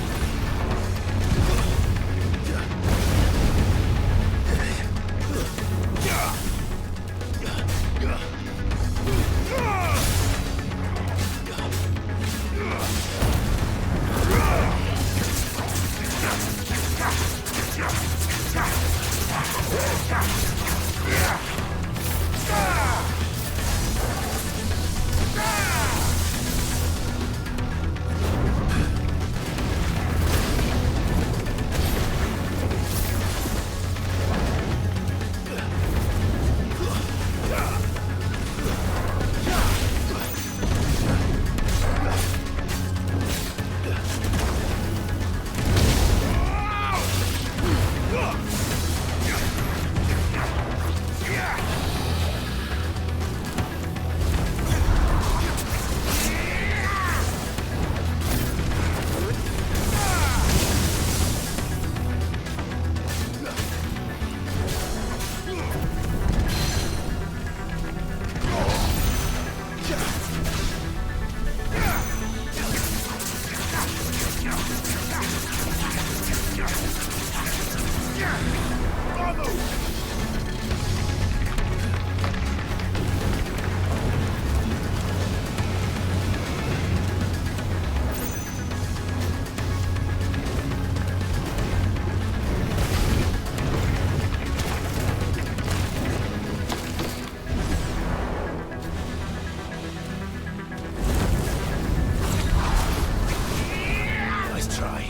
Nice try.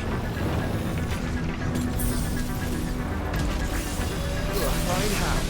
You're a fine hound.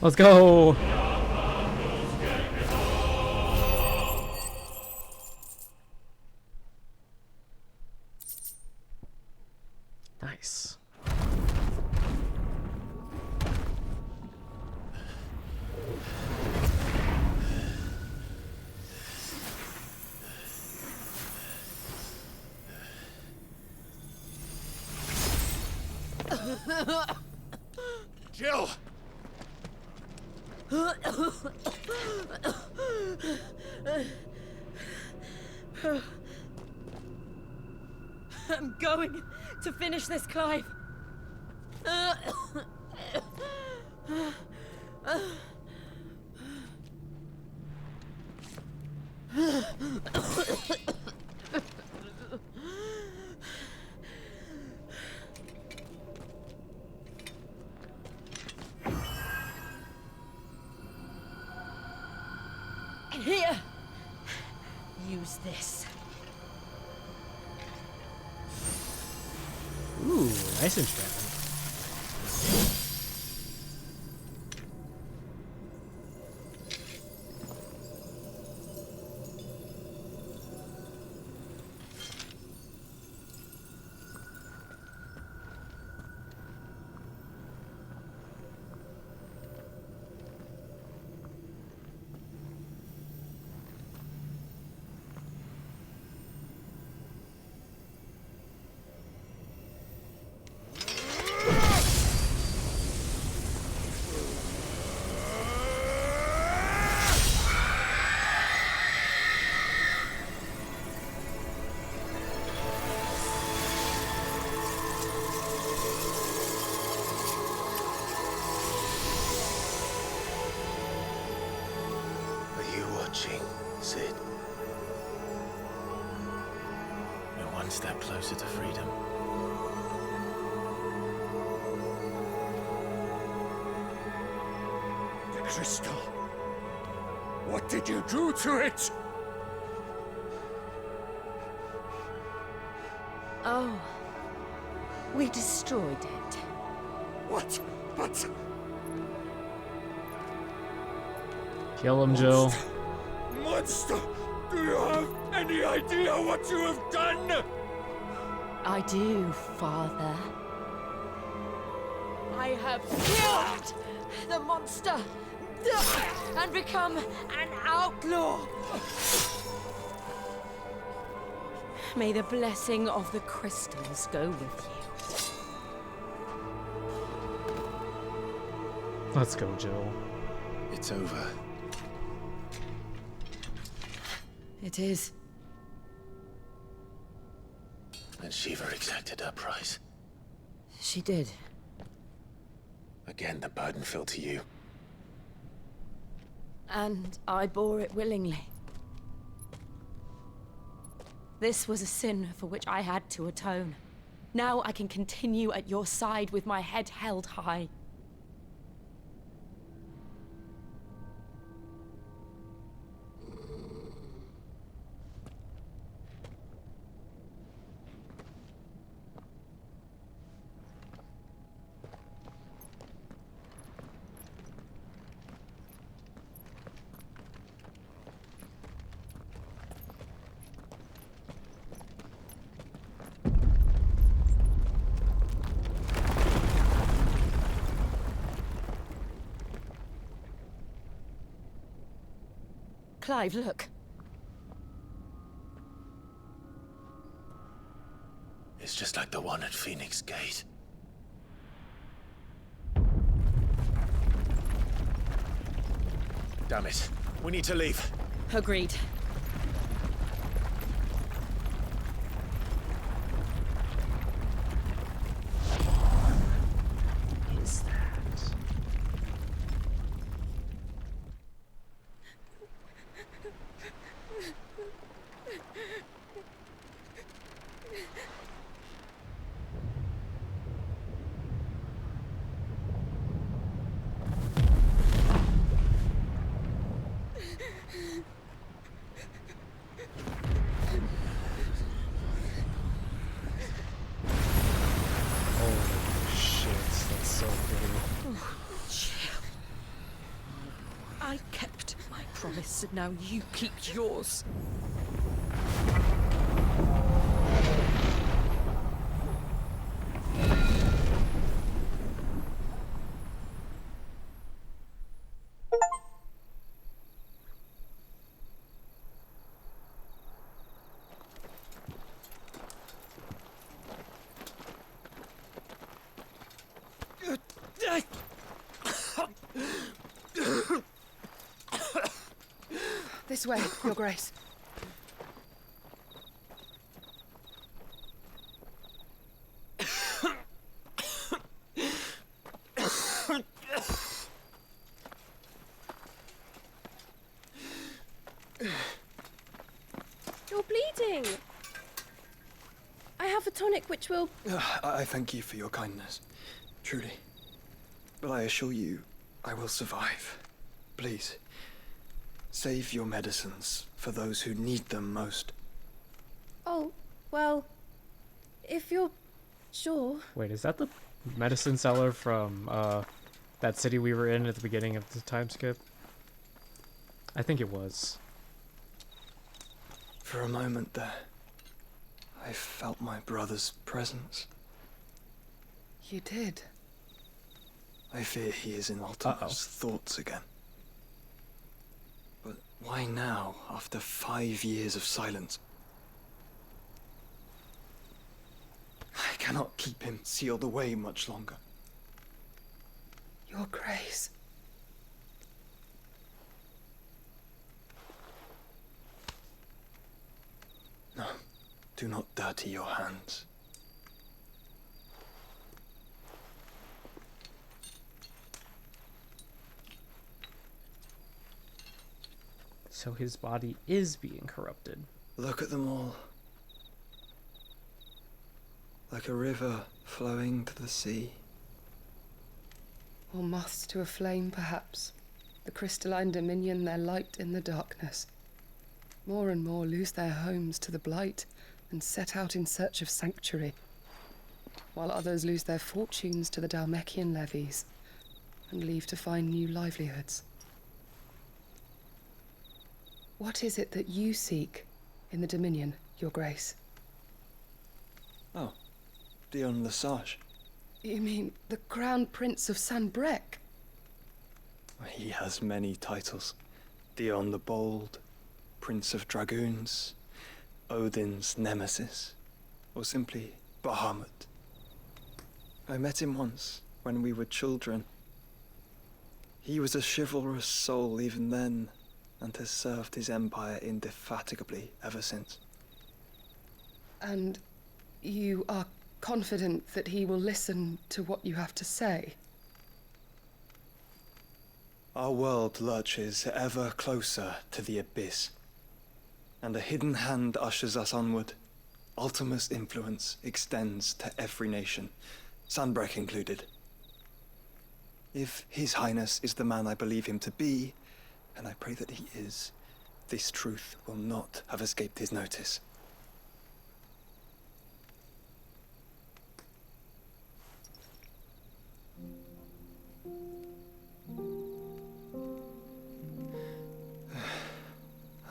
Let's go! Nice. Jill! I'm going to finish this, Clive. Here. Use this. Ooh, nice enchantment. Watching, Sid. We're one step closer to freedom. The crystal. What did you do to it? Oh. We destroyed it. What? But... Kill him, Jill. Monster! Do you have any idea what you have done? I do, Father. I have killed the monster and become an outlaw. May the blessing of the crystals go with you. Let's go, Jill. It's over. It is. And Shiva exacted her price. She did. Again, the burden fell to you. And I bore it willingly. This was a sin for which I had to atone. Now I can continue at your side with my head held high. Clive, look. It's just like the one at Phoenix Gate. Damn it. We need to leave. Agreed. Is that? I kept my promise, and now you keep yours. This way, Your Grace. You're bleeding. I have a tonic which will... I thank you for your kindness, truly. But I assure you, I will survive. Please, save your medicines for those who need them most. Oh, well, if you're sure. Wait, is that the medicine seller from that city we were in at the beginning of the time skip? I think it was. For a moment there, I felt my brother's presence. You did? I fear he is in Ultima's thoughts again. But why now, after 5 years of silence? I cannot keep him sealed away much longer. Your Grace. No, do not dirty your hands. So his body is being corrupted. Look at them all. Like a river flowing to the sea. Or moths to a flame, perhaps. The crystalline dominion their light in the darkness. More and more lose their homes to the blight and set out in search of sanctuary, while others lose their fortunes to the Dalmekian levies and leave to find new livelihoods. What is it that you seek in the Dominion, Your Grace? Oh, Dion Lesage. You mean the Crown Prince of Sanbrec? He has many titles. Dion the Bold, Prince of Dragoons, Odin's Nemesis, or simply Bahamut. I met him once, when we were children. He was a chivalrous soul even then, and has served his empire indefatigably ever since. And you are confident that he will listen to what you have to say? Our world lurches ever closer to the abyss, and a hidden hand ushers us onward. Ultima's influence extends to every nation, Sanbrec included. If His Highness is the man I believe him to be, and I pray that he is, this truth will not have escaped his notice.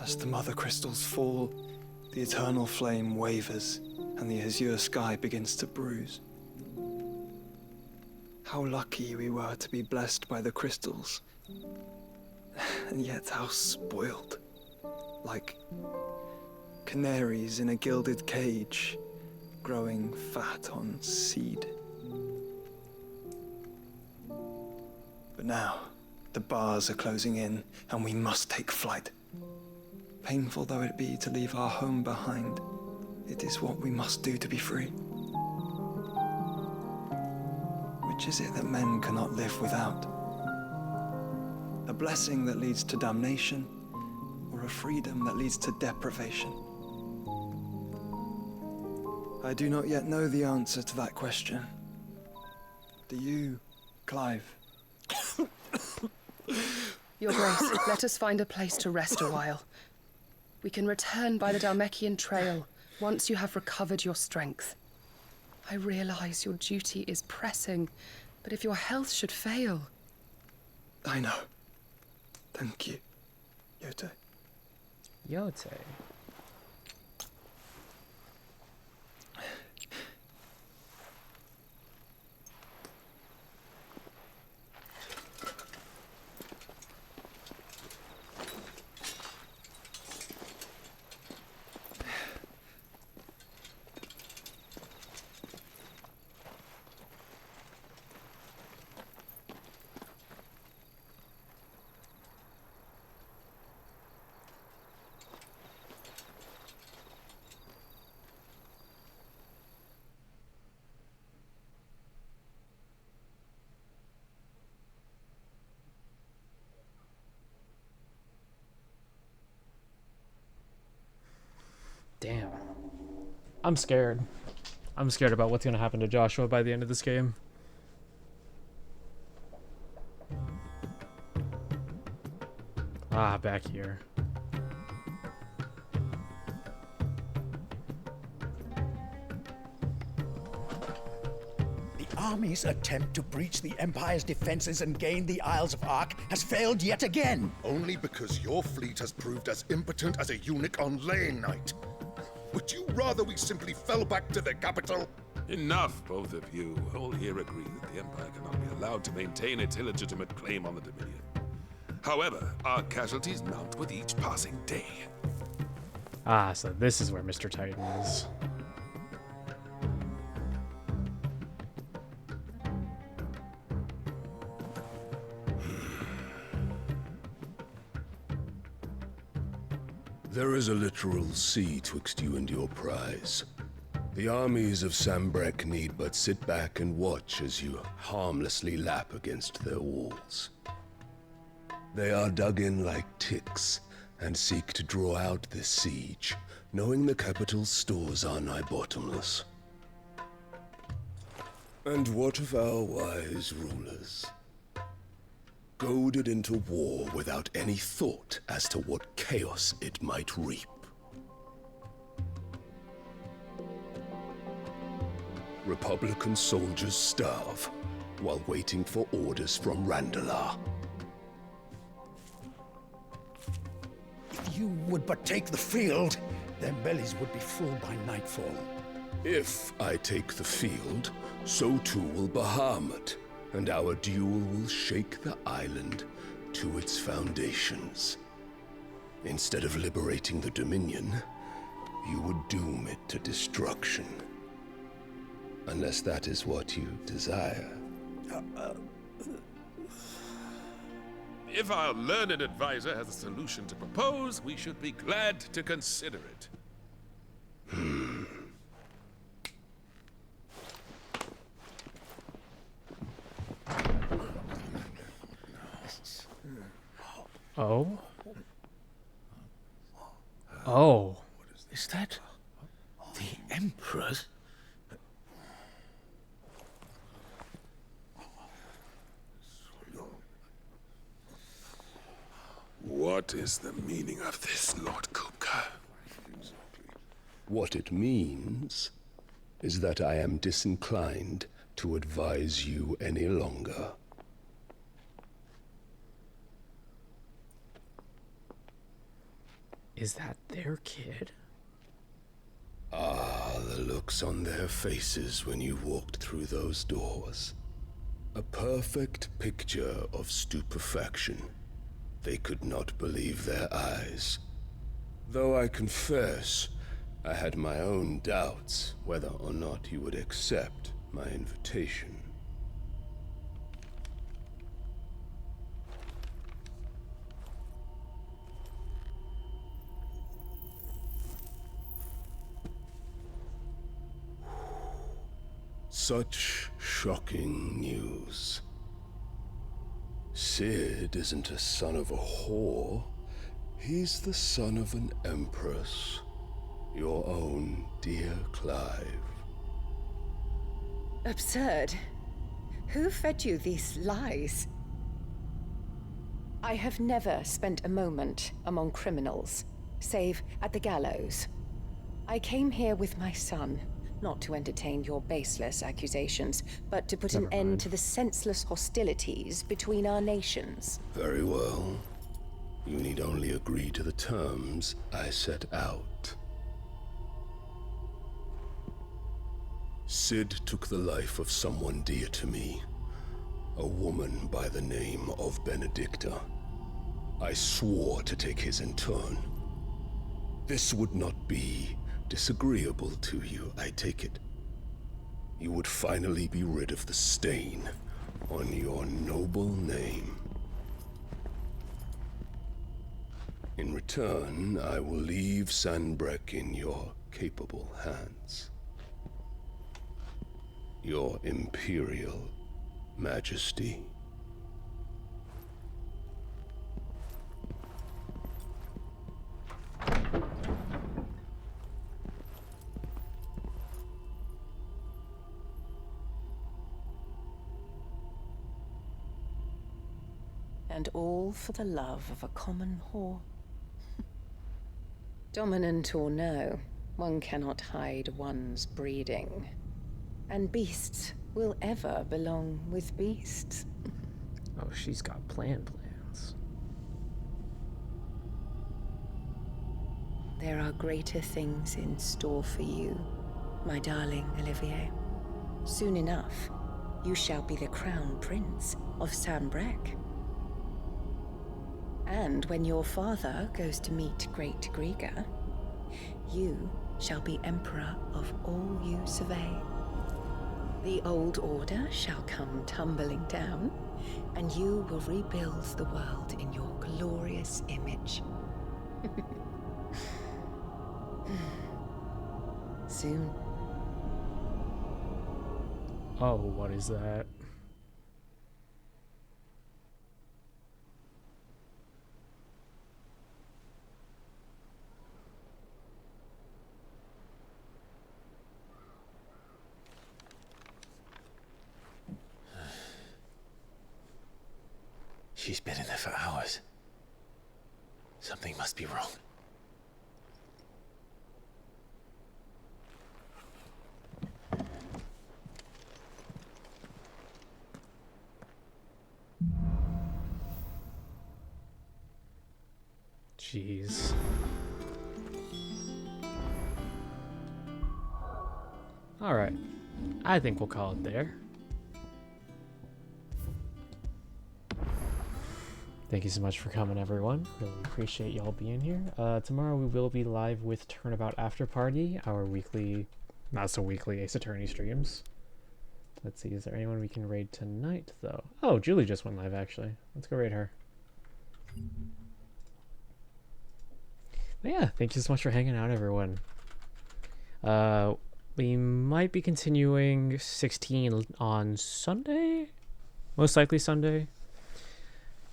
As the mother crystals fall, the eternal flame wavers, and the azure sky begins to bruise. How lucky we were to be blessed by the crystals, and yet how spoiled. Like canaries in a gilded cage, growing fat on seed. But now, the bars are closing in, and we must take flight. Painful though it be to leave our home behind, it is what we must do to be free. Which is it that men cannot live without? A blessing that leads to damnation, or a freedom that leads to deprivation? I do not yet know the answer to that question. Do you, Clive? Your Grace, let us find a place to rest a while. We can return by the Dalmekian trail once you have recovered your strength. I realize your duty is pressing, but if your health should fail... I know. Thank you, Yote. Yote. Damn. I'm scared. I'm scared about what's gonna happen to Joshua by the end of this game. Ah, back here. The army's attempt to breach the Empire's defenses and gain the Isles of Ark has failed yet again. Only because your fleet has proved as impotent as a eunuch on laying night. Would you rather we simply fell back to the capital? Enough, both of you. All here agree that the Empire cannot be allowed to maintain its illegitimate claim on the Dominion. However, our casualties mount with each passing day. Ah, so this is where Mr. Titan is. There is a literal sea twixt you and your prize. The armies of Sambrek need but sit back and watch as you harmlessly lap against their walls. They are dug in like ticks and seek to draw out this siege, knowing the capital's stores are nigh bottomless. And what of our wise rulers? Goaded into war without any thought as to what chaos it might reap. Republican soldiers starve while waiting for orders from Randalar. If you would but take the field, their bellies would be full by nightfall. If I take the field, so too will Bahamut, and our duel will shake the island to its foundations. Instead of liberating the Dominion, you would doom it to destruction. Unless that is what you desire. If our learned advisor has a solution to propose, we should be glad to consider it. Oh? Oh. Is that the Emperor's? What is the meaning of this, Lord Kupka? What it means is that I am disinclined to advise you any longer. Is that their kid? Ah, the looks on their faces when you walked through those doors. A perfect picture of stupefaction. They could not believe their eyes. Though I confess, I had my own doubts whether or not you would accept my invitation. Such shocking news. Sid isn't a son of a whore. He's the son of an empress. Your own dear Clive. Absurd. Who fed you these lies? I have never spent a moment among criminals, save at the gallows. I came here with my son, not to entertain your baseless accusations, but to put an end to the senseless hostilities between our nations. Very well. You need only agree to the terms I set out. Sid took the life of someone dear to me, a woman by the name of Benedicta. I swore to take his in turn. This would not be disagreeable to you, I take it. You would finally be rid of the stain on your noble name. In return, I will leave Sanbreque in your capable hands. Your Imperial Majesty. And all for the love of a common whore. Dominant or no, one cannot hide one's breeding. And beasts will ever belong with beasts. Oh, she's got plans. There are greater things in store for you, my darling Olivier. Soon enough, you shall be the crown prince of Sanbreque. And when your father goes to meet Great Griga, you shall be emperor of all you survey. The old order shall come tumbling down, and you will rebuild the world in your glorious image. Soon. Oh, what is that? She's been in there for hours. Something must be wrong. Jeez. Alright. I think we'll call it there. Thank you so much for coming, everyone. Really appreciate y'all being here. Tomorrow we will be live with Turnabout After Party, our weekly, not so weekly, Ace Attorney streams. Let's see, is there anyone we can raid tonight, though? Oh, Julie just went live, actually. Let's go raid her. But yeah, thank you so much for hanging out, everyone. We might be continuing 16 on Sunday? Most likely Sunday.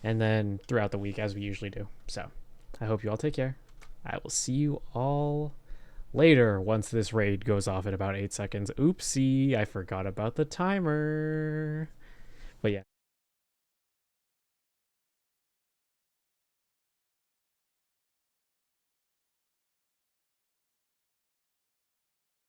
And then throughout the week, as we usually do. So, I hope you all take care. I will see you all later once this raid goes off in about 8 seconds. Oopsie, I forgot about the timer. But yeah.